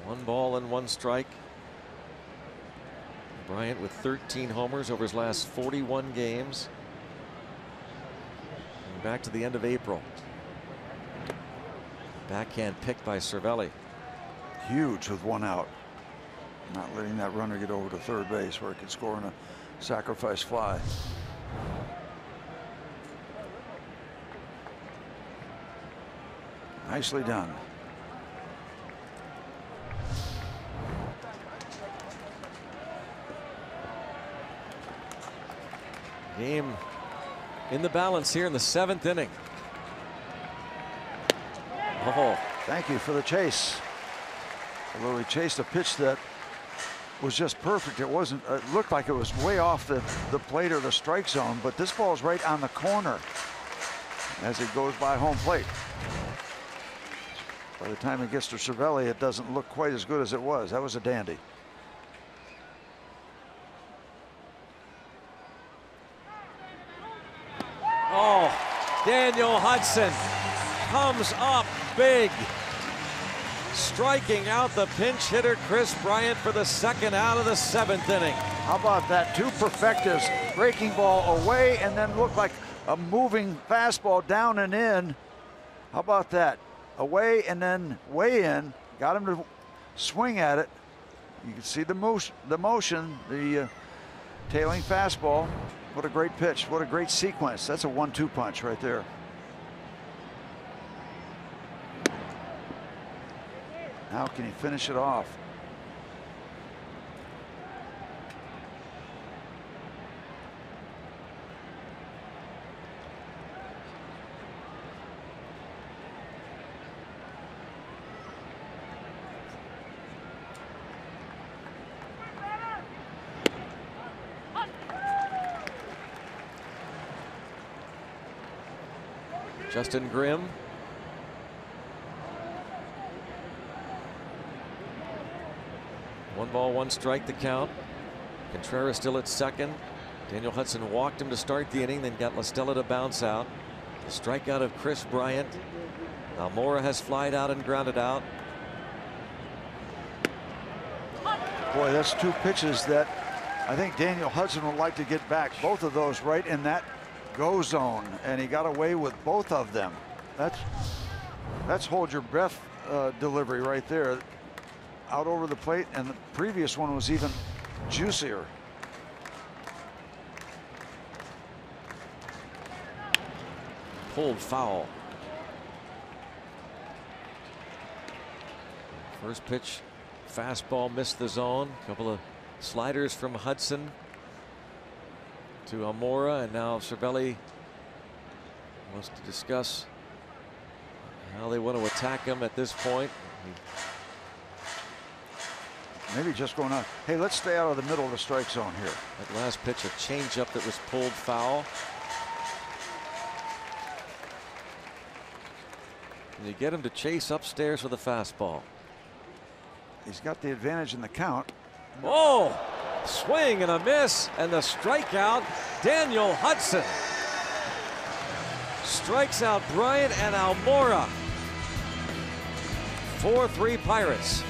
One ball and one strike. Bryant with 13 homers over his last 41 games. And back to the end of April. Backhand pick by Cervelli. Huge with one out. Not letting that runner get over to third base where he could score in a sacrifice fly. Nicely done. Game in the balance here in the 7th inning. Oh, thank you for the chase. Although he chased a pitch that was just perfect. It wasn't. It looked like it was way off the plate or the strike zone, but this ball is right on the corner as it goes by home plate. By the time it gets to Cervelli, it doesn't look quite as good as it was. That was a dandy. oh, Daniel Hudson comes up big, striking out the pinch hitter Chris Bryant for the second out of the 7th inning. How about that? Two perfectas, breaking ball away and then looked like a moving fastball down and in. How about that? Away and then way in. Got him to swing at it. You can see the motion, the tailing fastball. What a great pitch. What a great sequence. That's a 1-2 punch right there. How can he finish it off? Justin Grimm. One ball, one strike the count. Contreras still at second. Daniel Hudson walked him to start the inning, then got La Stella to bounce out. The strikeout of Chris Bryant. Almora has flied out and grounded out. Boy, that's two pitches that I think Daniel Hudson would like to get back. Both of those right in that go zone, and he got away with both of them. That's hold your breath delivery right there. Out over the plate, and the previous one was even juicier. Pulled foul. First pitch, fastball missed the zone. A couple of sliders from Hudson to Almora, and now Cervelli wants to discuss how they want to attack him at this point. Maybe just going on. Hey, let's stay out of the middle of the strike zone here. That last pitch, a changeup that was pulled foul. And you get him to chase upstairs with a fastball. He's got the advantage in the count. Oh, swing and a miss, and the strikeout, Daniel Hudson. Strikes out Bryant and Almora. 4-3 Pirates.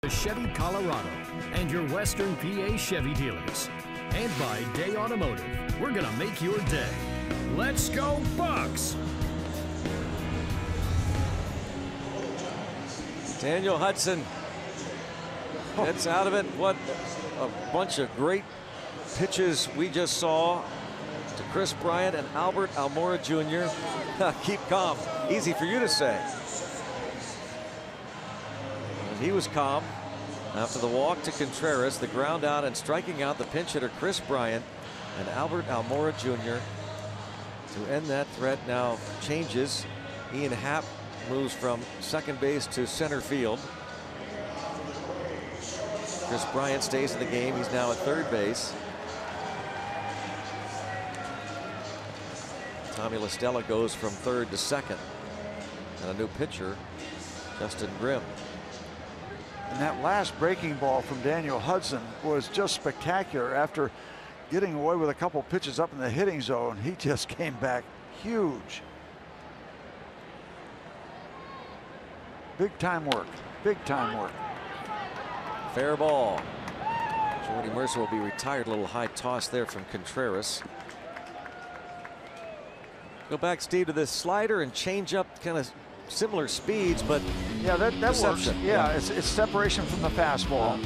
to Chevy Colorado and your Western PA Chevy dealers. And by Day Automotive, we're going to make your day. Let's go Bucks! Daniel Hudson gets out of it. What a bunch of great pitches we just saw to Chris Bryant and Albert Almora Jr. Keep calm. Easy for you to say. And he was calm after the walk to Contreras, the ground out, and striking out the pinch hitter Chris Bryant and Albert Almora Jr. to end that threat. Now changes. Ian Happ moves from second base to center field. Chris Bryant stays in the game. He's now at third base. Tommy La Stella goes from third to second. And a new pitcher, Justin Grimm. And that last breaking ball from Daniel Hudson was just spectacular. After getting away with a couple pitches up in the hitting zone, he just came back huge. Big time work. Big time work. Fair ball. Jordy Mercer will be retired. A little high toss there from Contreras. Go back, Steve, to this slider and change up, kind of similar speeds, but yeah, that works. Yeah, it's separation from the fastball.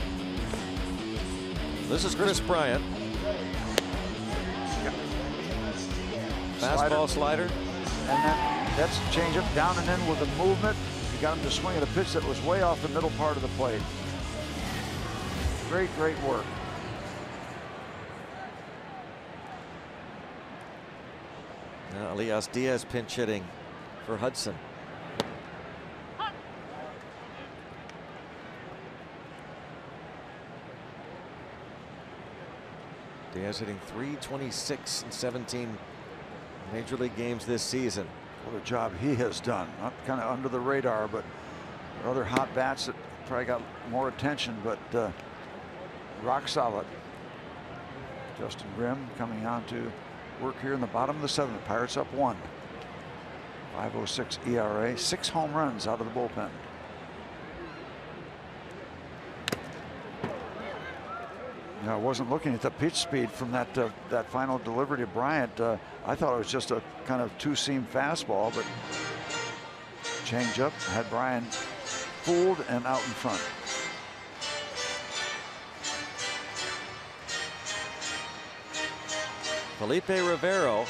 This is Chris Bryant. Fastball slider. And then that's change up, down and in with the movement. You got him to swing at a pitch that was way off the middle part of the plate. Great, great work. Now Elias Diaz pinch hitting for Hudson. Diaz hitting .326 in 17 major league games this season. What a job he has done. Not kind of under the radar, but there are other hot bats that probably got more attention, but rock solid. Justin Grimm coming on to work here in the bottom of the seventh. Pirates up 1. 5.06 ERA, 6 home runs out of the bullpen. You know, I wasn't looking at the pitch speed from that final delivery to Bryant. I thought it was just a kind of two-seam fastball, but change up had Bryant fooled and out in front. Felipe Rivero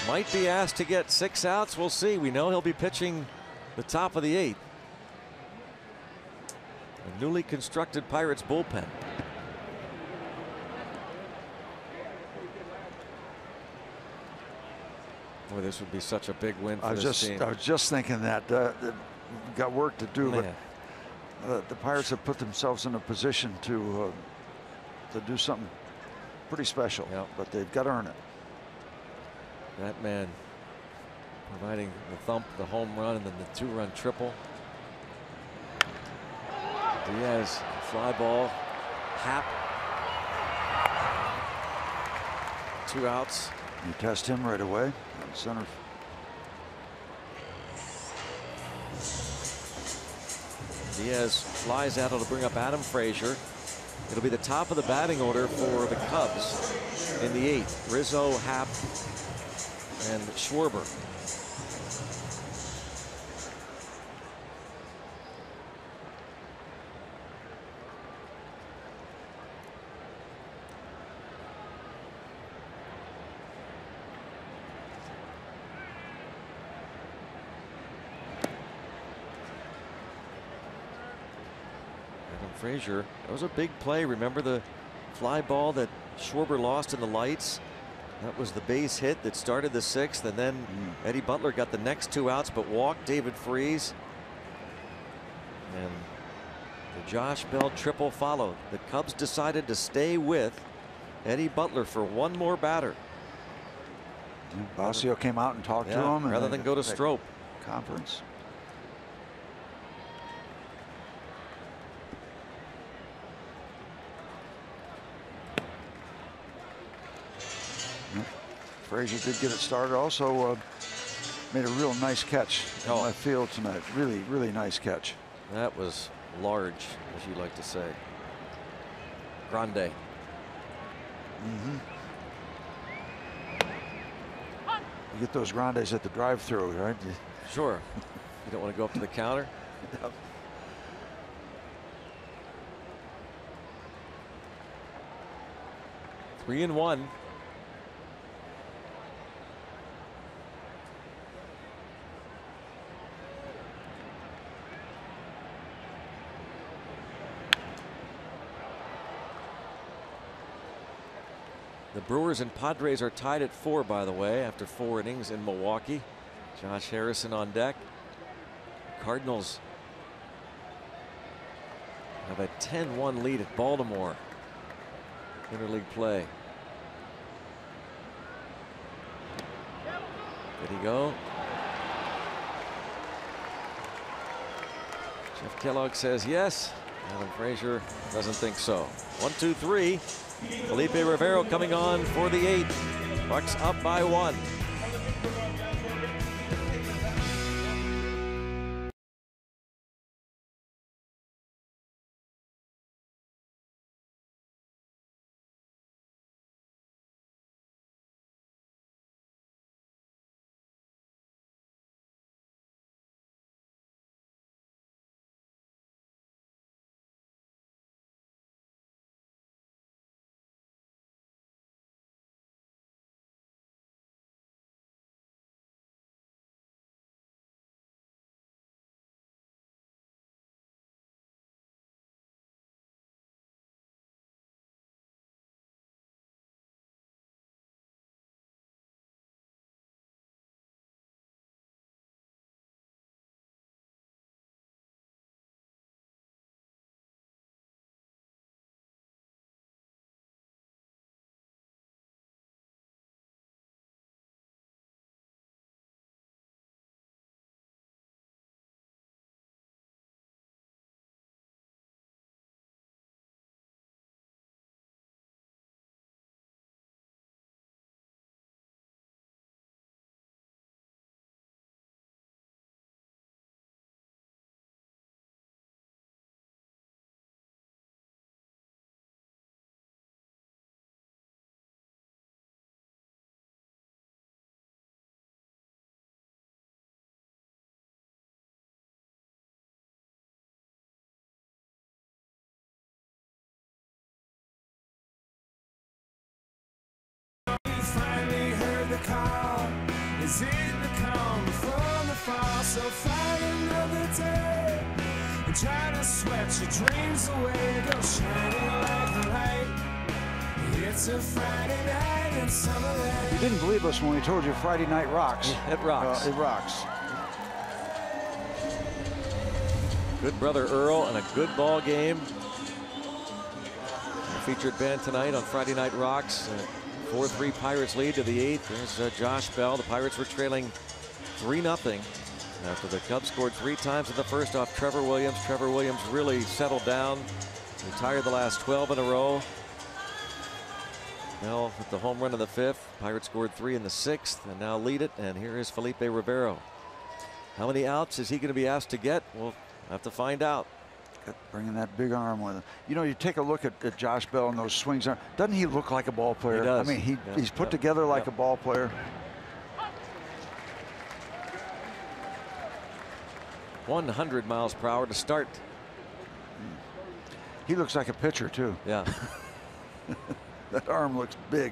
might be asked to get 6 outs. We'll see. We know he'll be pitching the top of the 8th. A newly constructed Pirates bullpen. Boy, this would be such a big win for this team. I was just thinking that got work to do, but the Pirates have put themselves in a position to do something pretty special. Yep. But they've got to earn it. That man providing the thump, the home run, and then the 2-run triple. Diaz, fly ball, Happ. 2 outs. You test him right away on center. Diaz flies out to bring up Adam Frazier. It'll be the top of the batting order for the Cubs in the 8th. Rizzo, Happ, and Schwarber. Frazier, that was a big play. Remember the fly ball that Schwarber lost in the lights? That was the base hit that started the 6th, and then Eddie Butler got the next 2 outs but walked David Freese. And the Josh Bell triple followed. The Cubs decided to stay with Eddie Butler for 1 more batter. Bosio came out and talked to him rather than go to Strope. Conference. Frazier did get it started. Also made a real nice catch in left field tonight. Really, really nice catch. That was large, as you like to say. Grande. You get those grandes at the drive-thru, right? Sure. You don't want to go up to the counter. Yep. Three and one. The Brewers and Padres are tied at 4, by the way, after 4 innings in Milwaukee. Josh Harrison on deck. Cardinals have a 10-1 lead at Baltimore. Interleague play. Did he go? Jeff Kellogg says yes. Adam Frazier doesn't think so. 1-2-3. Felipe Rivero coming on for the 8th. Bucks up by 1. Is in the calm from the fall, so fight another day and try to sweat your dreams away. Go shining like a light. It's a Friday night in summer rain. You didn't believe us when we told you Friday night rocks. It rocks. It rocks. Good brother Earl and a good ball game. Our featured band tonight on Friday Night Rocks. 4-3 Pirates lead to the 8th. There's Josh Bell. The Pirates were trailing 3-0 after the Cubs scored 3 times in the first off Trevor Williams. Trevor Williams really settled down. Retired the last 12 in a row. Bell with the home run in the 5th. Pirates scored 3 in the 6th and now lead it. And here is Felipe Rivero. How many outs is he going to be asked to get? We'll have to find out. Bringing that big arm with him. You know, you take a look at Josh Bell and those swings. Doesn't he look like a ball player? He does. I mean, he's put together like a ball player. 100 miles per hour to start. He looks like a pitcher too. Yeah. That arm looks big.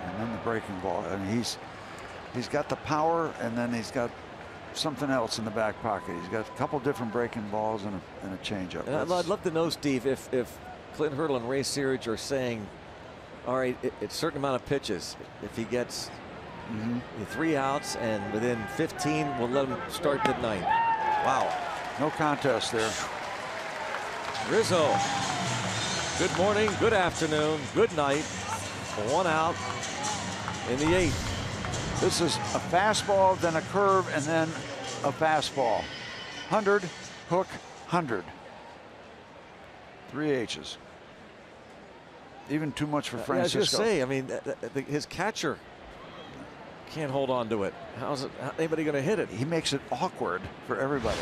And then the breaking ball. I mean, he's got the power, and then he's got something else in the back pocket. He's got a couple different breaking balls and a changeup. And I'd love to know, Steve, if Clint Hurdle and Ray Searage are saying, all right, it's a certain amount of pitches. If he gets 3 outs and within 15, we'll let him start the 9th. Wow. No contest there. Rizzo. Good morning, good afternoon, good night. 1 out in the 8th. This is a fastball, then a curve, and then a fastball. 100, hook, 100. 3 H's. Even too much for Francisco. I was going to say, I mean, his catcher Can't hold on to it. How's anybody going to hit it? He makes it awkward for everybody.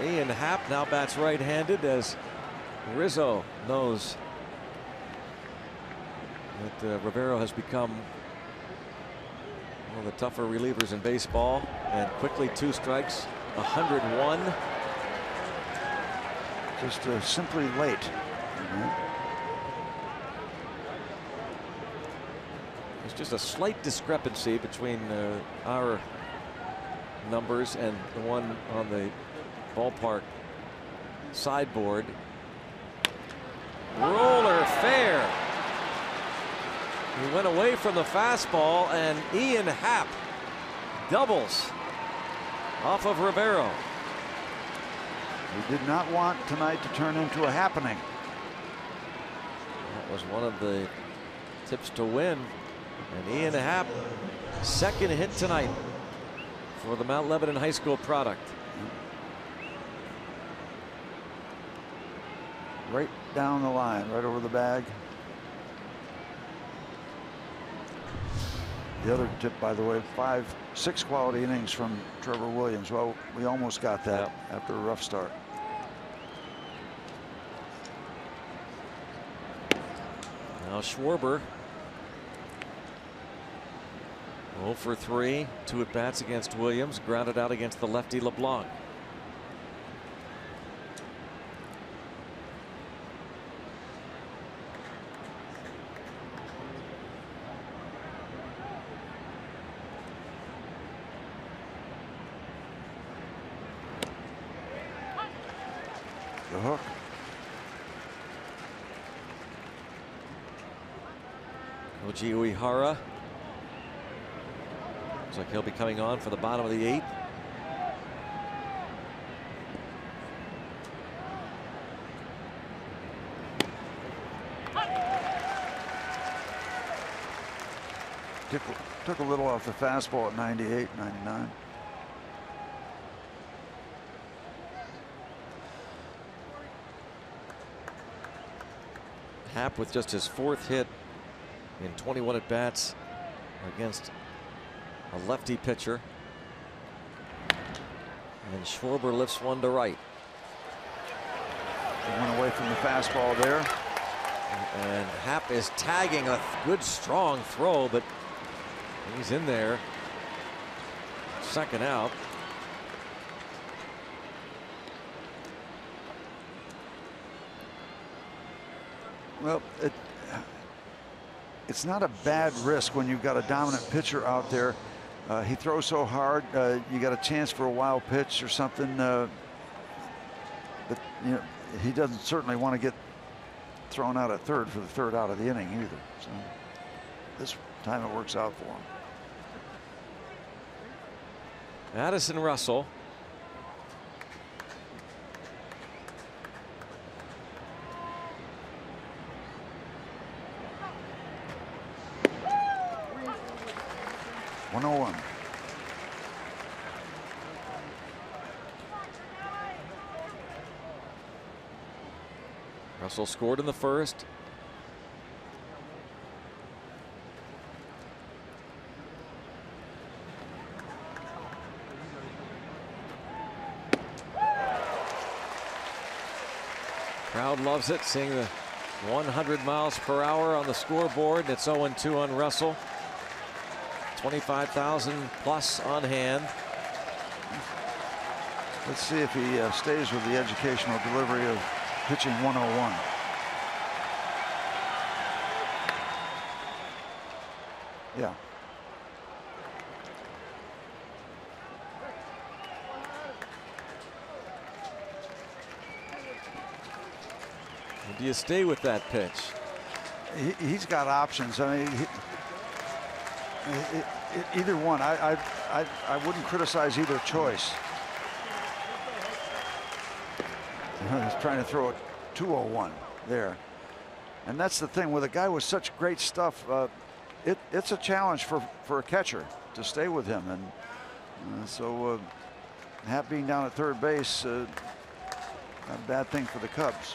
Ian Happ now bats right-handed as Rizzo knows that Rivero has become one of the tougher relievers in baseball, and quickly 2 strikes, 101. Just simply late. There's just a slight discrepancy between our numbers and the one on the ballpark sideboard. Roller fair. He went away from the fastball, and Ian Happ doubles off of Rivero. He did not want tonight to turn into a happening. That was one of the tips to win. And Ian Happ, second hit tonight for the Mount Lebanon High School product. Right down the line, right over the bag. The other tip, by the way, 6 quality innings from Trevor Williams. Well, we almost got that after a rough start. Now Schwarber 0 for 3, 2 at bats against Williams, grounded out against the lefty LeBlanc. The hook. Koji Uehara. Looks like he'll be coming on for the bottom of the 8th. Took a little off the fastball at 98, 99. Happ with just his 4th hit in 21 at bats against a lefty pitcher. And Schwarber lifts one to right. He went away from the fastball there. And Happ is tagging a good strong throw, but he's in there. Second out. Well, it's not a bad risk when you've got a dominant pitcher out there. He throws so hard, you got a chance for a wild pitch or something. But you know, he doesn't certainly want to get thrown out at third for the 3rd out of the inning either. So this time it works out for him. Addison Russell. .101. Russell scored in the 1st. Crowd loves it, seeing the 100 miles per hour on the scoreboard. It's 0-2 on Russell. 25,000 plus on hand. Let's see if he stays with the educational delivery of pitching 101. Yeah. Do you stay with that pitch? He's got options. I mean, either one. I wouldn't criticize either choice. He's trying to throw it 201 there, and that's the thing with a guy with such great stuff. It's a challenge for a catcher to stay with him, and so Happ being down at third base, not a bad thing for the Cubs.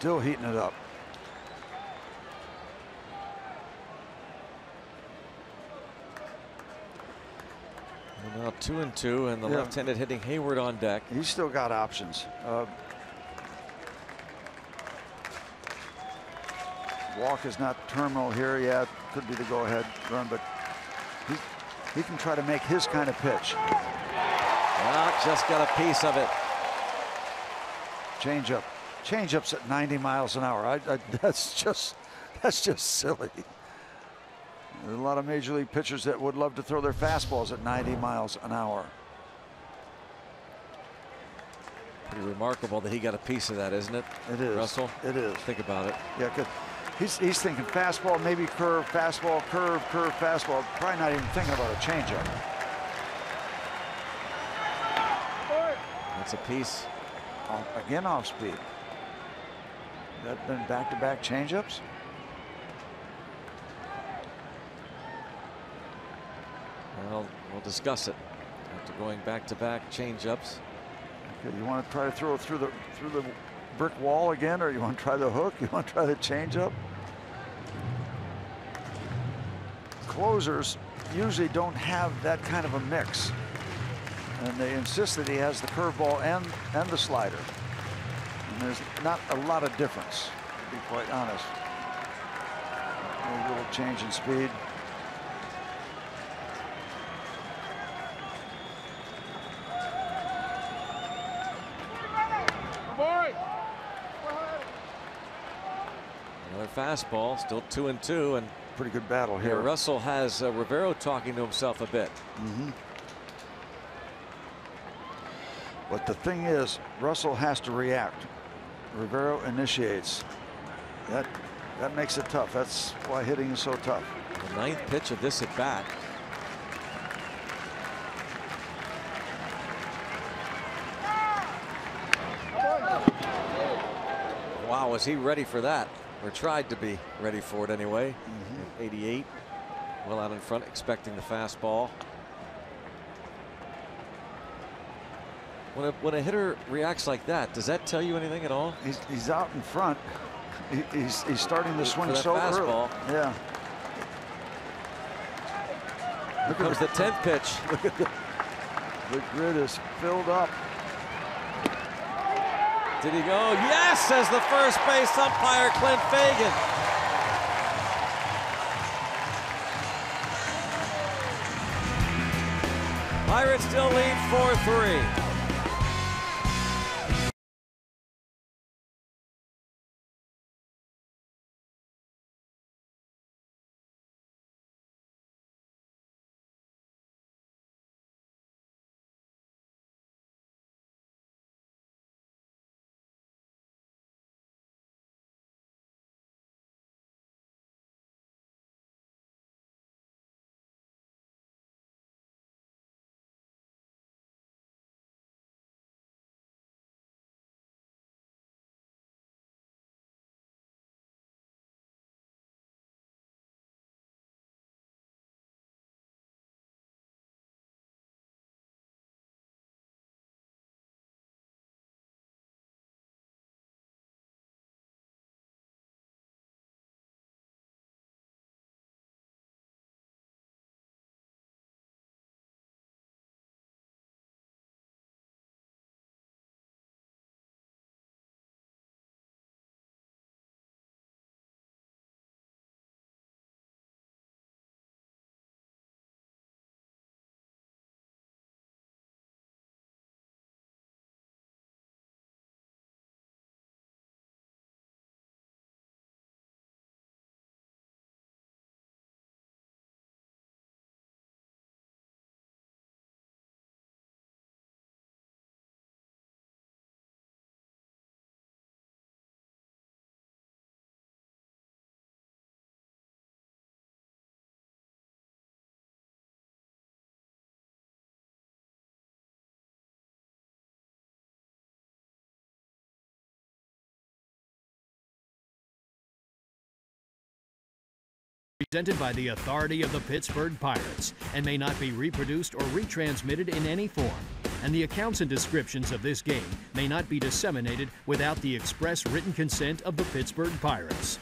Still heating it up. And now 2-2, and the left-handed hitting Hayward on deck. He's still got options. Walk is not terminal here yet. Could be the go-ahead run, but he can try to make his kind of pitch. Well, just got a piece of it. Changeup. Changeup's at 90 miles an hour. That's just silly. There's a lot of major league pitchers that would love to throw their fastballs at 90 miles an hour. Pretty remarkable that he got a piece of that, isn't it? It is. Russell? It is. Think about it. Yeah, good. He's thinking fastball, maybe curve, fastball, curve, fastball. Probably not even thinking about a changeup. That's a piece. Again off speed. That been back-to-back changeups? Well, we'll discuss it after going back-to-back changeups. Okay, you want to try to throw through the brick wall again, or you want to try the hook? You want to try the changeup? Closers usually don't have that kind of a mix, and they insist that he has the curveball and the slider. And there's not a lot of difference, to be quite honest. A little change in speed. Another fastball, still 2-2, and pretty good battle here. Russell has Rivero talking to himself a bit. But the thing is, Russell has to react. Rivero initiates. That makes it tough. That's why hitting is so tough. The ninth pitch of this at bat. Wow, was he ready for that? Or tried to be ready for it anyway. 88, well out in front, expecting the fastball. When a hitter reacts like that, does that tell you anything at all? He's out in front. He's starting to swing so fastball. early. Yeah. Here comes the 10th pitch. Look at the grid is filled up. Did he go? Yes, says the first base umpire, Clint Fagan. Pirates still lead 4-3. Presented by the authority of the Pittsburgh Pirates and may not be reproduced or retransmitted in any form. and the accounts and descriptions of this game may not be disseminated without the express written consent of the Pittsburgh Pirates.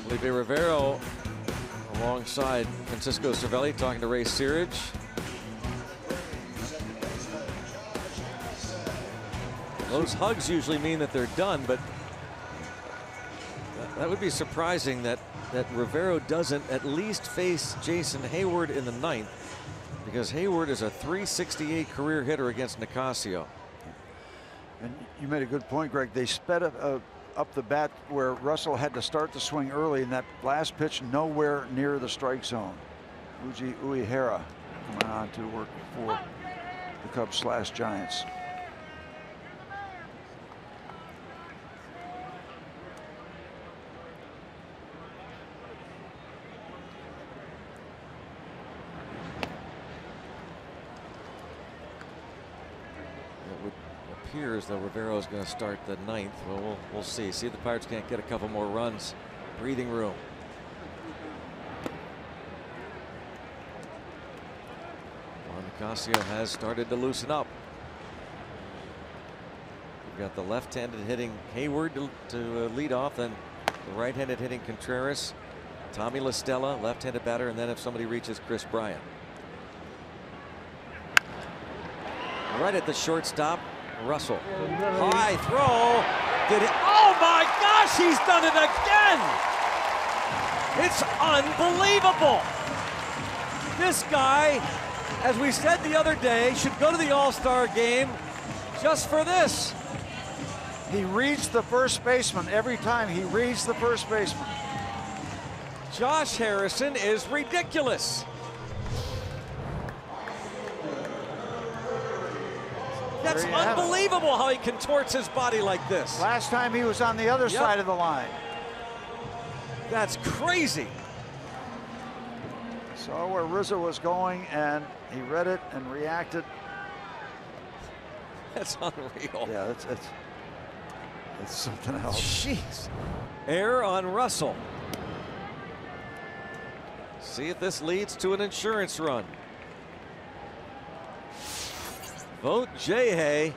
Felipe Rivero alongside Francisco Cervelli talking to Ray Searage. Those hugs usually mean that they're done, but that would be surprising that Rivero doesn't at least face Jason Hayward in the 9th, because Hayward is a .368 career hitter against Nicasio. And you made a good point, Greg. They sped up the bat where Russell had to start the swing early, and that last pitch nowhere near the strike zone. Uji Uehara coming on to work for the Cubs/Giants. Appears though Rivero is going to start the 9th. Well, we'll see. See if the Pirates can't get a couple more runs. Breathing room. Juan Nicasio has started to loosen up. We've got the left-handed hitting Hayward to lead off, then the right-handed hitting Contreras, Tommy La Stella, left-handed batter, and then if somebody reaches, Chris Bryant. Right at the shortstop, Russell. High throw. Did it? Oh my gosh, he's done it again. It's unbelievable. This guy, as we said the other day, should go to the All-Star game just for this. He reads the first baseman every time. He reads the first baseman. Josh Harrison is ridiculous. That's unbelievable how he contorts his body like this. Last time he was on the other side of the line. That's crazy. Saw where Rizzo was going, and he read it and reacted. That's unreal. Yeah, it's something else. Jeez. Error on Russell. See if this leads to an insurance run. Vote J-Hay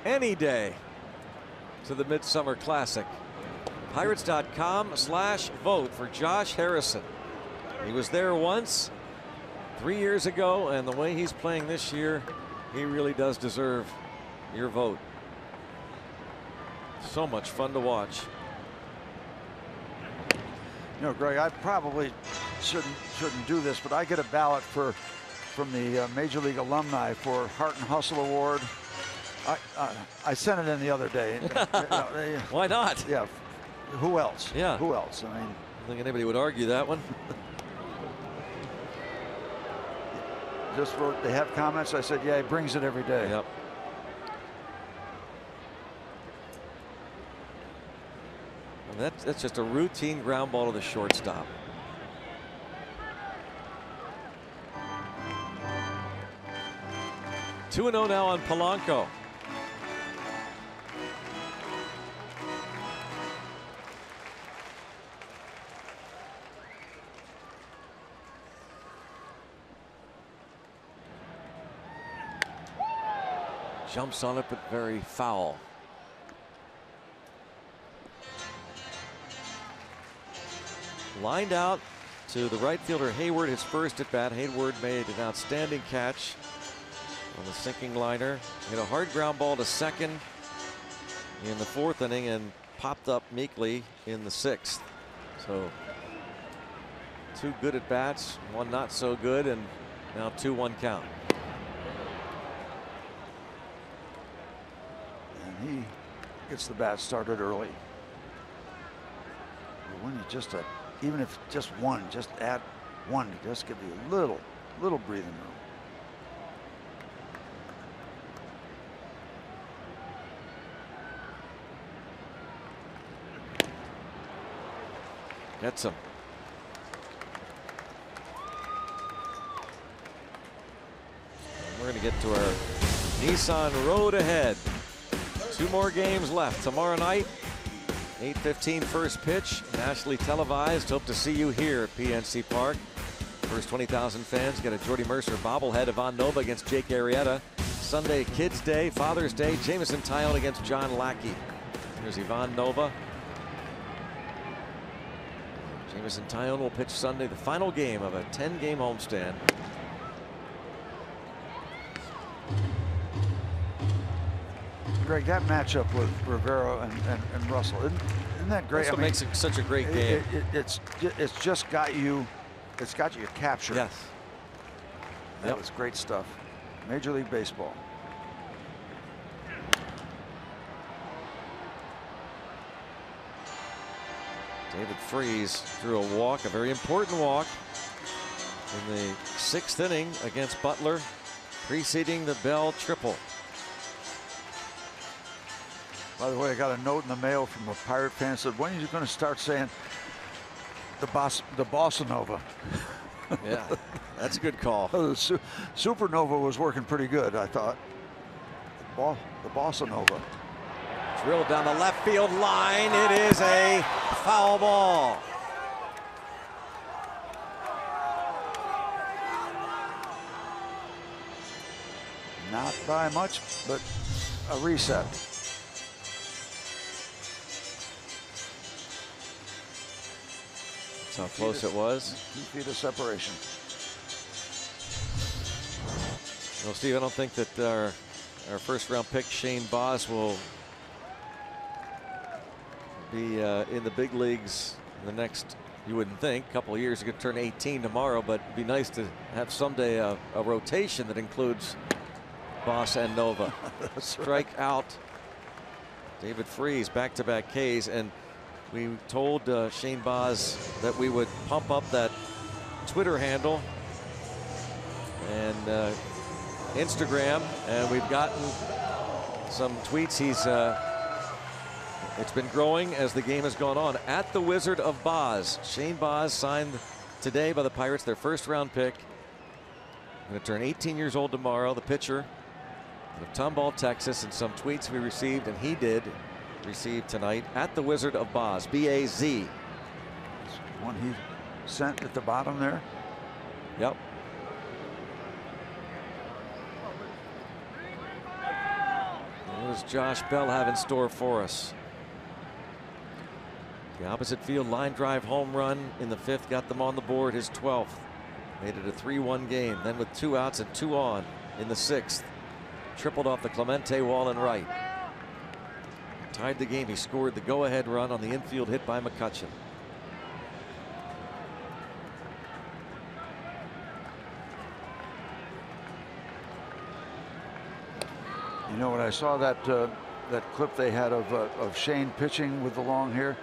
any day to the Midsummer Classic. Pirates.com/vote for Josh Harrison. He was there once 3 years ago, and the way he's playing this year, he really does deserve your vote. So much fun to watch. You know, Greg, I probably shouldn't do this, but I get a ballot from the Major League alumni for Heart and Hustle Award. I sent it in the other day. Why not? Yeah. Who else? Yeah. Who else? I mean, I don't think anybody would argue that one. Just wrote, they have comments. I said, yeah, he brings it every day. Yep. And that's just a routine ground ball to the shortstop. Two 2-0 now on Polanco. Jumps on it, but very foul. Lined out to the right fielder Hayward, his first at bat. Hayward made an outstanding catch on the sinking liner. Hit a hard ground ball to second in the 4th inning and popped up meekly in the 6th. So 2 good at bats, 1 not so good, and now 2-1 count. And he gets the bat started early. When you just even if just one, just add one to just give you a little breathing room. Gets him. We're going to get to our Nissan road ahead. 2 more games left tomorrow night. 8:15 first pitch, nationally televised. Hope to see you here at PNC Park. First 20,000 fans get a Jordy Mercer bobblehead. Ivan Nova against Jake Arrieta. Sunday, Kids Day, Father's Day, Jameson Taillon against John Lackey. Here's Ivan Nova. Jameson Taillon will pitch Sunday, the final game of a 10-game homestand. Greg, that matchup with Rivera and Russell, isn't that great? That's what makes it such a great game. It's just got you, it's got you captured. Yes. That was great stuff. Major League Baseball. David Freese drew a walk, a very important walk, in the 6th inning against Butler, preceding the Bell triple. By the way, I got a note in the mail from a Pirate fan that said, when are you going to start saying the Bossa Nova? Yeah, that's a good call. The Supernova was working pretty good, I thought. The Bossa Nova. Drilled down the left field line. It is a foul ball. Not by much, but a reset. That's how close it was. 2 feet of separation. Well, Steve, I don't think that our first-round pick Shane Baz will be in the big leagues in the next, you wouldn't think, couple of years. He could turn 18 tomorrow, but it'd be nice to have someday a rotation that includes Baz and Nova. Strike out David Freese, back-to-back Ks, and we told Shane Baz that we would pump up that Twitter handle and Instagram, and we've gotten some tweets. It's been growing as the game has gone on. At the Wizard of Baz. Shane Baz signed today by the Pirates, their first-round pick. Going to turn 18 years old tomorrow. The pitcher of Tomball, Texas, and some tweets we received, and he did receive tonight. At the Wizard of Baz, B-A-Z. One he sent at the bottom there. Yep. What does Josh Bell have in store for us? The opposite field line drive home run in the 5th got them on the board, his 12th. Made it a 3-1 game. Then with 2 outs and 2 on in the 6th. Tripled off the Clemente wall and right. Tied the game. He scored the go-ahead run on the infield hit by McCutchen. You know, when I saw that that clip they had of Shane pitching with the long hair,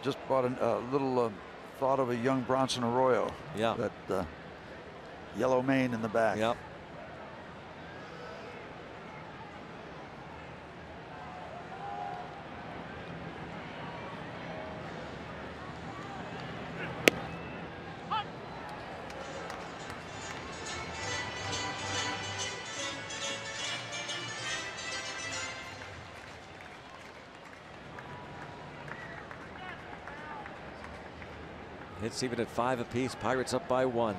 just brought a little thought of a young Bronson Arroyo. Yeah. That yellow mane in the back. Yep. Hits even at 5 apiece. Pirates up by 1.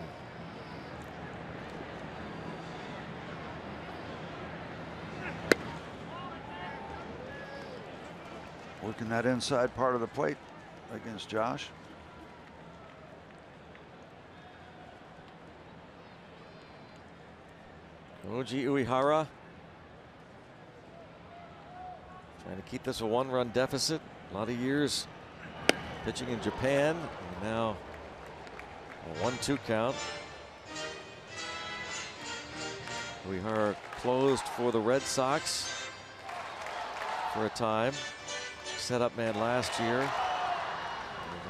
Working that inside part of the plate against Josh. Oji Uehara trying to keep this a 1-run deficit. A lot of years pitching in Japan. And now a 1-2 count. Uehara closed for the Red Sox for a time. Setup man last year.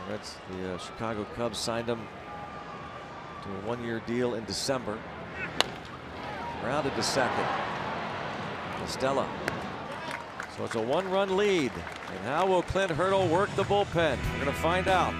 The Chicago Cubs signed him to a 1-year deal in December. Grounded to second. Estella. So it's a 1-run lead. And how will Clint Hurdle work the bullpen? We're going to find out.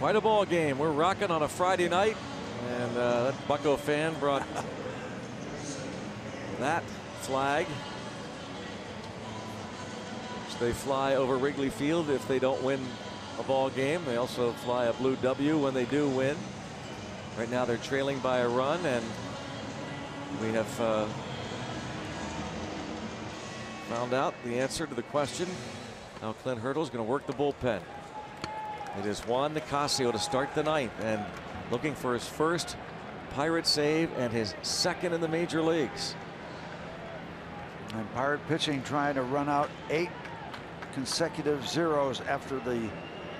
Quite a ball game. We're rocking on a Friday night, and that Bucco fan brought that flag, which they fly over Wrigley Field if they don't win a ball game. They also fly a blue W when they do win. Right now they're trailing by a run, and we have found out the answer to the question how Clint Hurdle is going to work the bullpen. It is Juan Nicasio to start the ninth, and looking for his first Pirate save and his second in the major leagues. And Pirate pitching trying to run out 8 consecutive zeros after the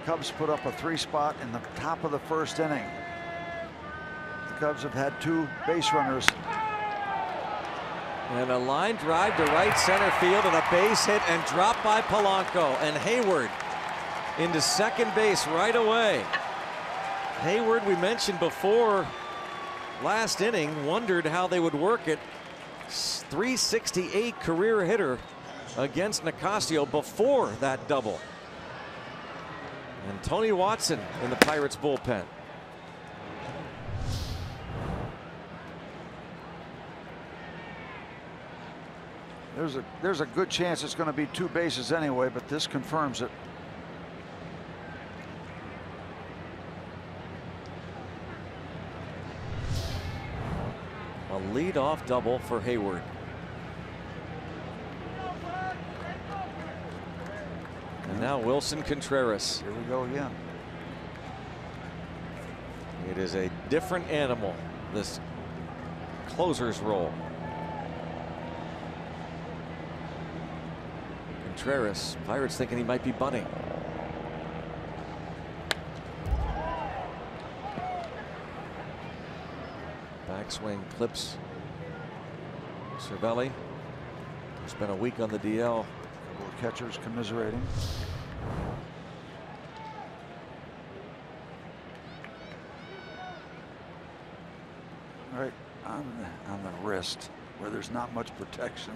Cubs put up a 3-spot in the top of the first inning. The Cubs have had 2 base runners. And a line drive to right center field and a base hit and dropped by Polanco, and Hayward into second base right away. Hayward, we mentioned before last inning, wondered how they would work it. 368 career hitter against Nicasio before that double. And Tony Watson in the Pirates bullpen. There's a good chance it's going to be 2 bases anyway, but this confirms it. A leadoff double for Hayward. And now Wilson Contreras. Here we go again. It is a different animal, this closer's role. Contreras, Pirates thinking he might be bunting. Backswing clips Cervelli. Spent a week on the DL. Couple of catchers commiserating. Right on the wrist where there's not much protection.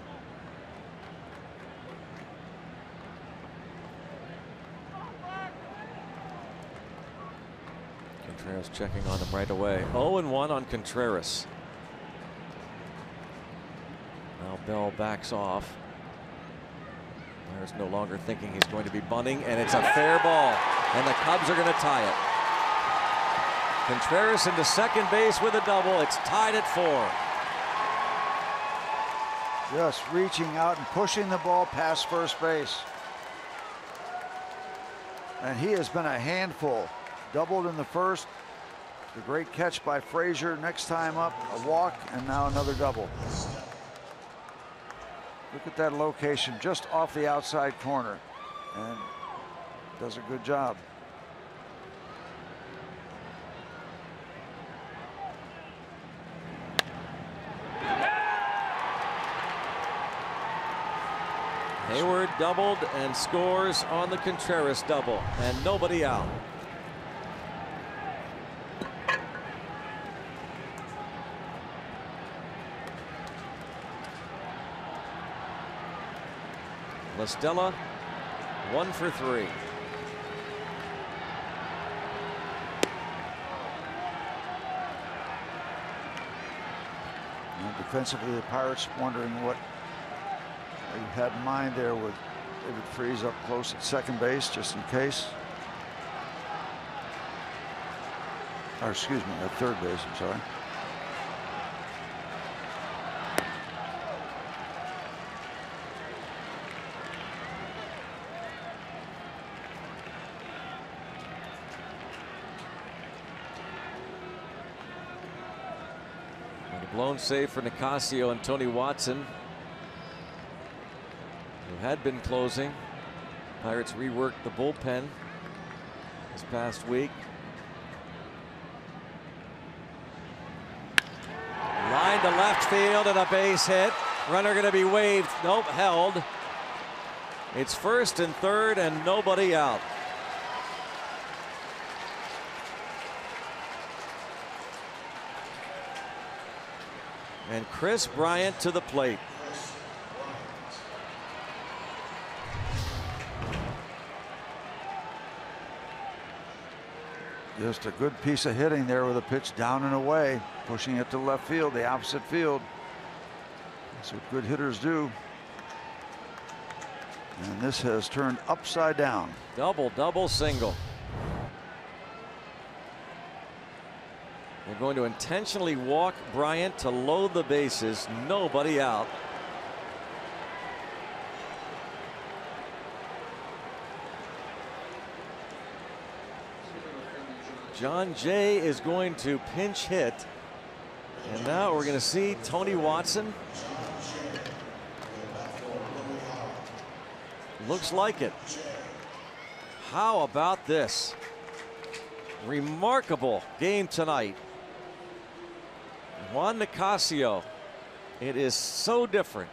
Contreras checking on him right away. 0-1 on Contreras. Now Bell backs off. There's no longer thinking he's going to be bunting, and it's a fair ball, and the Cubs are going to tie it. Contreras into second base with a double. It's tied at 4. Just reaching out and pushing the ball past first base. And he has been a handful. Doubled in the first. The great catch by Frazier. Next time up, a walk, and now another double. Look at that location just off the outside corner, and does a good job. Hayward doubled and scores on the Contreras double, and nobody out. La Stella 1 for 3. And defensively, the Pirates wondering what they had in mind there with David Freese up close at second base just in case. Or excuse me, at third base, I'm sorry. Blown save for Nicasio and Tony Watson, who had been closing. Pirates reworked the bullpen this past week. Line to left field and a base hit. Runner going to be waved. Nope, held. It's first and third and nobody out. And Chris Bryant to the plate. Just a good piece of hitting there with a pitch down and away, pushing it to left field, the opposite field. That's what good hitters do. And this has turned upside down. Double single. They're going to intentionally walk Bryant to load the bases. Nobody out. John Jay is going to pinch hit. And now we're going to see Tony Watson. Looks like it. How about this? Remarkable game tonight. Juan Nicasio. It is so different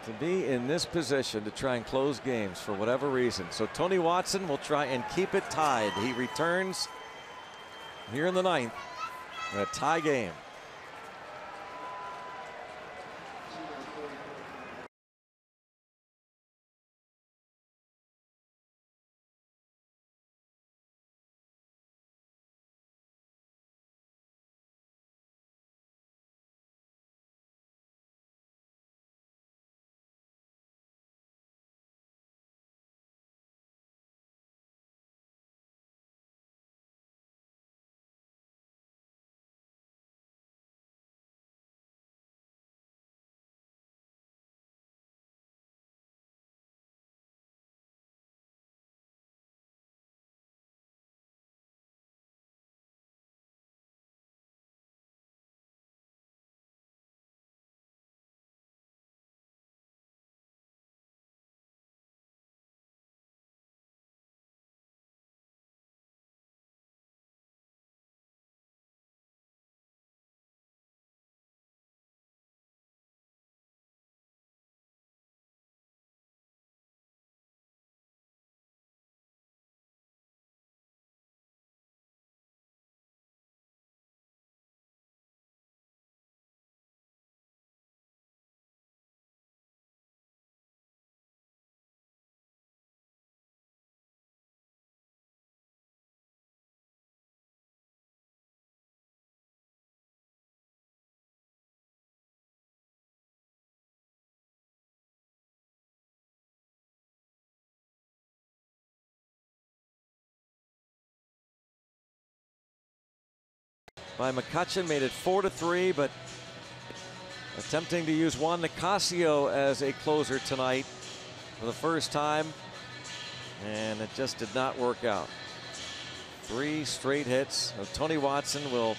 to be in this position to try and close games for whatever reason. So Tony Watson will try and keep it tied. He returns here in the 9th in a tie game. By McCutchen, made it 4-3, but attempting to use Juan Nicasio as a closer tonight for the first time, and it just did not work out. 3 straight hits. So Tony Watson will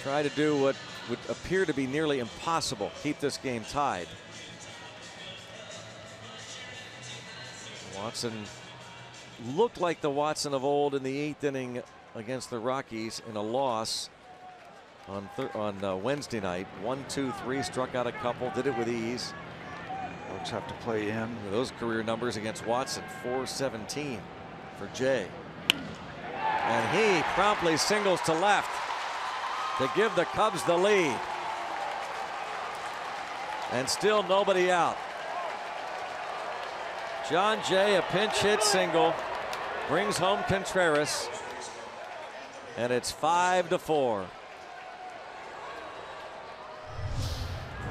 try to do what would appear to be nearly impossible, keep this game tied. Watson looked like the Watson of old in the 8th inning against the Rockies in a loss on Wednesday night. 1-2-3, struck out a couple, did it with ease. Folks have to play in. Those career numbers against Watson, 417 for Jay. And he promptly singles to left to give the Cubs the lead. And still nobody out. John Jay, a pinch hit single, brings home Contreras. And it's 5-4.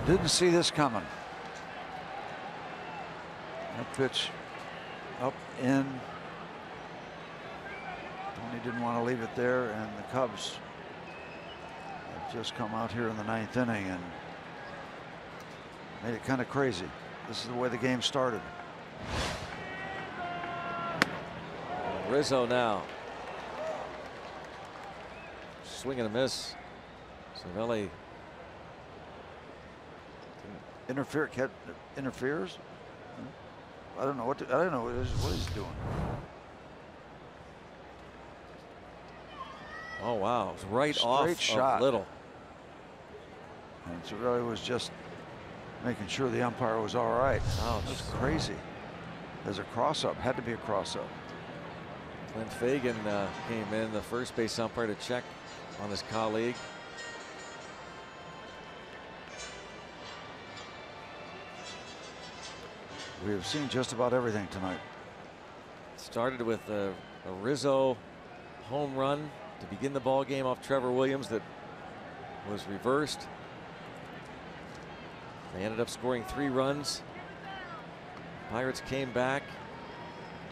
Didn't see this coming. That pitch up in. Tony didn't want to leave it there, and the Cubs have just come out here in the 9th inning and made it kind of crazy. This is the way the game started. Rizzo now. Swing and a miss. Cervelli interferes. I don't know what I don't know what he's doing. Oh wow, it was right Straight off shot. Of Little. And Cervelli was just making sure the umpire was all right. Oh, that's crazy. There's a cross-up. Had to be a cross-up. Clint Fagan came in, the first base umpire, to check on his colleague. We have seen just about everything tonight. Started with A Rizzo home run to begin the ball game off Trevor Williams that was reversed. They ended up scoring 3 runs. Pirates came back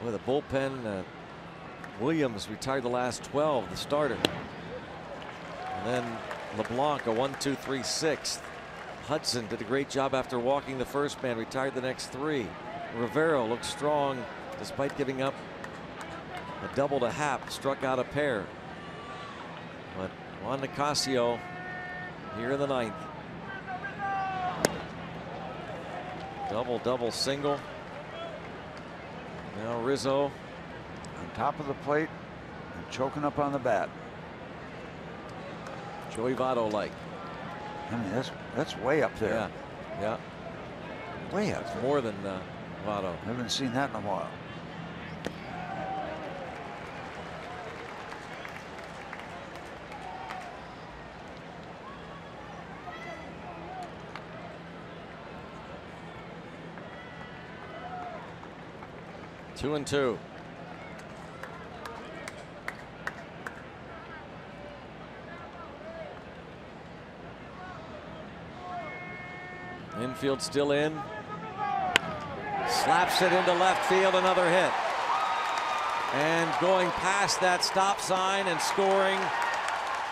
with a bullpen. Williams retired the last 12, the starter. And then LeBlanc, a 1-2-3-6. Hudson did a great job after walking the first man, retired the next 3. Rivero looked strong despite giving up a double to Happ, struck out a pair. But Juan Nicasio here in the 9th. Double, single. Now Rizzo on top of the plate and choking up on the bat. Joey Votto like. I mean, that's way up there. Yeah. Way up. It's more than Votto. Haven't seen that in a while. Two and two. Infield still in. Slaps it into left field, another hit. And going past that stop sign and scoring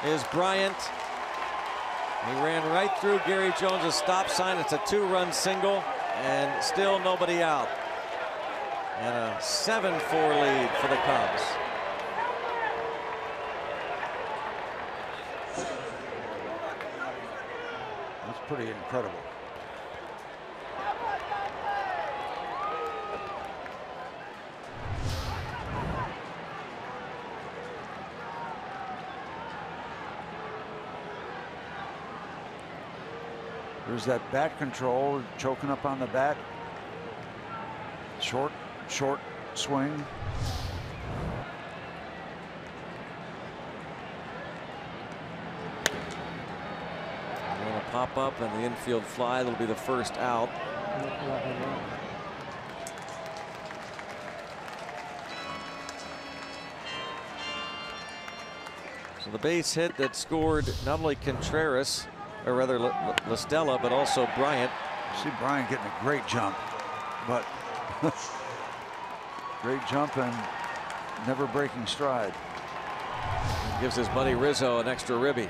is Bryant. He ran right through Gary Jones's stop sign. It's a 2-run single and still nobody out. And a 7-4 lead for the Cubs. That's pretty incredible. There's that bat control, choking up on the bat. Short swing. Going to pop up and the infield fly. That'll be the first out. So the base hit that scored not only Contreras, or rather La Stella, but also Bryant. See Bryant getting a great jump, but great jump and never breaking stride. Gives his buddy Rizzo an extra ribby.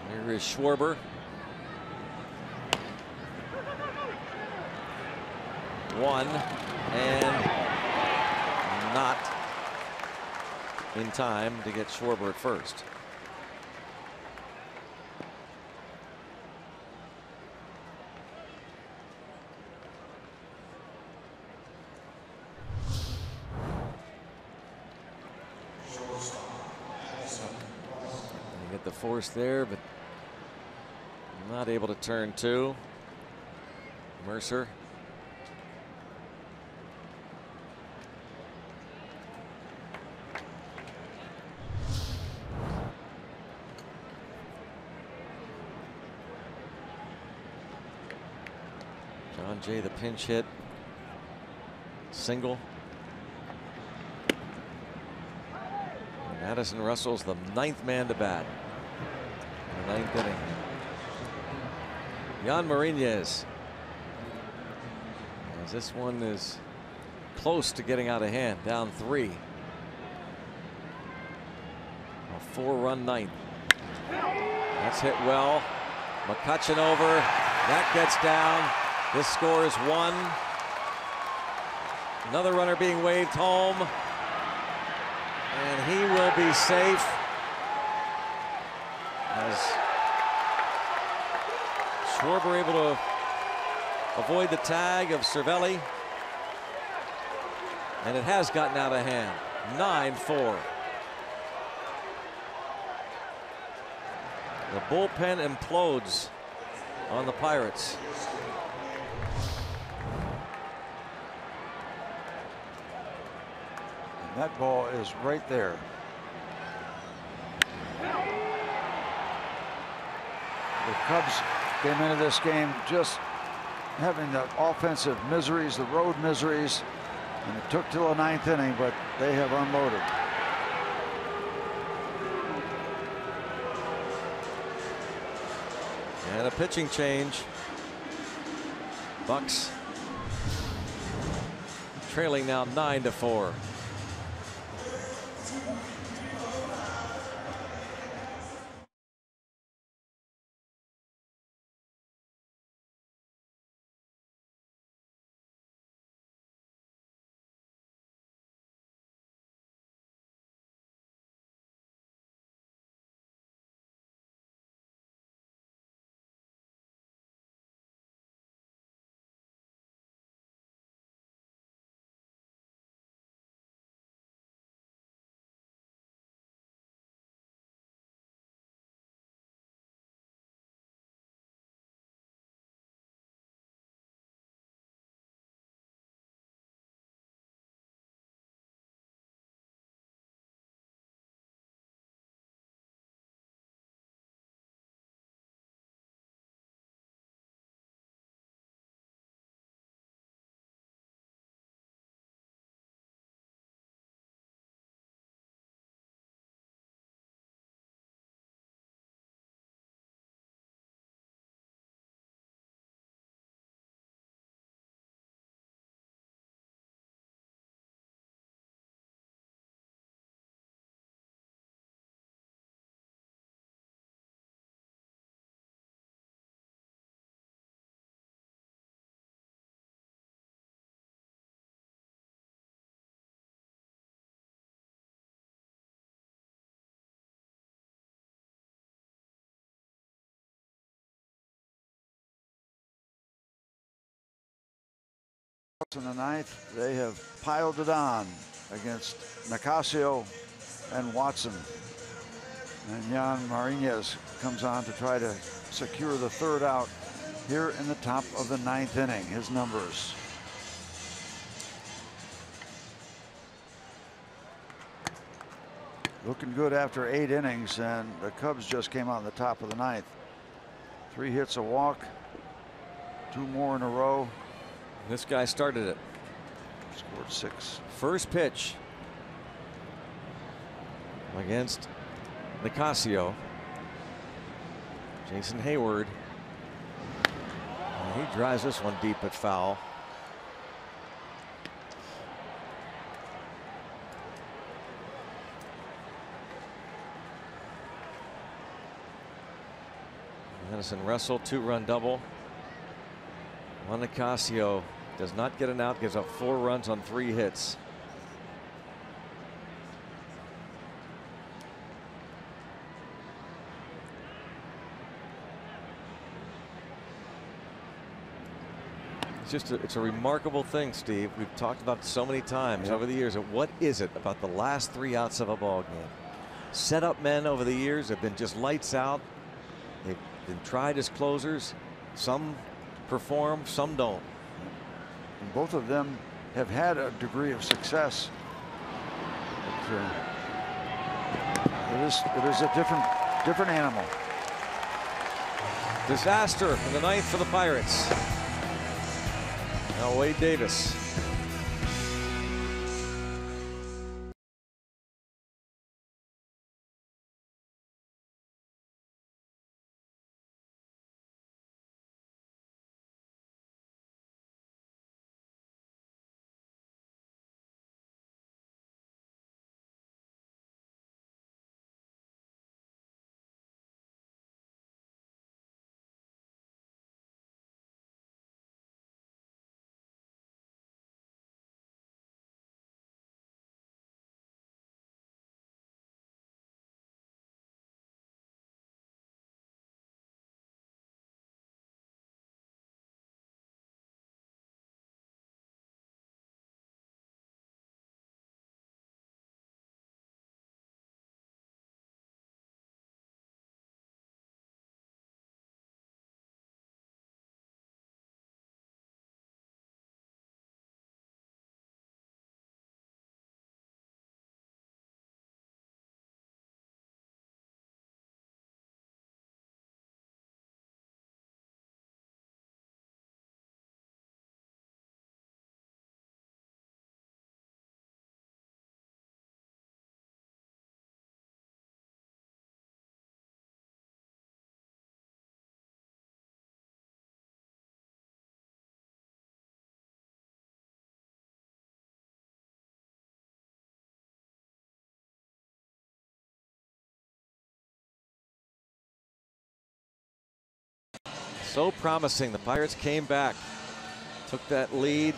Here is Schwarber. One and not in time to get Schwarber at first. You get the force there, but not able to turn 2. Mercer. John Jay, the pinch hit. Single. And Addison Russell's the 9th man to bat in the 9th inning. Jan Marinez. As this one is close to getting out of hand, down 3. A 4-run 9th. That's hit well. McCutchen over. That gets down. This score is 1. Another runner being waved home. And he will be safe. As Schwarber able to avoid the tag of Cervelli. And it has gotten out of hand. 9-4. The bullpen implodes on the Pirates. And that ball is right there. The Cubs came into this game just having the offensive miseries, the road miseries, and it took till the 9th inning, but they have unloaded. And a pitching change. Bucks trailing now 9-4. In the 9th, they have piled it on against Nicasio and Watson. And Jan Marinez comes on to try to secure the 3rd out here in the top of the 9th inning. His numbers. Looking good after 8 innings, and the Cubs just came out in the top of the 9th. 3 hits, a walk, 2 more in a row. This guy started it. Scored 6. First pitch against Nicasio. Jason Hayward. And he drives this one deep but foul. Madison Russell, 2-run double. Juan Nicasio does not get an out, gives up 4 runs on 3 hits. It's a remarkable thing, Steve. We've talked about it so many times over the years. What is it about the last 3 outs of a ball game? Setup men over the years have been just lights out. They've been tried as closers. Some perform, some don't. And both of them have had a degree of success. It is a different animal. Disaster in the 9th for the Pirates. Now Wade Davis. So promising. The Pirates came back, took that lead.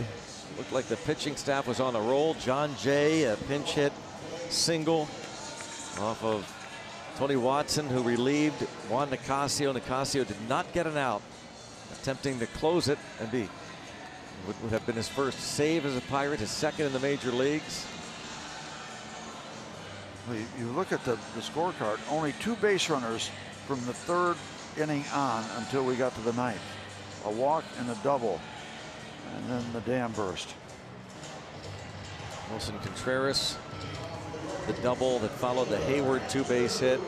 Looked like the pitching staff was on the roll. John Jay, a pinch hit single off of Tony Watson, who relieved Juan Nicasio. Nicasio did not get an out, attempting to close it and would have been his first save as a Pirate, his second in the major leagues. Well, you look at the scorecard, only 2 base runners from the 3rd inning on until we got to the 9th. A walk and a double, and then the dam burst. Wilson Contreras, the double that followed the Hayward 2-base hit.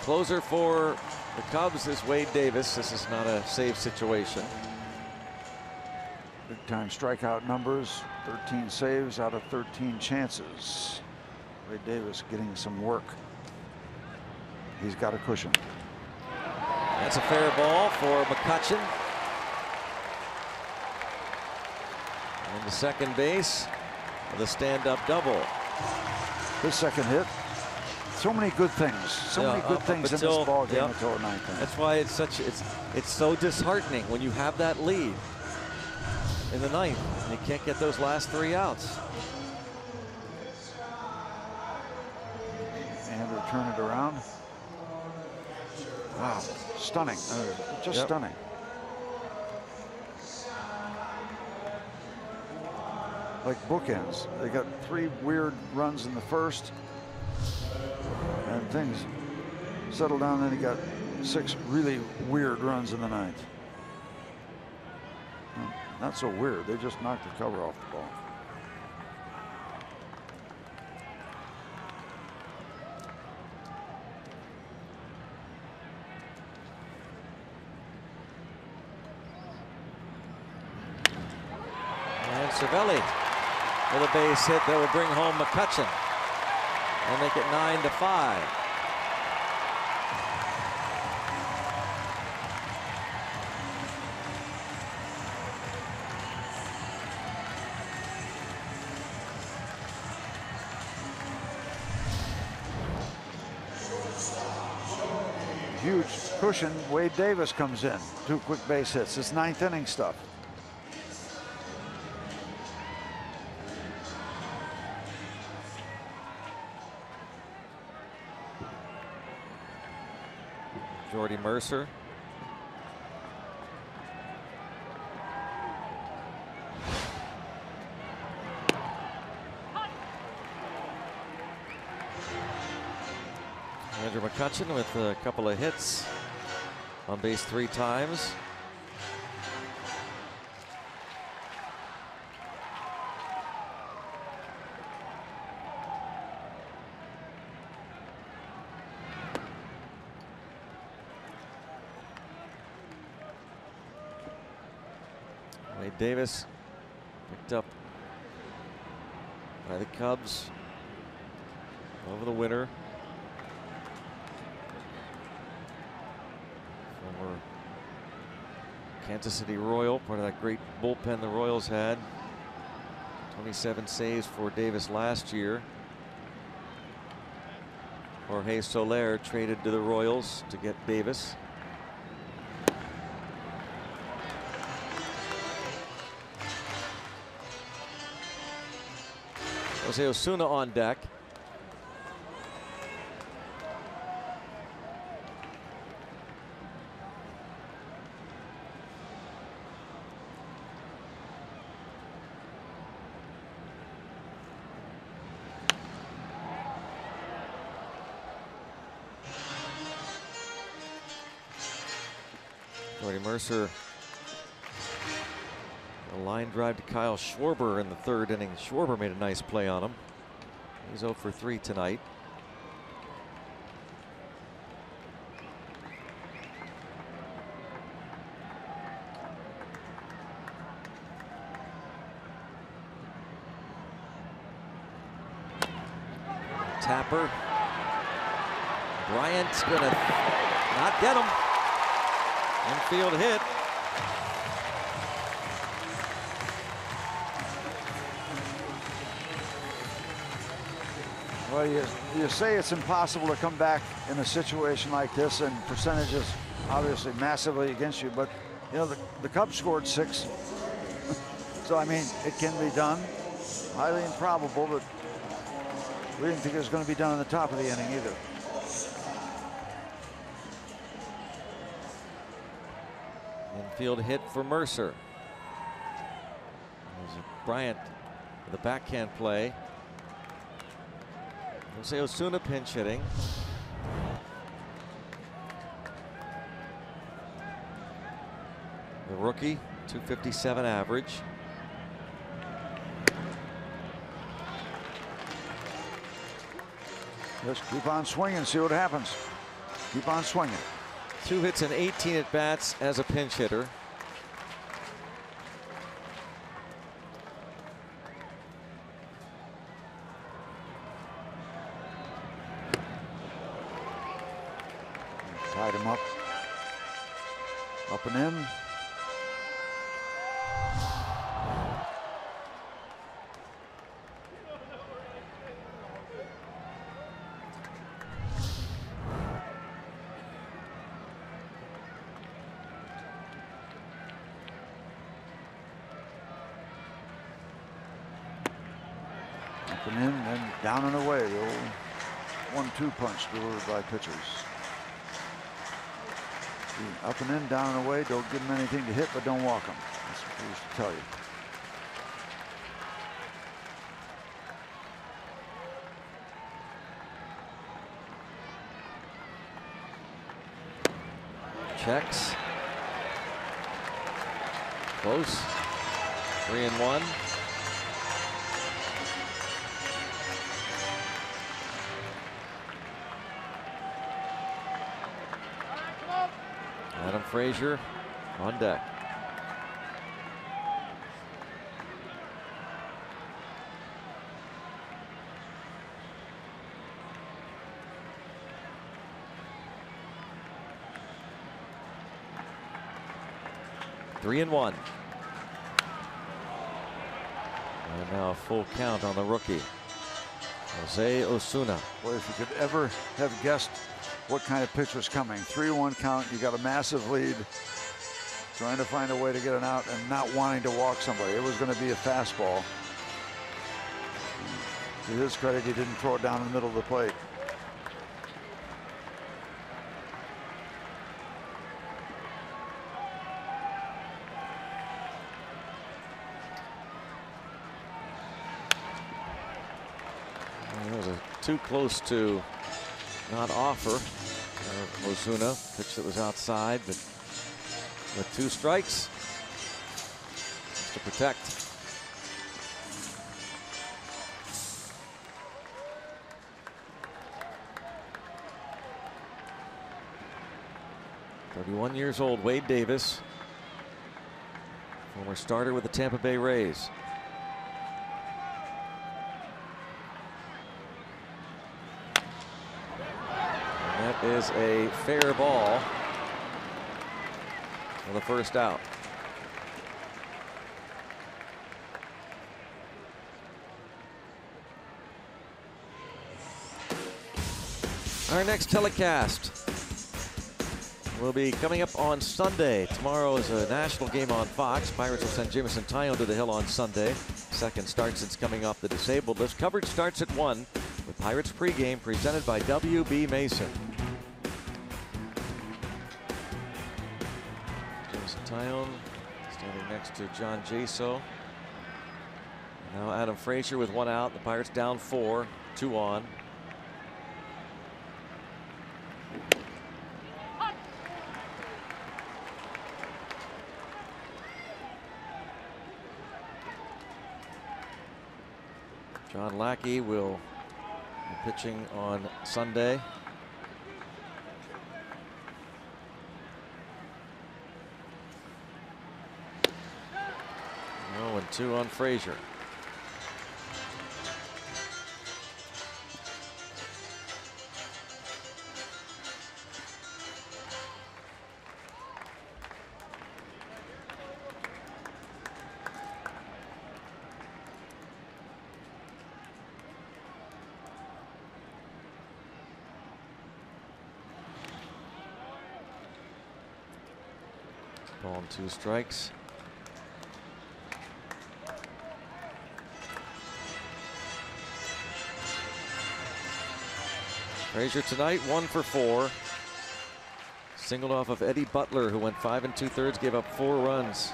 Closer for the Cubs is Wade Davis. This is not a save situation. Big time strikeout numbers, 13 saves out of 13 chances. Wade Davis getting some work. He's got a cushion. That's a fair ball for McCutchen. And the second base with a stand-up double. His second hit. So many good things. So many good things in this ball game until the 9th inning. That's why it's so disheartening when you have that lead in the 9th and you can't get those last 3 outs. And to turn it around. Wow, stunning. Just stunning. Like bookends. They got 3 weird runs in the first, and things settled down. Then he got 6 really weird runs in the 9th. Not so weird. They just knocked the cover off the ball. And Cervelli with a base hit that will bring home McCutchen and make it 9-5. Huge cushion. Wade Davis comes in. 2 quick base hits. It's 9th inning stuff. Jordy Mercer. Andrew McCutchen with a couple of hits, on base 3 times. Wade Davis picked up by the Cubs over the winter. Former Kansas City Royal, part of that great bullpen the Royals had. 27 saves for Davis last year. Jorge Soler traded to the Royals to get Davis. Jose Osuna on deck. Jordy Mercer, a line drive to Kyle Schwarber in the 3rd inning. Schwarber made a nice play on him. He's 0 for 3 tonight. Tapper. Bryant's gonna not get him. Infield hit. Well, you say it's impossible to come back in a situation like this, and percentages obviously massively against you, but you know the Cubs scored 6. So I mean, it can be done. Highly improbable, but we didn't think it was going to be done in the top of the inning either. Infield hit for Mercer. There's Bryant with a backhand play. Jose Osuna pinch hitting. The rookie, 257 average. Just keep on swinging, see what happens. Keep on swinging. 2 hits and 18 at bats as a pinch hitter. Tied him up. Up and in. Up and in, then down and away. The old 1-2 punch delivered by pitchers. Up and in, down and away. Don't give them anything to hit, but don't walk them. That's what we used to tell you. Checks. Close. 3-1. Adam Frazier on deck. Three and one. And now a full count on the rookie, Jose Osuna. Boy, if you could ever have guessed what kind of pitch was coming. 3-1 count, you got a massive lead. Trying to find a way to get an out and not wanting to walk somebody. It was going to be a fastball. To his credit, he didn't throw it down in the middle of the plate. Well, it was too close to not offer. Osuna, pitch that was outside, but with 2 strikes, just to protect. "31 years old, Wade Davis, former starter with the Tampa Bay Rays." That is a fair ball for the first out. Our next telecast will be coming up on Sunday. Tomorrow is a national game on Fox. Pirates will send Jameson Taillon to the hill on Sunday. Second start since coming off the disabled list. Coverage starts at 1 with Pirates pregame presented by W.B. Mason. Taillon standing next to John Jaso. Now Adam Frazier with 1 out. The Pirates down 4, 2 on. John Lackey will be pitching on Sunday. 0-2 on Frazier. Ball and 2 strikes. Frazier tonight 1 for 4. Singled off of Eddie Butler, who went 5 2/3, gave up 4 runs.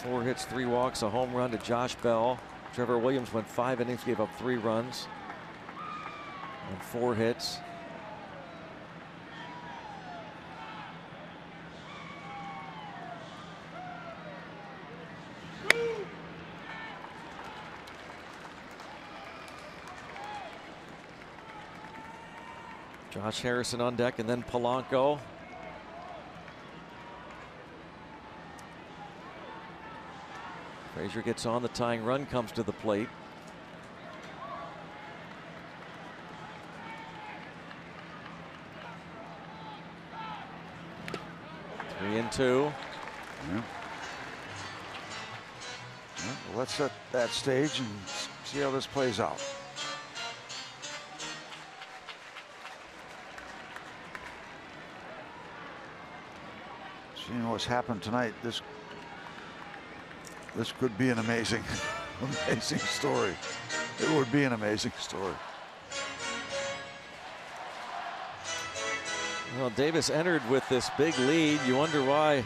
4 hits, 3 walks, a home run to Josh Bell. Trevor Williams went 5 innings, gave up 3 runs and 4 hits. Josh Harrison on deck, and then Polanco. Frazier gets on, the tying run comes to the plate. Three and two. Yeah. Well, let's set that stage and see how this plays out. Seeing what's happened tonight, this could be an amazing story. It would be an amazing story. Well, Davis entered with this big lead. You wonder why.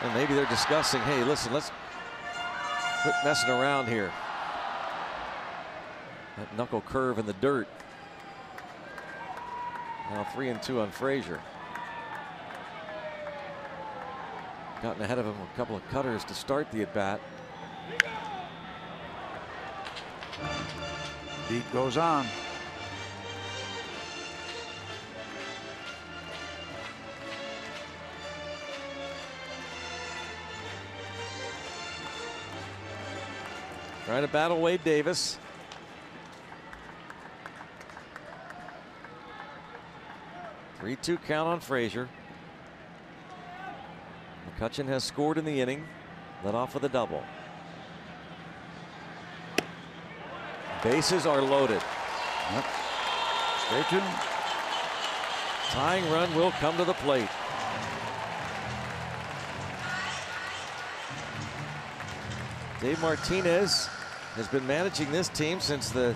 And maybe they're discussing, hey, listen, let's quit messing around here. That knuckle curve in the dirt. Now 3 and 2 on Frazier. Gotten ahead of him a couple of cutters to start the at-bat. Beat goes on. Trying to battle Wade Davis. Three-two count on Frazier. McCutchen has scored in the inning, led off with a double. Bases are loaded. Yep. Stay tuned. Tying run will come to the plate. Dave Martinez has been managing this team since the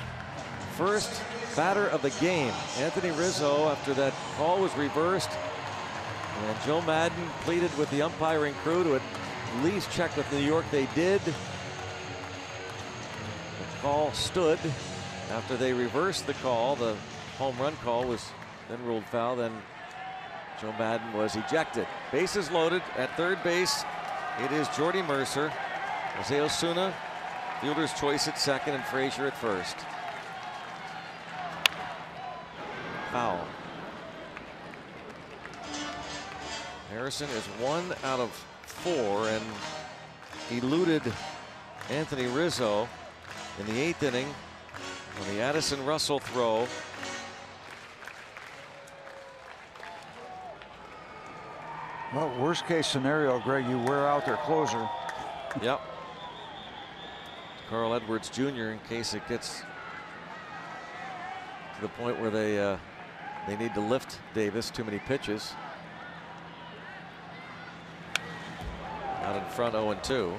first batter of the game. Anthony Rizzo, after that call was reversed, and Joe Madden pleaded with the umpiring crew to at least check with New York. They did. The call stood. After they reversed the call, the home run call was then ruled foul. Then Joe Madden was ejected. Bases loaded at third base. It is Jordy Mercer, Jose Osuna, fielder's choice at second, and Frazier at first. Foul. Harrison is 1 out of 4 and eluded Anthony Rizzo in the 8th inning on the Addison Russell throw. Well, worst case scenario, Greg, you wear out their closer. Yep. Carl Edwards Jr. in case it gets to the point where they need to lift Davis. Too many pitches. Out in front, 0-2.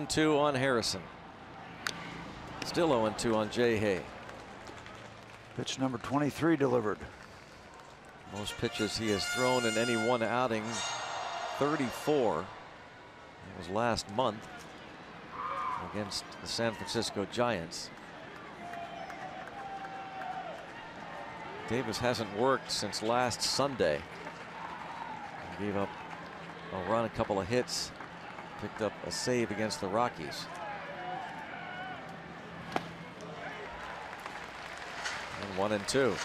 Two on Harrison. Still 0-2 on Jay Hay. Pitch number 23 delivered. Most pitches he has thrown in any one outing, 34. That was last month against the San Francisco Giants. Davis hasn't worked since last Sunday. He gave up a run, a couple of hits. Picked up a save against the Rockies. And 1-2.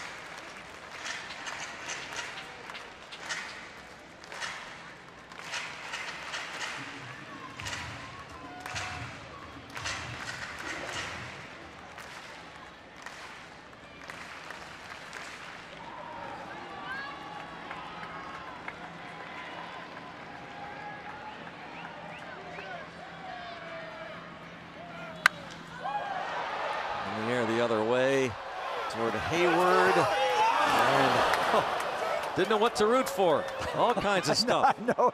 Over to Hayward. And didn't know what to root for. All kinds of stuff. I know.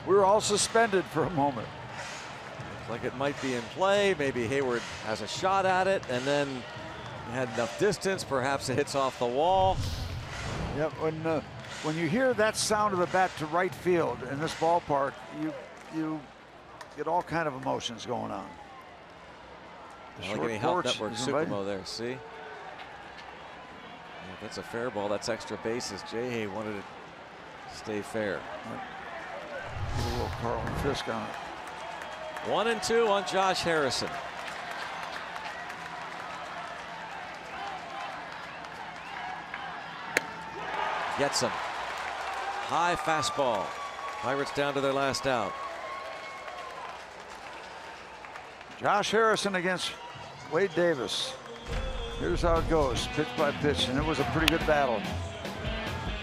We were all suspended for a moment. Looks like it might be in play. Maybe Hayward has a shot at it, and then he had enough distance. Perhaps it hits off the wall. Yep. When you hear that sound of the bat to right field in this ballpark, you get all kind of emotions going on. The Allegheny Health Network Supermo there. See? Yeah, if that's a fair ball, that's extra bases. Jay wanted it to stay fair. A little Carlin Fisk on it. 1-2 on Josh Harrison. Gets him. High fastball. Pirates down to their last out. Josh Harrison against Wade Davis. Here's how it goes, pitch by pitch, and it was a pretty good battle.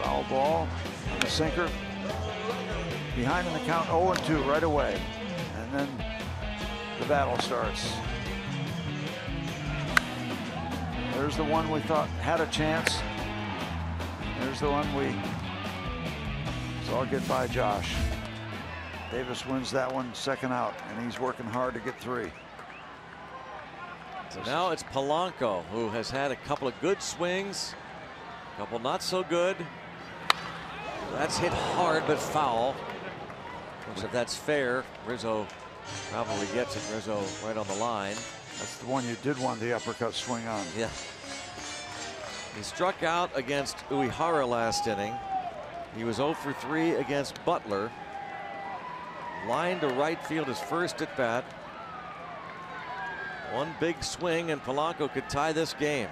Foul ball on the sinker. Behind in the count, 0-2 right away. And then the battle starts. There's the one we thought had a chance. There's the one we saw get by Josh. Davis wins that one, second out, and he's working hard to get 3. So now it's Polanco, who has had a couple of good swings, a couple not so good. That's hit hard but foul. Looks like that's fair. Rizzo probably gets it. Rizzo right on the line. That's the one you did want the uppercut swing on. Yeah. He struck out against Uehara last inning. He was 0 for 3 against Butler. Line to right field his first at bat. One big swing and Polanco could tie this game.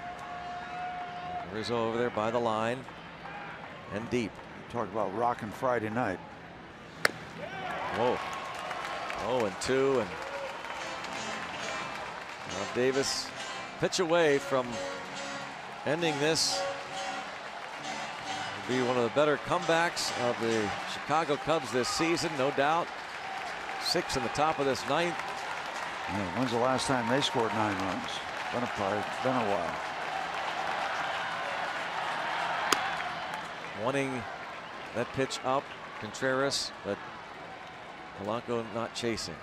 Rizzo over there by the line and deep. Talk about rocking Friday night. Whoa. 0-2, and now Davis pitch away from ending this. Will be one of the better comebacks of the Chicago Cubs this season, no doubt. 6 in the top of this 9th. Yeah, when's the last time they scored 9 runs? Been a while. Wanting that pitch up, Contreras, but Polanco not chasing.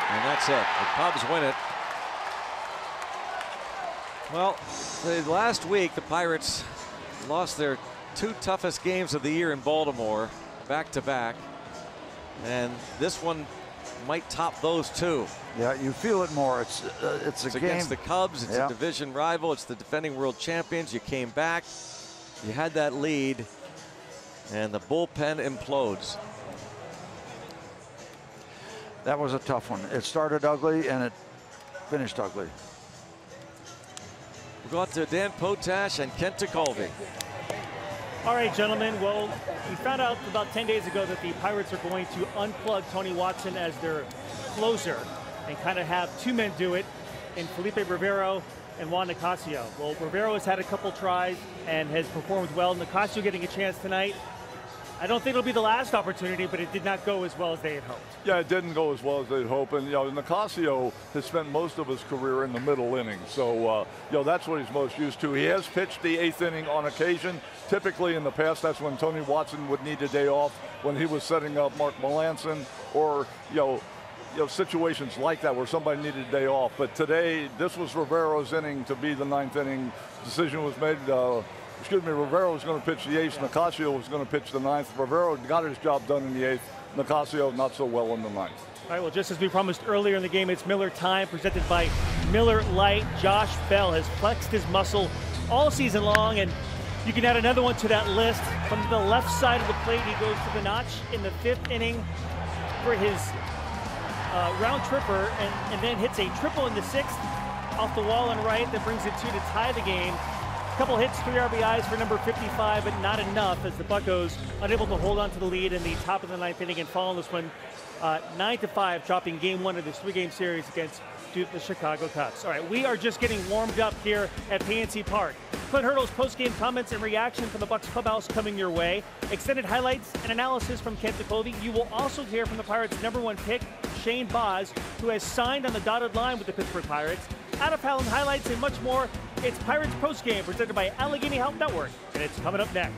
And that's it. The Cubs win it. Well, the last week the Pirates lost their 2 toughest games of the year in Baltimore, back-to-back, and this one might top those 2. Yeah, you feel it more. It's a game against the Cubs. It's a division rival. It's the defending world champions. You came back, you had that lead, and the bullpen implodes. That was a tough one. It started ugly and it finished ugly. We'll go out to Dan Potash and Kent Tekulve. All right, gentlemen. Well, we found out about 10 days ago that the Pirates are going to unplug Tony Watson as their closer and kind of have 2 men do it in Felipe Rivero and Juan Nicasio. Well, Rivero has had a couple tries and has performed well. Nicasio getting a chance tonight. I don't think it'll be the last opportunity, but it did not go as well as they had hoped. Yeah, it didn't go as well as they'd hoped. And, Nicasio has spent most of his career in the middle innings. So, that's what he's most used to. He has pitched the 8th inning on occasion. Typically in the past, that's when Tony Watson would need a day off, when he was setting up Mark Melanson or, situations like that where somebody needed a day off. But today, this was Rivero's inning to be the 9th inning. Decision was made. Rivero was going to pitch the 8th. Nicasio was going to pitch the 9th. Rivero got his job done in the 8th. Nicasio not so well in the 9th. All right, well, just as we promised earlier in the game, it's Miller time, presented by Miller Lite. Josh Bell has flexed his muscle all season long, and you can add another one to that list. From the left side of the plate, he goes to the notch in the 5th inning for his round tripper, and then hits a triple in the 6th off the wall and right that brings it 2 to tie the game. Couple hits, 3 RBIs for number 55, but not enough as the Buccos unable to hold on to the lead in the top of the 9th inning and fall in this one 9-5, dropping game 1 of this 3-game series against to the Chicago Cubs. All right, we are just getting warmed up here at PNC Park. Clint Hurdle's post-game comments and reaction from the Bucs clubhouse coming your way. Extended highlights and analysis from Kent Tekulve. You will also hear from the Pirates' #1 pick, Shane Baz, who has signed on the dotted line with the Pittsburgh Pirates. Out-of-town highlights and much more. It's Pirates post-game presented by Allegheny Health Network, and it's coming up next.